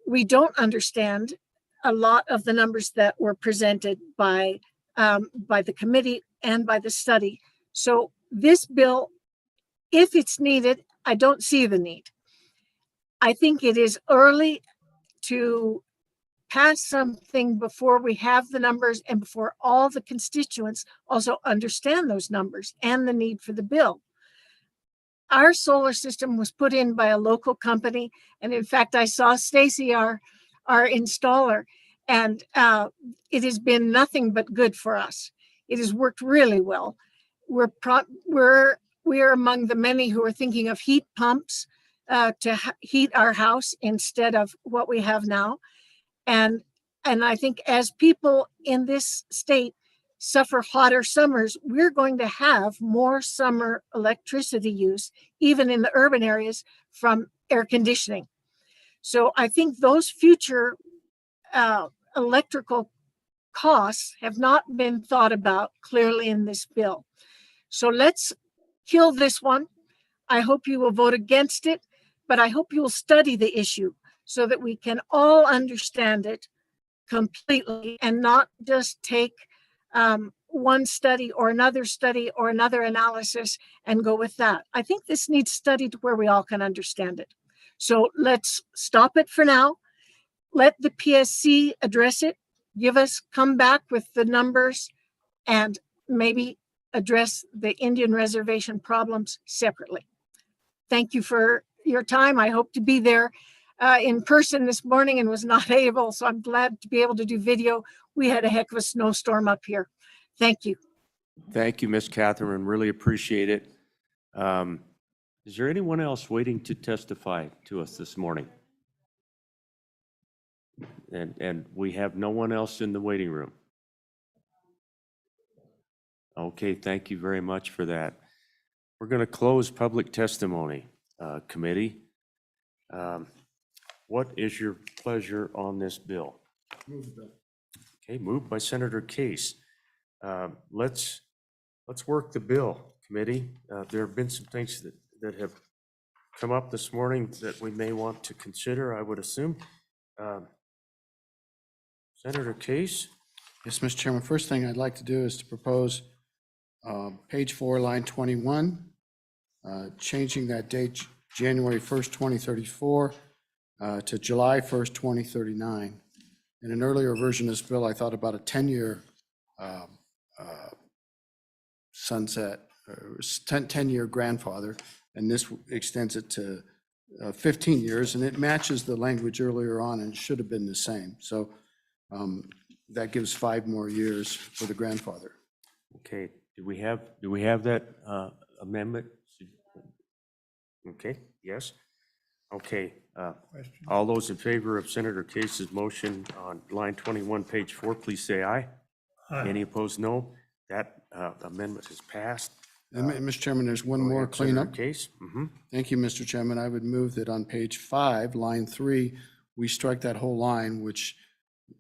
we don't understand a lot of the numbers that were presented by the committee and by the study. So this bill, if it's needed, I don't see the need. I think it is early to pass something before we have the numbers and before all the constituents also understand those numbers and the need for the bill. Our solar system was put in by a local company. And in fact, I saw Stacy, our installer, and it has been nothing but good for us. It has worked really well. We are among the many who are thinking of heat pumps to heat our house instead of what we have now. And I think as people in this state suffer hotter summers, we're going to have more summer electricity use, even in the urban areas, from air conditioning. So I think those future electrical costs have not been thought about clearly in this bill. So let's kill this one. I hope you will vote against it, but I hope you will study the issue so that we can all understand it completely and not just take one study or another analysis and go with that. I think this needs study to where we all can understand it. So let's stop it for now. Let the PSC address it, come back with the numbers, and maybe address the Indian reservation problems separately. Thank you for your time. I hope to be there in person this morning and was not able, so I'm glad to be able to do video. We had a heck of a snowstorm up here. Thank you. Thank you, Ms. Catherine. Really appreciate it. Is there anyone else waiting to testify to us this morning? And we have no one else in the waiting room. Okay, thank you very much for that. We're going to close public testimony committee. What is your pleasure on this bill? Move the bill. Okay, moved by Senator Case. Let's work the bill, committee. There have been some things that have come up this morning that we may want to consider, I would assume. Senator Case? Yes, Mr. Chairman. First thing I'd like to do is to propose page 4, line 21, changing that date January 1st, 2034 to July 1st, 2039. In an earlier version of this bill, I thought about a 10-year sunset, or 10-year grandfather, and this extends it to 15 years, and it matches the language earlier on and should have been the same. So that gives 5 more years for the grandfather. Okay, do we have that amendment? Okay, yes. Okay, all those in favor of Senator Case's motion on line 21, page 4, please say aye. Aye. Any opposed, no. That amendment is passed. And Mr. Chairman, there's one Go more ahead, Senator cleanup. Case. Thank you, Mr. Chairman. I would move that on page 5, line 3, we strike that whole line, which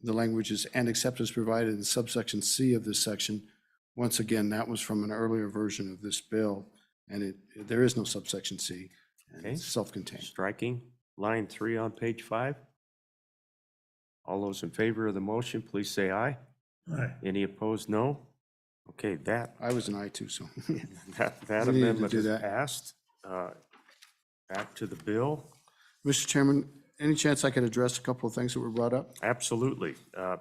the language is "and except as provided in subsection C of this section." Once again, that was from an earlier version of this bill, and there is no subsection C, and Okay. it's self-contained. Striking line 3 on page 5. All those in favor of the motion, please say aye. Aye. Any opposed, no. Okay, that, I was an I too, so. that We needed to amendment do is that. passed. Back to the bill. Mr. Chairman, any chance I could address a couple of things that were brought up? Absolutely. I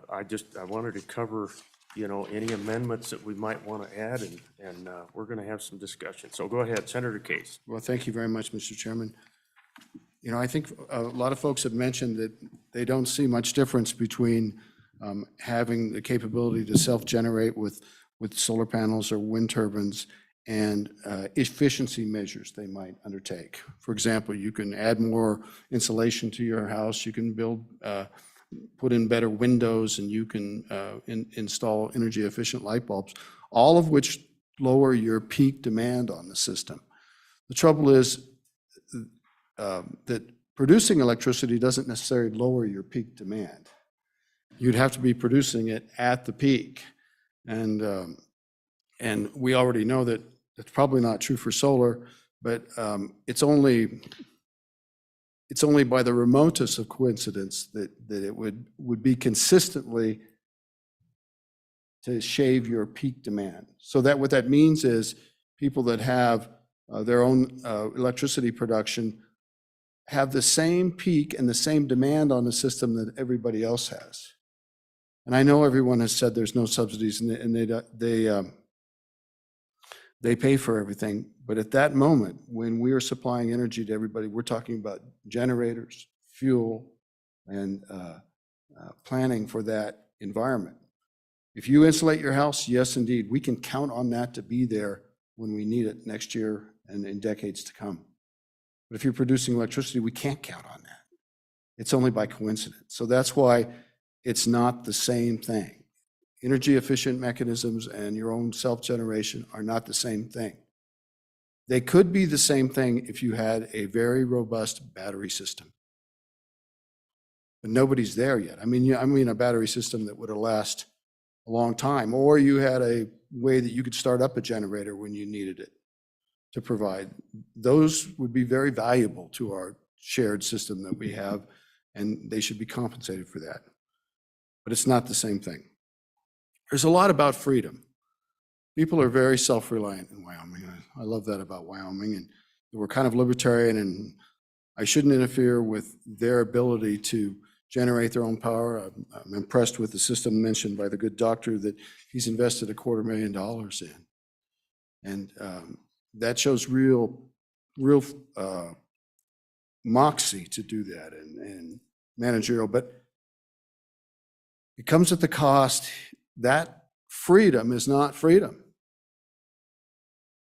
wanted to cover, any amendments that we might want to add, and we're going to have some discussion. So go ahead, Senator Case. Well, thank you very much, Mr. Chairman. I think a lot of folks have mentioned that they don't see much difference between having the capability to self-generate with solar panels or wind turbines and efficiency measures they might undertake. For example, you can add more insulation to your house, you can put in better windows, and you can install energy-efficient light bulbs, all of which lower your peak demand on the system. The trouble is that producing electricity doesn't necessarily lower your peak demand. You'd have to be producing it at the peak. And we already know that that's probably not true for solar, but it's only by the remotest of coincidence that it would be consistently to shave your peak demand. So that what that means is people that have their own electricity production have the same peak and the same demand on the system that everybody else has. And I know everyone has said there's no subsidies and they pay for everything. But at that moment, when we are supplying energy to everybody, we're talking about generators, fuel, and planning for that environment. If you insulate your house, yes, indeed, we can count on that to be there when we need it next year and in decades to come. But if you're producing electricity, we can't count on that. It's only by coincidence. So that's why it's not the same thing. Energy efficient mechanisms and your own self-generation are not the same thing. They could be the same thing if you had a very robust battery system. But nobody's there yet. I mean a battery system that would last a long time, or you had a way that you could start up a generator when you needed it to provide. Those would be very valuable to our shared system that we have, and they should be compensated for that. But it's not the same thing. There's a lot about freedom. People are very self-reliant in Wyoming. I love that about Wyoming, and we're kind of libertarian, and I shouldn't interfere with their ability to generate their own power. I'm impressed with the system mentioned by the good doctor that he's invested $250,000 in. And that shows real moxie to do that and managerial, but it comes at the cost. That freedom is not freedom.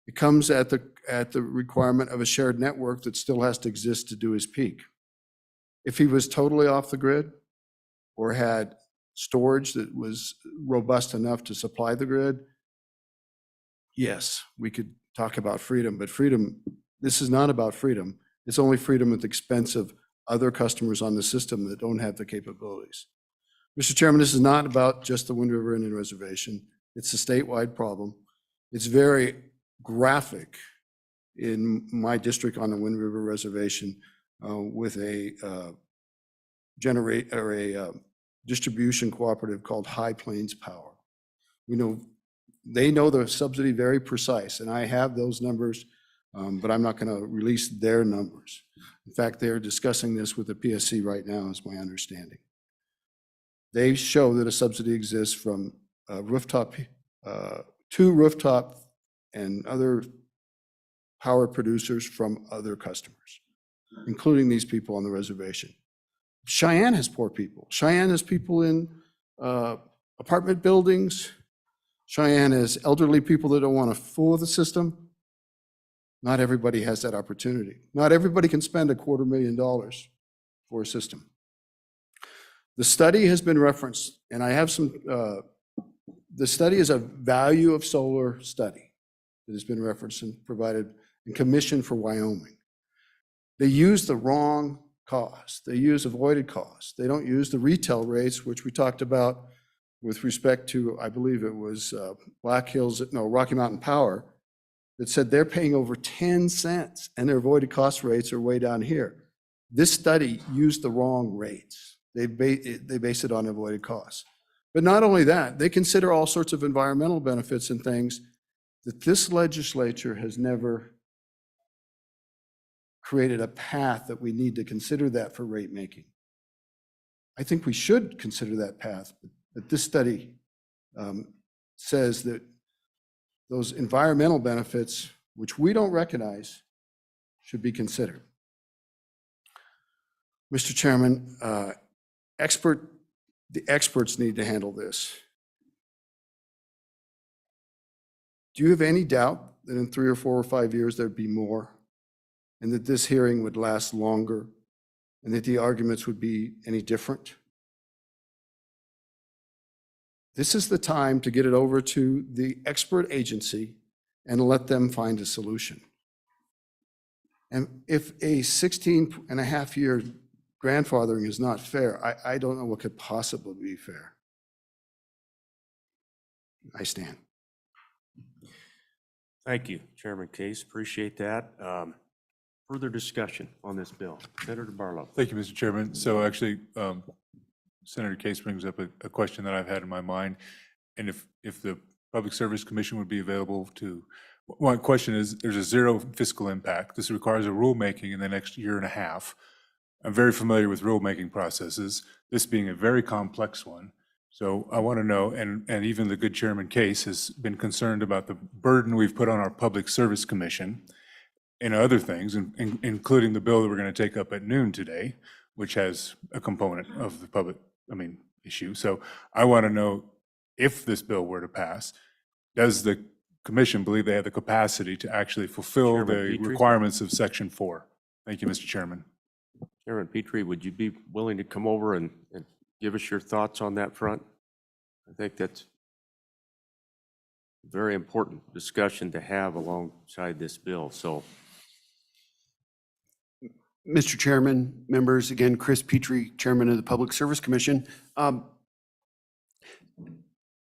It comes at the requirement of a shared network that still has to exist to do his peak. If he was totally off the grid or had storage that was robust enough to supply the grid, yes, we could talk about freedom, but freedom, this is not about freedom. It's only freedom at the expense of other customers on the system that don't have the capabilities. Mr. Chairman, this is not about just the Wind River Indian Reservation. It's a statewide problem. It's very graphic in my district on the Wind River Reservation with a distribution cooperative called High Plains Power. They know the subsidy very precise, and I have those numbers, but I'm not going to release their numbers. In fact, they're discussing this with the PSC right now, is my understanding. They show that a subsidy exists from rooftop to rooftop and other power producers from other customers, including these people on the reservation. Cheyenne has poor people. Cheyenne has people in apartment buildings. Cheyenne has elderly people that don't want to fool the system. Not everybody has that opportunity. Not everybody can spend $250,000 for a system. The study has been referenced, and I have some, the study is a value of solar study that has been referenced and provided and commissioned for Wyoming. They use the wrong cost. They use avoided costs. They don't use the retail rates, which we talked about with respect to, I believe it was Rocky Mountain Power, that said they're paying over 10 cents and their avoided cost rates are way down here. This study used the wrong rates. They base it on avoided costs. But not only that, they consider all sorts of environmental benefits and things that this legislature has never created a path that we need to consider that for rate making. I think we should consider that path, but this study says that those environmental benefits, which we don't recognize, should be considered. Mr. Chairman, the experts need to handle this. Do you have any doubt that in 3 or 4 or 5 years there'd be more, and that this hearing would last longer, and that the arguments would be any different? This is the time to get it over to the expert agency and let them find a solution. And if a 16.5-year grandfathering is not fair, I don't know what could possibly be fair. I stand. Thank you, Chairman Case. Appreciate that. Further discussion on this bill. Senator Barlow. Thank you, Mr. Chairman. So actually, Senator Case brings up a question that I've had in my mind. And if the Public Service Commission would be available to, one question is, there's a zero fiscal impact. This requires a rulemaking in the next year and a half. I'm very familiar with rulemaking processes, this being a very complex one. So I want to know, and even the good Chairman Case has been concerned about the burden we've put on our Public Service Commission and other things, including the bill that we're going to take up at noon today, which has a component of the public, issue. So I want to know, if this bill were to pass, does the commission believe they have the capacity to actually fulfill Chairman the Petrie? requirements of Section 4? Thank you, Mr. Chairman. Chairman Petrie, would you be willing to come over and give us your thoughts on that front? I think that's a very important discussion to have alongside this bill. So, Mr. Chairman, members, again, Chris Petrie, Chairman of the Public Service Commission.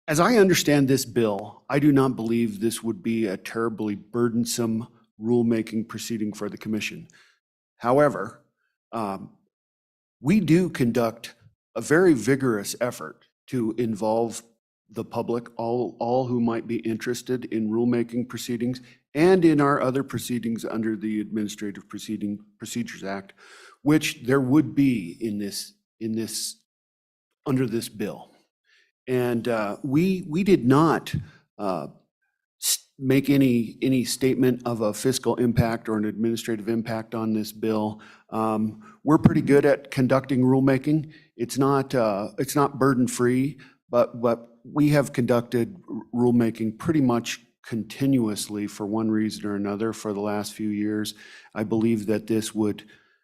As I understand this bill, I do not believe this would be a terribly burdensome rulemaking proceeding for the commission. However, we do conduct a very vigorous effort to involve the public, all who might be interested in rulemaking proceedings and in our other proceedings under the Administrative Procedures Act, which there would be under this bill. And we did not make any statement of a fiscal impact or an administrative impact on this bill. We're pretty good at conducting rulemaking. It's not burden-free, but we have conducted rulemaking pretty much continuously for one reason or another for the last few years. I believe that this would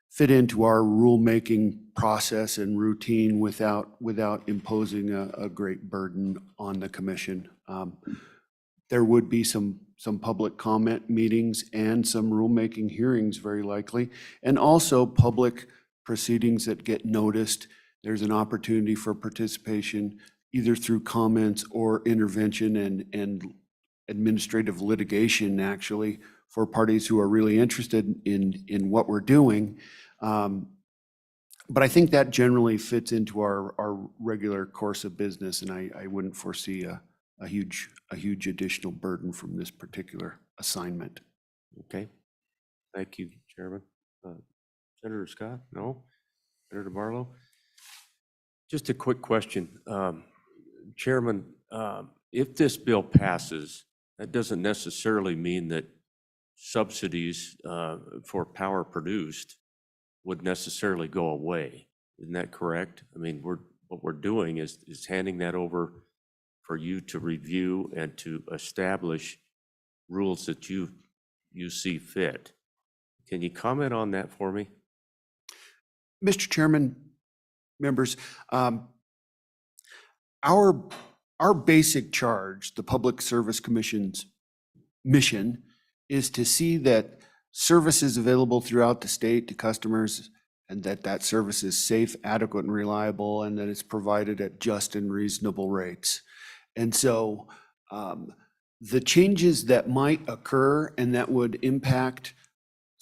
fit into our rulemaking process and routine without imposing a great burden on the commission. There would be some public comment meetings and some rulemaking hearings, very likely, and also public proceedings that get noticed. There's an opportunity for participation either through comments or intervention and administrative litigation, actually, for parties who are really interested in what we're doing. But I think that generally fits into our regular course of business, and I wouldn't foresee a huge additional burden from this particular assignment. okay. Thank you, Chairman. Senator Scott? No? Senator Barlow? Just a quick question. Chairman, if this bill passes, that doesn't necessarily mean that subsidies for power produced would necessarily go away. Isn't that correct? I mean, what we're doing is handing that over for you to review and to establish rules that you see fit. Can you comment on that for me? Mr. Chairman, members, our basic charge, the Public Service Commission's mission, is to see that service is available throughout the state to customers, and that service is safe, adequate, and reliable, and that it's provided at just and reasonable rates. And so the changes that might occur and that would impact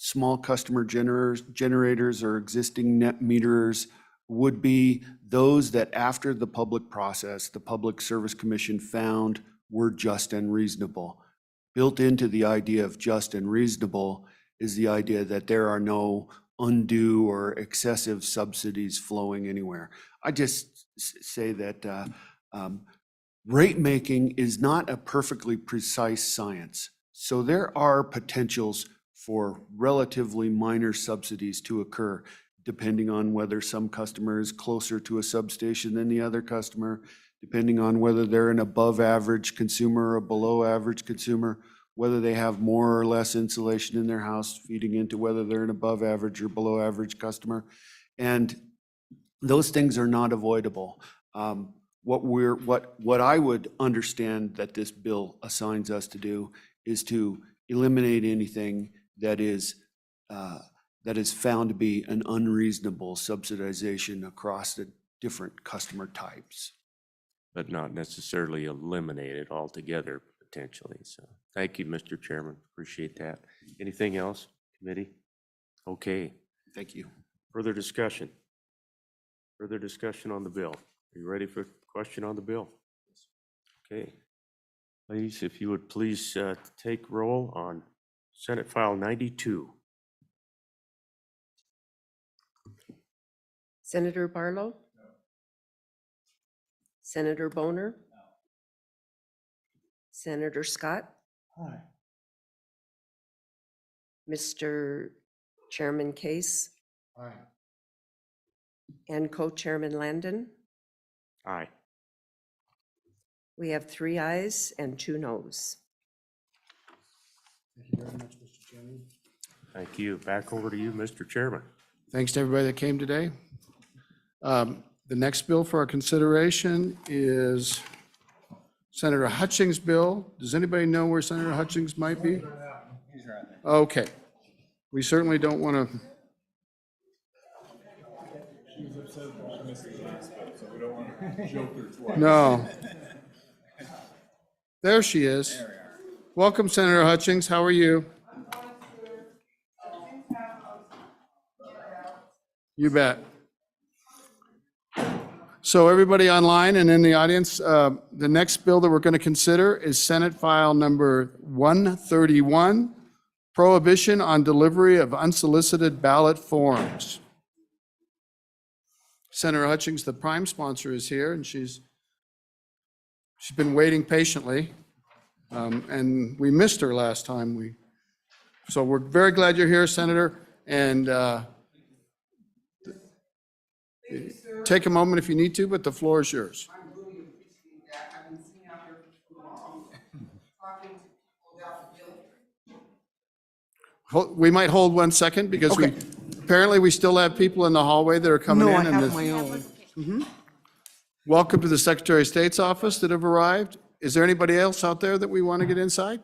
small customer generators or existing net meterers would be those that after the public process, the Public Service Commission found were just and reasonable. Built into the idea of just and reasonable is the idea that there are no undue or excessive subsidies flowing anywhere. I just say that rate making is not a perfectly precise science. So there are potentials for relatively minor subsidies to occur, depending on whether some customer is closer to a substation than the other customer, depending on whether they're an above average consumer or a below average consumer, whether they have more or less insulation in their house, feeding into whether they're an above average or below average customer. And those things are not avoidable. What I would understand that this bill assigns us to do is to eliminate anything that is found to be an unreasonable subsidization across the different customer types. But not necessarily eliminate it altogether, potentially. So thank you, Mr. Chairman. Appreciate that. Anything else, committee? Okay. Thank you. Further discussion? Further discussion on the bill? Are you ready for a question on the bill? Okay. Ladies, if you would please take roll on Senate File 92. Senator Barlow? Senator Boner? Senator Scott? Aye. Mr. Chairman Case? Aye. And Co-Chairman Landon? Aye. We have 3 ayes and 2 noes. Thank you very much, Mr. Chairman. Thank you. Back over to you, Mr. Chairman. Thanks to everybody that came today. The next bill for our consideration is Senator Hutchings' bill. Does anybody know where Senator Hutchings might be? Okay. We certainly don't want to. No. There she is. Welcome, Senator Hutchings. How are you? You bet. So everybody online and in the audience, the next bill that we're going to consider is Senate File number 131, Prohibition on Delivery of Unsolicited Ballot Forms. Senator Hutchings, the prime sponsor, is here, and she's been waiting patiently, and we missed her last time. So we're very glad you're here, Senator, and take a moment if you need to, but the floor is yours. I really appreciate that. I've been sitting out here for too long, talking to people about the bill. We might hold 1 second because apparently we still have people in the hallway that are coming in. No, I have my own. Welcome to the Secretary of State's office that have arrived. Is there anybody else out there that we want to get inside?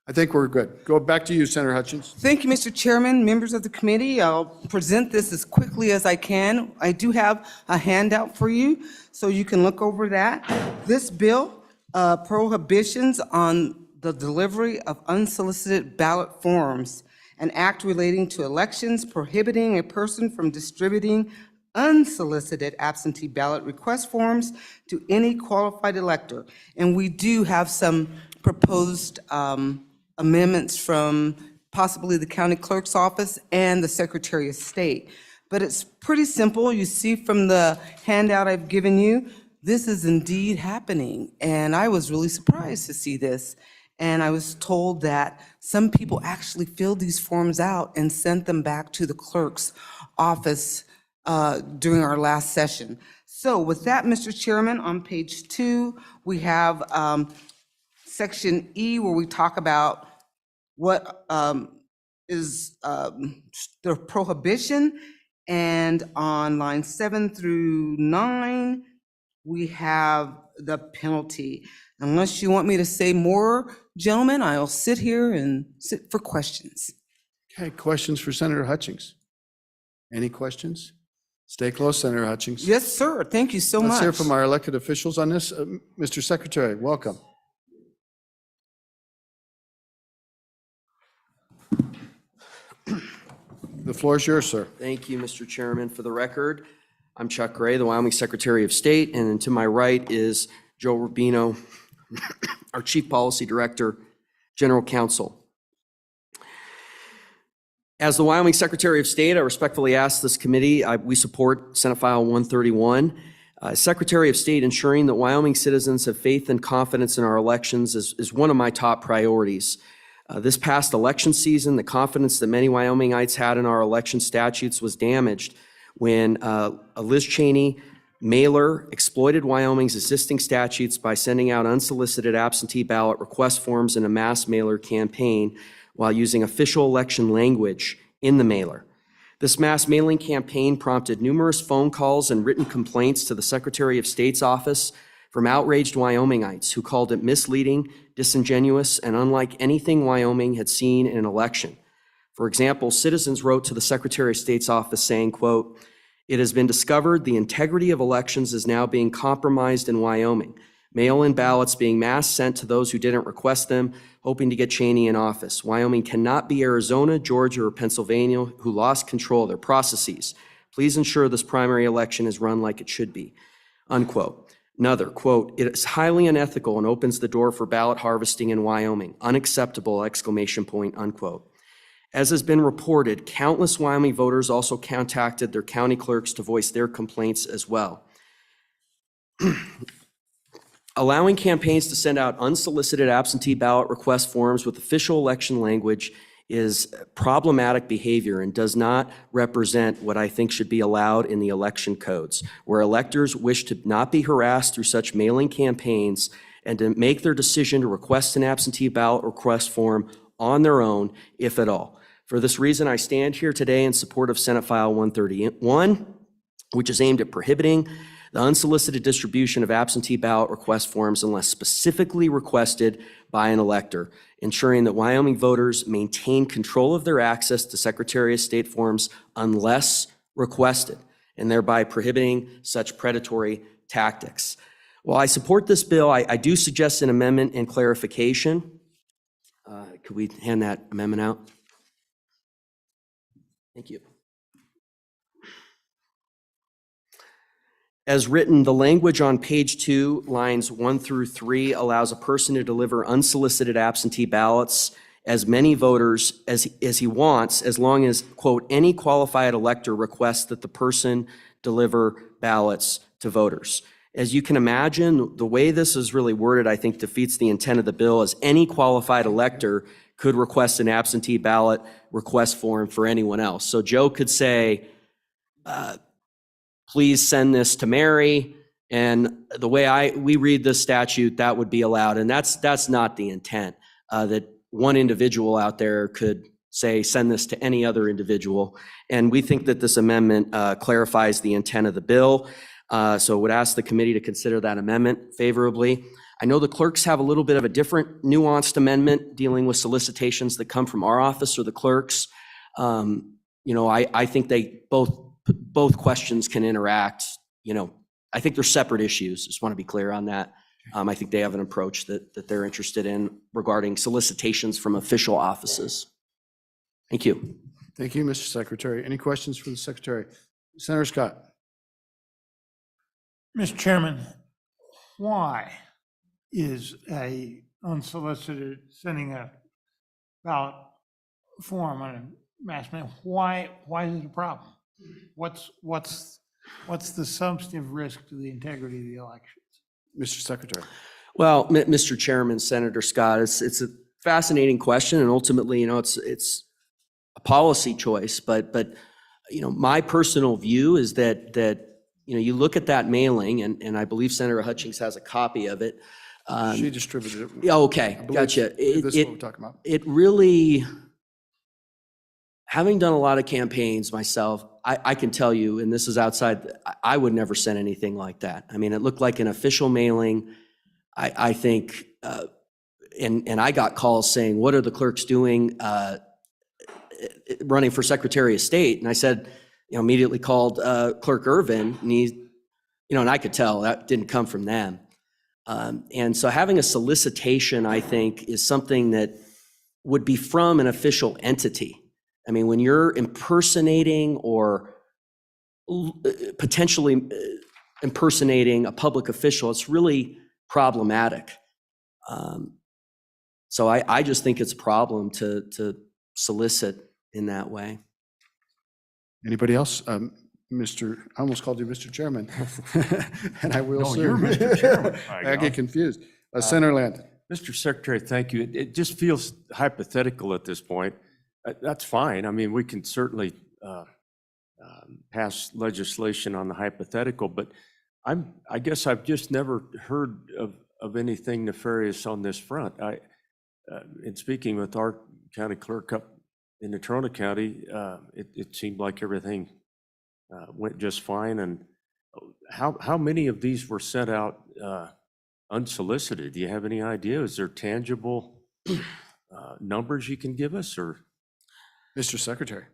I think we're good. Go back to you, Senator Hutchings. Thank you, Mr. Chairman, members of the committee. I'll present this as quickly as I can. I do have a handout for you, so you can look over that. This bill, prohibitions on the delivery of unsolicited ballot forms, an act relating to elections prohibiting a person from distributing unsolicited absentee ballot request forms to any qualified elector. And we do have some proposed amendments from possibly the county clerk's office and the Secretary of State. But it's pretty simple. You see from the handout I've given you, this is indeed happening. And I was really surprised to see this. And I was told that some people actually filled these forms out and sent them back to the clerk's office during our last session. So with that, Mr. Chairman, on page 2, we have section E, where we talk about what is the prohibition. And on line 7 through 9, we have the penalty. Unless you want me to say more, gentlemen, I'll sit here and sit for questions. Okay, questions for Senator Hutchings? Any questions? Stay close, Senator Hutchings. Yes, sir. Thank you so much. Let's hear from our elected officials on this. Mr. Secretary, welcome. The floor is yours, sir. Thank you, Mr. Chairman. For the record, I'm Chuck Gray, the Wyoming Secretary of State, and to my right is Joe Rubino, our Chief Policy Director, General Counsel. As the Wyoming Secretary of State, I respectfully ask this committee, we support Senate File 131. Secretary of State, ensuring that Wyoming citizens have faith and confidence in our elections is one of my top priorities. This past election season, the confidence that many Wyomingites had in our election statutes was damaged when a Liz Cheney mailer exploited Wyoming's existing statutes by sending out unsolicited absentee ballot request forms in a mass mailer campaign while using official election language in the mailer. This mass mailing campaign prompted numerous phone calls and written complaints to the Secretary of State's office from outraged Wyomingites who called it misleading, disingenuous, and unlike anything Wyoming had seen in an election. For example, citizens wrote to the Secretary of State's office saying, quote, "It has been discovered the integrity of elections is now being compromised in Wyoming. Mail-in ballots being mass sent to those who didn't request them, hoping to get Cheney in office. Wyoming cannot be Arizona, Georgia, or Pennsylvania, who lost control of their processes. Please ensure this primary election is run like it should be." Unquote. Another, quote, "It is highly unethical and opens the door for ballot harvesting in Wyoming. Unacceptable, exclamation point, unquote." As has been reported, countless Wyoming voters also contacted their county clerks to voice their complaints as well. Allowing campaigns to send out unsolicited absentee ballot request forms with official election language is problematic behavior and does not represent what I think should be allowed in the election codes, where electors wish to not be harassed through such mailing campaigns and to make their decision to request an absentee ballot request form on their own, if at all. For this reason, I stand here today in support of Senate File 131, which is aimed at prohibiting the unsolicited distribution of absentee ballot request forms unless specifically requested by an elector, ensuring that Wyoming voters maintain control of their access to Secretary of State forms unless requested, and thereby prohibiting such predatory tactics. While I support this bill, I do suggest an amendment and clarification. Could we hand that amendment out? Thank you. As written, the language on page 2, lines 1 through 3, allows a person to deliver unsolicited absentee ballots as many voters as he wants, as long as, quote, "any qualified elector requests that the person deliver ballots to voters." As you can imagine, the way this is really worded, I think, defeats the intent of the bill, as any qualified elector could request an absentee ballot request form for anyone else. So Joe could say, "Please send this to Mary," and the way we read this statute, that would be allowed, and that's not the intent, that one individual out there could say, "Send this to any other individual," and we think that this amendment clarifies the intent of the bill, so would ask the committee to consider that amendment favorably. I know the clerks have a little bit of a different nuanced amendment dealing with solicitations that come from our office or the clerks. I think they both questions can interact. I think they're separate issues. Just want to be clear on that. I think they have an approach that they're interested in regarding solicitations from official offices. Thank you. Thank you, Mr. Secretary. Any questions for the Secretary? Senator Scott. Mr. Chairman, why is a unsolicited sending a ballot form on a mass mail, why is it a problem? What's the substantive risk to the integrity of the elections? Mr. Secretary. Well, Mr. Chairman, Senator Scott, it's a fascinating question, and ultimately, it's a policy choice. But my personal view is that you look at that mailing, and I believe Senator Hutchings has a copy of it. She distributed it. Yeah, okay, gotcha. This is what we're talking about. It really, having done a lot of campaigns myself, I can tell you, and this is outside, I would never send anything like that. I mean, it looked like an official mailing. I think, and I got calls saying, "What are the clerks doing running for Secretary of State?" And I said, immediately called Clerk Irvin, and and I could tell that didn't come from them. And so having a solicitation, I think, is something that would be from an official entity. I mean, when you're impersonating or potentially impersonating a public official, it's really problematic. So I just think it's a problem to solicit in that way. Anybody else? I almost called you Mr. Chairman, and I will No, soon. you're Mr. Chairman. I get confused. Senator Landon. Mr. Secretary, thank you. It just feels hypothetical at this point. That's fine. I mean, we can certainly pass legislation on the hypothetical, but I guess I've just never heard of anything nefarious on this front. In speaking with our county clerk up in Natrona County, it seemed like everything went just fine. And how many of these were sent out unsolicited? Do you have any idea? Is there tangible numbers you can give us, or? Mr. Secretary.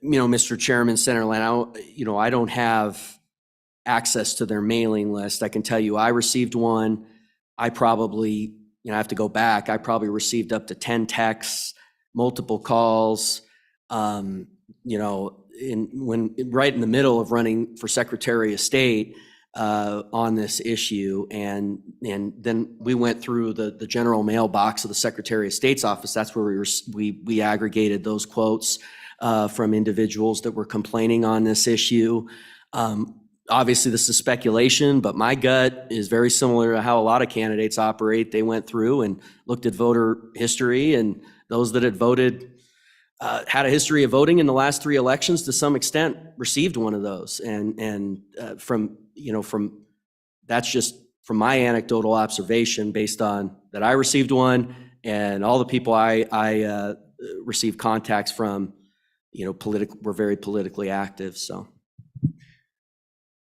Mr. Chairman, Senator Land, I don't have access to their mailing list. I can tell you I received one. I probably, I have to go back. I probably received up to 10 texts, multiple calls, right in the middle of running for Secretary of State on this issue. And then we went through the general mailbox of the Secretary of State's office. That's where we aggregated those quotes from individuals that were complaining on this issue. Obviously, this is speculation, but my gut is very similar to how a lot of candidates operate. They went through and looked at voter history, and those that had voted, had a history of voting in the last 3 elections to some extent received one of those. And that's just from my anecdotal observation based on that I received one, and all the people I received contacts from, were very politically active, so.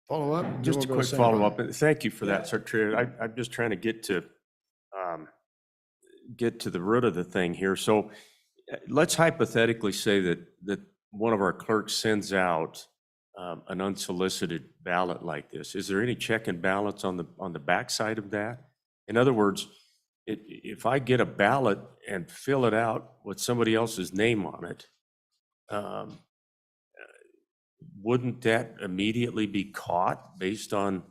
Follow up? Just a quick follow-up, and thank you for that, Secretary. I'm just trying to get to the root of the thing here. So let's hypothetically say that one of our clerks sends out an unsolicited ballot like this. Is there any check and balance on the backside of that? In other words, if I get a ballot and fill it out with somebody else's name on it, wouldn't that immediately be caught based on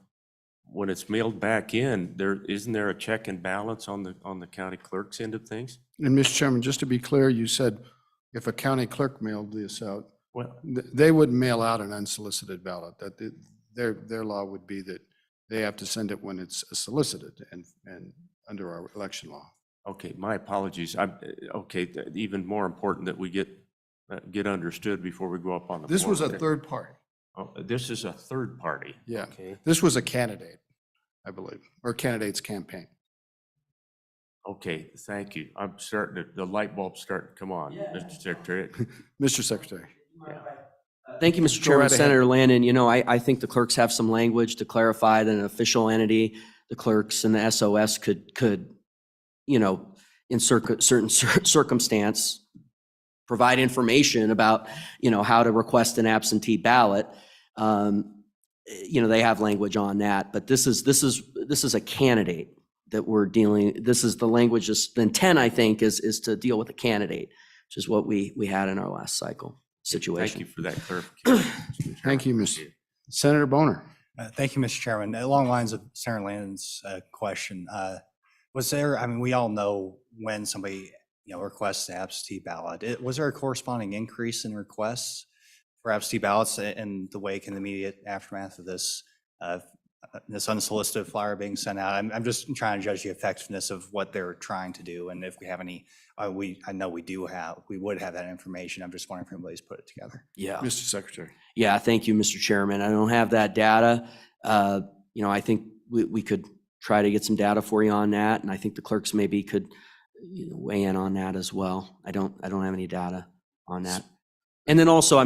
when it's mailed back in? Isn't there a check and balance on the county clerk's end of things? And Mr. Chairman, just to be clear, you said if a county clerk mailed this out, well, they wouldn't mail out an unsolicited ballot. That their law would be that they have to send it when it's solicited and under our election law. Okay, my apologies. Even more important that we get understood before we go up on the floor. This was a third party. Oh, this is a third party. Yeah. Okay. This was a candidate, I believe, or candidate's campaign. Okay, thank you. The light bulb's starting to come on, Mr. Secretary. Mr. Secretary. Thank you, Mr. Go Chairman. right ahead. Senator Landon, I think the clerks have some language to clarify that an official entity, the clerks and the SOS could in certain circumstance, provide information about, how to request an absentee ballot. They have language on that, but this is a candidate that we're dealing. This is the language. The intent, I think, is to deal with a candidate, which is what we had in our last cycle situation. Thank you for that clarification. Thank you, Mr. Senator Boner. Thank you, Mr. Chairman. Along lines of Senator Landon's question, we all know when somebody requests an absentee ballot. Was there a corresponding increase in requests for absentee ballots in the wake and immediate aftermath of this unsolicited flyer being sent out? I'm just trying to judge the effectiveness of what they're trying to do, and if we have any. I know we would have that information. I'm just wondering if anybody's put it together. Yeah, Mr. Secretary. Yeah, thank you, Mr. Chairman. I don't have that data. I think we could try to get some data for you on that, and I think the clerks maybe could weigh in on that as well. I don't have any data on that. And then also,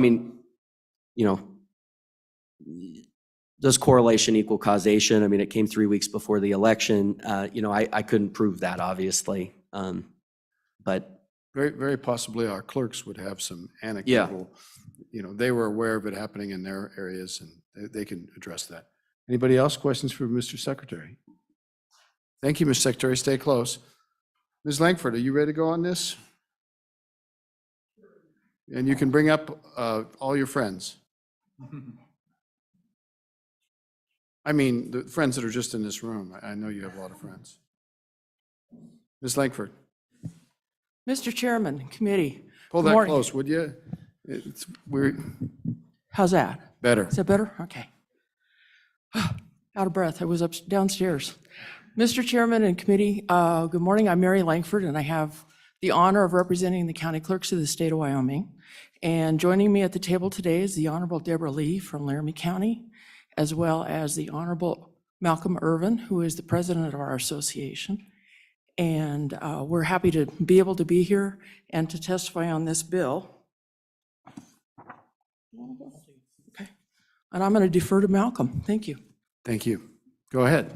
does correlation equal causation? It came 3 weeks before the election. I couldn't prove that, obviously. But very, very possibly our clerks would have some anecdotal, they were aware of it happening in their areas, and they can address that. Anybody else? Questions for Mr. Secretary? Thank you, Mr. Secretary. Stay close. Ms. Langford, are you ready to go on this? And you can bring up all your friends. I mean, the friends that are just in this room. I know you have a lot of friends. Ms. Langford, Mr. Chairman, committee. pull good that morning. close, would you? It's weird. How's that? Better. Is that better? Okay. Out of breath. I was up downstairs. Mr. Chairman and committee, good morning. I'm Mary Langford, and I have the honor of representing the county clerks of the state of Wyoming. And joining me at the table today is the Honorable Deborah Lee from Laramie County, as well as the Honorable Malcolm Irvin, who is the president of our association. And we're happy to be able to be here and to testify on this bill. Okay. And I'm going to defer to Malcolm. Thank you. Thank you. Go ahead.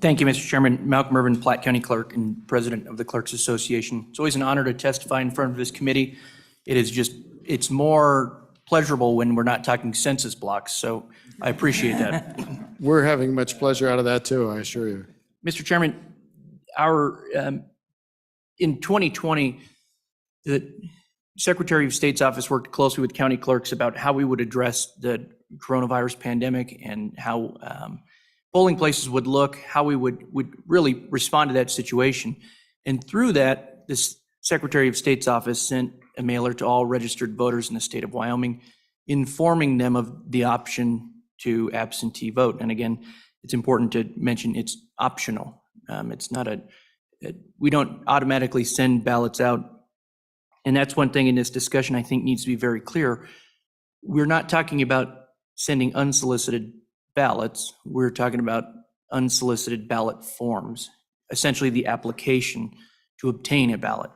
Thank you, Mr. Chairman. Malcolm Irvin, Platte County Clerk and President of the Clerks Association. It's always an honor to testify in front of this committee. It's more pleasurable when we're not talking census blocks, so I appreciate that. We're having much pleasure out of that too, I assure you. Mr. Chairman, in 2020, the Secretary of State's office worked closely with county clerks about how we would address the coronavirus pandemic and how polling places would look, how we would really respond to that situation. And through that, this Secretary of State's office sent a mailer to all registered voters in the state of Wyoming, informing them of the option to absentee vote. And again, it's important to mention it's optional. It's not we don't automatically send ballots out. And that's one thing in this discussion I think needs to be very clear. We're not talking about sending unsolicited ballots. We're talking about unsolicited ballot forms, essentially the application to obtain a ballot.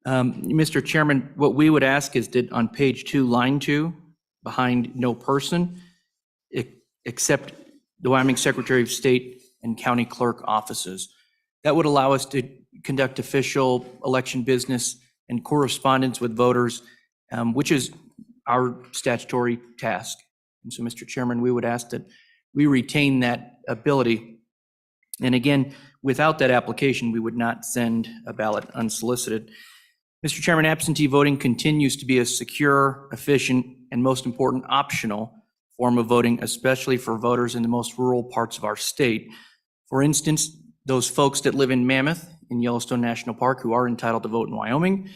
Mr. Chairman, what we would ask is that on page 2, line 2, behind no person, except the Wyoming Secretary of State and county clerk offices. That would allow us to conduct official election business and correspondence with voters, which is our statutory task. And so, Mr. Chairman, we would ask that we retain that ability. And again, without that application, we would not send a ballot unsolicited. Mr. Chairman, absentee voting continues to be a secure, efficient, and most important, optional form of voting, especially for voters in the most rural parts of our state. For instance, those folks that live in Mammoth in Yellowstone National Park who are entitled to vote in Wyoming,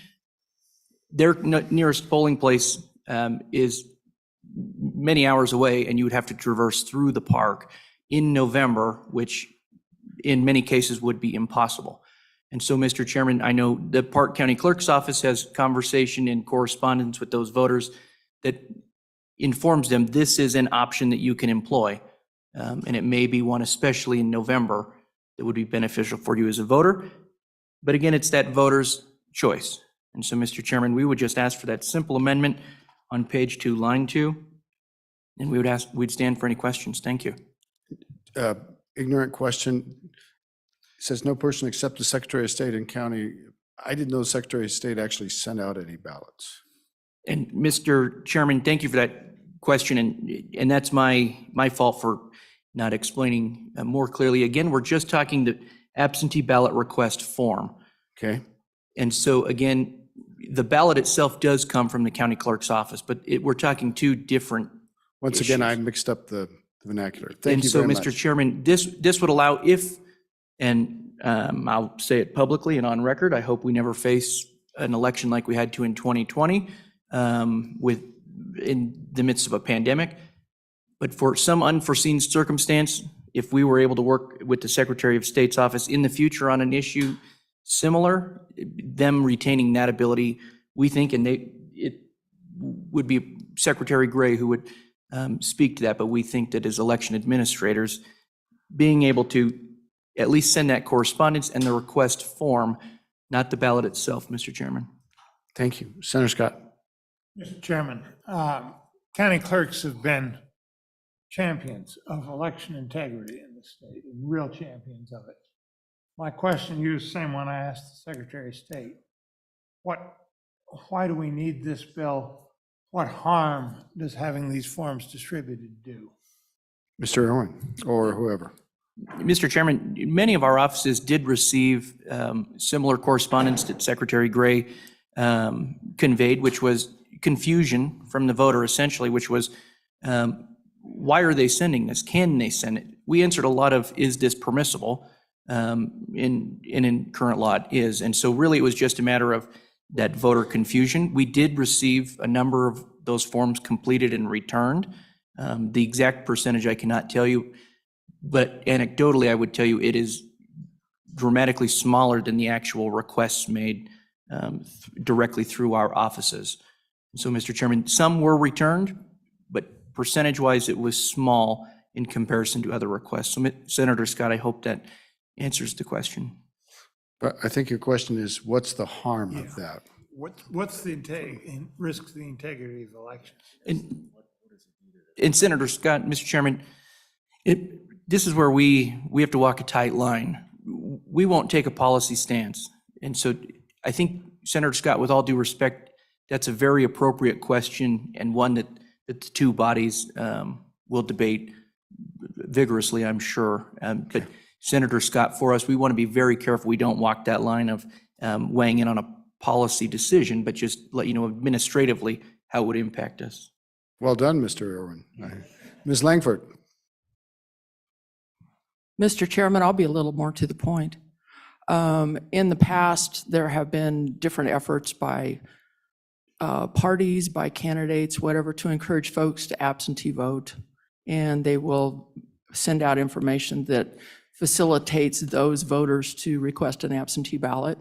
their nearest polling place is many hours away, and you would have to traverse through the park in November, which in many cases would be impossible. And so, Mr. Chairman, I know the Park County Clerk's Office has conversation and correspondence with those voters that informs them this is an option that you can employ. And it may be one, especially in November, that would be beneficial for you as a voter. But again, it's that voter's choice. And so, Mr. Chairman, we would just ask for that simple amendment on page 2, line 2. And we'd stand for any questions. Thank you. Ignorant question. It says no person except the Secretary of State and county. I didn't know the Secretary of State actually sent out any ballots. And Mr. Chairman, thank you for that question. And that's my fault for not explaining more clearly. Again, we're just talking the absentee ballot request form. Okay. And so again, the ballot itself does come from the county clerk's office, but we're talking two different Once issues. again, I mixed up the vernacular. Thank you so, very Mr. much. Chairman, this would allow I'll say it publicly and on record, I hope we never face an election like we had to in 2020 in the midst of a pandemic. But for some unforeseen circumstance, if we were able to work with the Secretary of State's office in the future on an issue similar, them retaining that ability, we think, and it would be Secretary Gray who would speak to that, but we think that as election administrators, being able to at least send that correspondence and the request form, not the ballot itself, Mr. Chairman. Thank you. Senator Scott. Mr. Chairman, county clerks have been champions of election integrity in the state, and real champions of it. My question to you is the same one I asked the Secretary of State. Why do we need this bill? What harm does having these forms distributed do? Mr. Irwin, or whoever. Mr. Chairman, many of our offices did receive similar correspondence that Secretary Gray conveyed, which was confusion from the voter essentially, which was, why are they sending this? Can they send it? We answered a lot of, is this permissible? In current law it is. And so really it was just a matter of that voter confusion. We did receive a number of those forms completed and returned. The exact percentage I cannot tell you, but anecdotally I would tell you it is dramatically smaller than the actual requests made directly through our offices. So, Mr. Chairman, some were returned, but percentage-wise, it was small in comparison to other requests. So, Senator Scott, I hope that answers the question. But I think your question is, what's the harm of that? What's the risk to the integrity of elections? And Senator Scott, Mr. Chairman, this is where we have to walk a tight line. We won't take a policy stance. And so I think, Senator Scott, with all due respect, that's a very appropriate question and one that the two bodies will debate vigorously, I'm sure. But Senator Scott, for us, we want to be very careful we don't walk that line of weighing in on a policy decision, but just let you know administratively how it would impact us. Well done, Mr. Irwin. Ms. Langford. Mr. Chairman, I'll be a little more to the point. In the past, there have been different efforts by parties, by candidates, whatever, to encourage folks to absentee vote. And they will send out information that facilitates those voters to request an absentee ballot.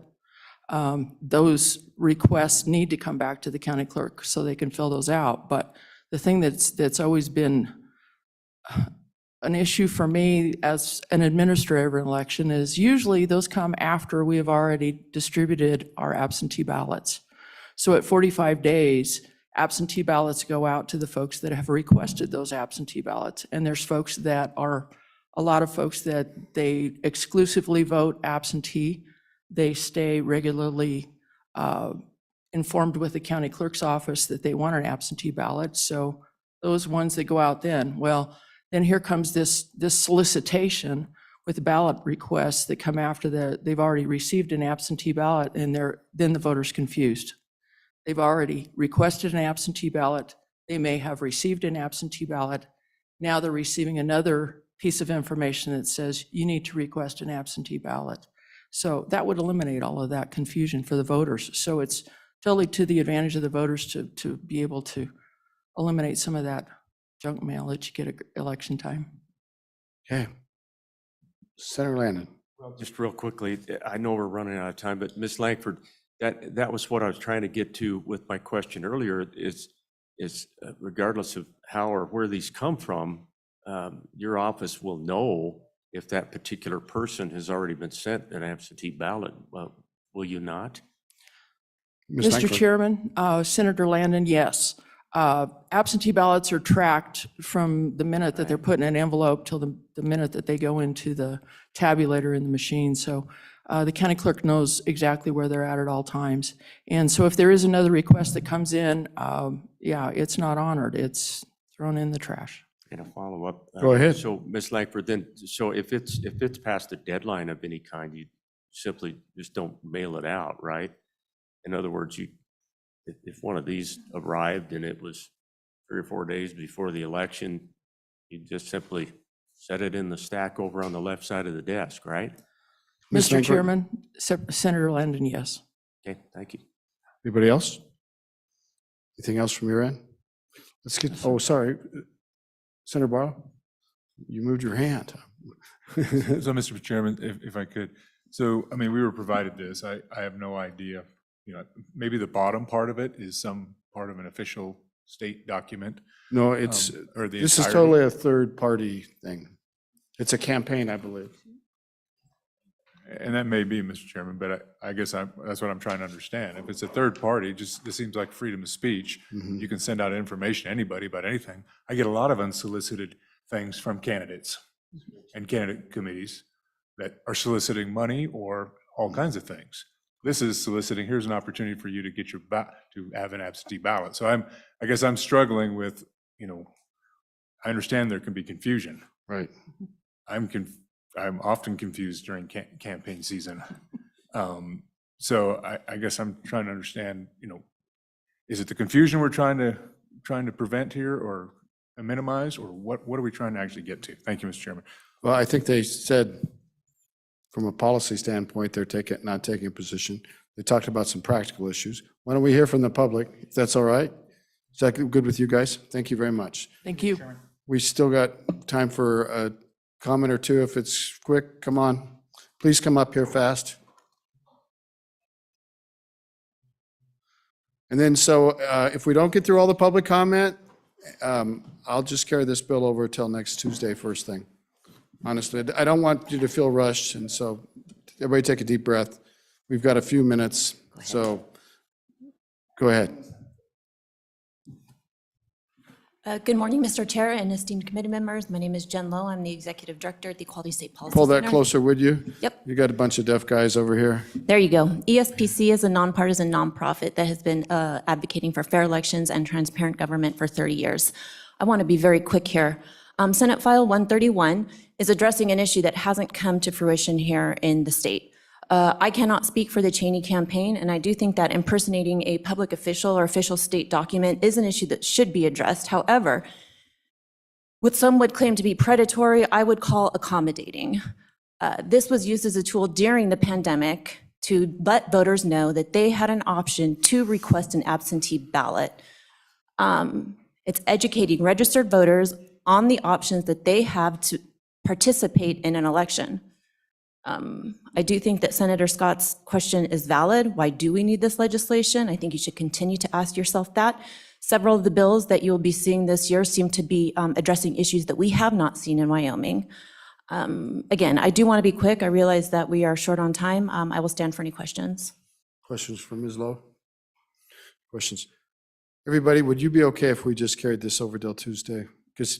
Those requests need to come back to the county clerk so they can fill those out. But the thing that's always been an issue for me as an administrator of an election is usually those come after we have already distributed our absentee ballots. So at 45 days, absentee ballots go out to the folks that have requested those absentee ballots. And there's folks that are, a lot of folks that they exclusively vote absentee. They stay regularly informed with the county clerk's office that they want an absentee ballot. So those ones that go out then here comes this solicitation with ballot requests that come after they've already received an absentee ballot, and then the voter's confused. They've already requested an absentee ballot. They may have received an absentee ballot. Now they're receiving another piece of information that says you need to request an absentee ballot. So that would eliminate all of that confusion for the voters. So it's totally to the advantage of the voters to be able to eliminate some of that junk mail that you get at election time. Okay. Senator Landon. Well, just real quickly, I know we're running out of time, but Ms. Langford, that was what I was trying to get to with my question earlier is regardless of how or where these come from, your office will know if that particular person has already been sent an absentee ballot. Will you not? Mr. Chairman, Senator Landon, yes. Absentee ballots are tracked from the minute that they're put in an envelope till the minute that they go into the tabulator in the machine. So the county clerk knows exactly where they're at all times. And so if there is another request that comes in, yeah, it's not honored. It's thrown in the trash. And a follow-up. Go ahead. So Ms. Langford, then, so if it's past a deadline of any kind, you simply just don't mail it out, right? In other words, if one of these arrived and it was 3 or 4 days before the election, you just simply set it in the stack over on the left side of the desk, right? Mr. Chairman, Senator Landon, yes. Okay, thank you. Anybody else? Anything else from your end? Let's get, oh, sorry. Senator Barlow, you moved your hand. So, Mr. Chairman, if I could, so, I mean, we were provided this. I have no idea, maybe the bottom part of it is some part of an official state document. No, it's, or the this is entirety. totally a third-party thing. It's a campaign, I believe. And that may be, Mr. Chairman, but I guess that's what I'm trying to understand. If it's a third party, this seems like freedom of speech. You can send out information to anybody about anything. I get a lot of unsolicited things from candidates and candidate committees that are soliciting money or all kinds of things. This is soliciting, here's an opportunity for you to get to have an absentee ballot. So I guess I'm struggling with, I understand there can be confusion. Right. I'm often confused during campaign season. So I guess I'm trying to understand, is it the confusion we're trying to prevent here or minimize, or what are we trying to actually get to? Thank you, Mr. Chairman. Well, I think they said, from a policy standpoint, they're not taking a position. They talked about some practical issues. Why don't we hear from the public, if that's all right? Is that good with you guys? Thank you very much. Thank you. We still got time for a comment or two. If it's quick, come on. Please come up here fast. And then, so if we don't get through all the public comment, I'll just carry this bill over till next Tuesday, first thing. Honestly, I don't want you to feel rushed, and so everybody take a deep breath. We've got a few minutes, so go ahead. Good morning, Mr. Chair and esteemed committee members. My name is Jen Lowe. I'm the Executive Director at the Equality State Policy Pull that Center. closer, would you? Yep. You got a bunch of deaf guys over here. There you go. ESPC is a nonpartisan nonprofit that has been advocating for fair elections and transparent government for 30 years. I want to be very quick here. Senate File 131 is addressing an issue that hasn't come to fruition here in the state. I cannot speak for the Cheney campaign, and I do think that impersonating a public official or official state document is an issue that should be addressed. However, what some would claim to be predatory, I would call accommodating. This was used as a tool during the pandemic to let voters know that they had an option to request an absentee ballot. It's educating registered voters on the options that they have to participate in an election. I do think that Senator Scott's question is valid. Why do we need this legislation? I think you should continue to ask yourself that. Several of the bills that you'll be seeing this year seem to be addressing issues that we have not seen in Wyoming. Again, I do want to be quick. I realize that we are short on time. I will stand for any questions. Questions from Ms. Lowe? Questions? Everybody, would you be okay if we just carried this over till Tuesday? Because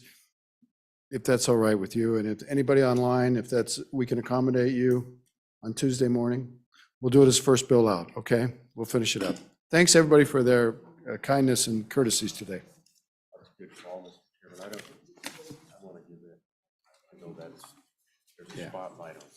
if that's all right with you, and if anybody online, if that's, we can accommodate you on Tuesday morning, we'll do it as first bill out, okay? We'll finish it up. Thanks, everybody, for their kindness and courtesies today. That's a good call, Mr. Chairman. I want to give it, I know there's a spotlight on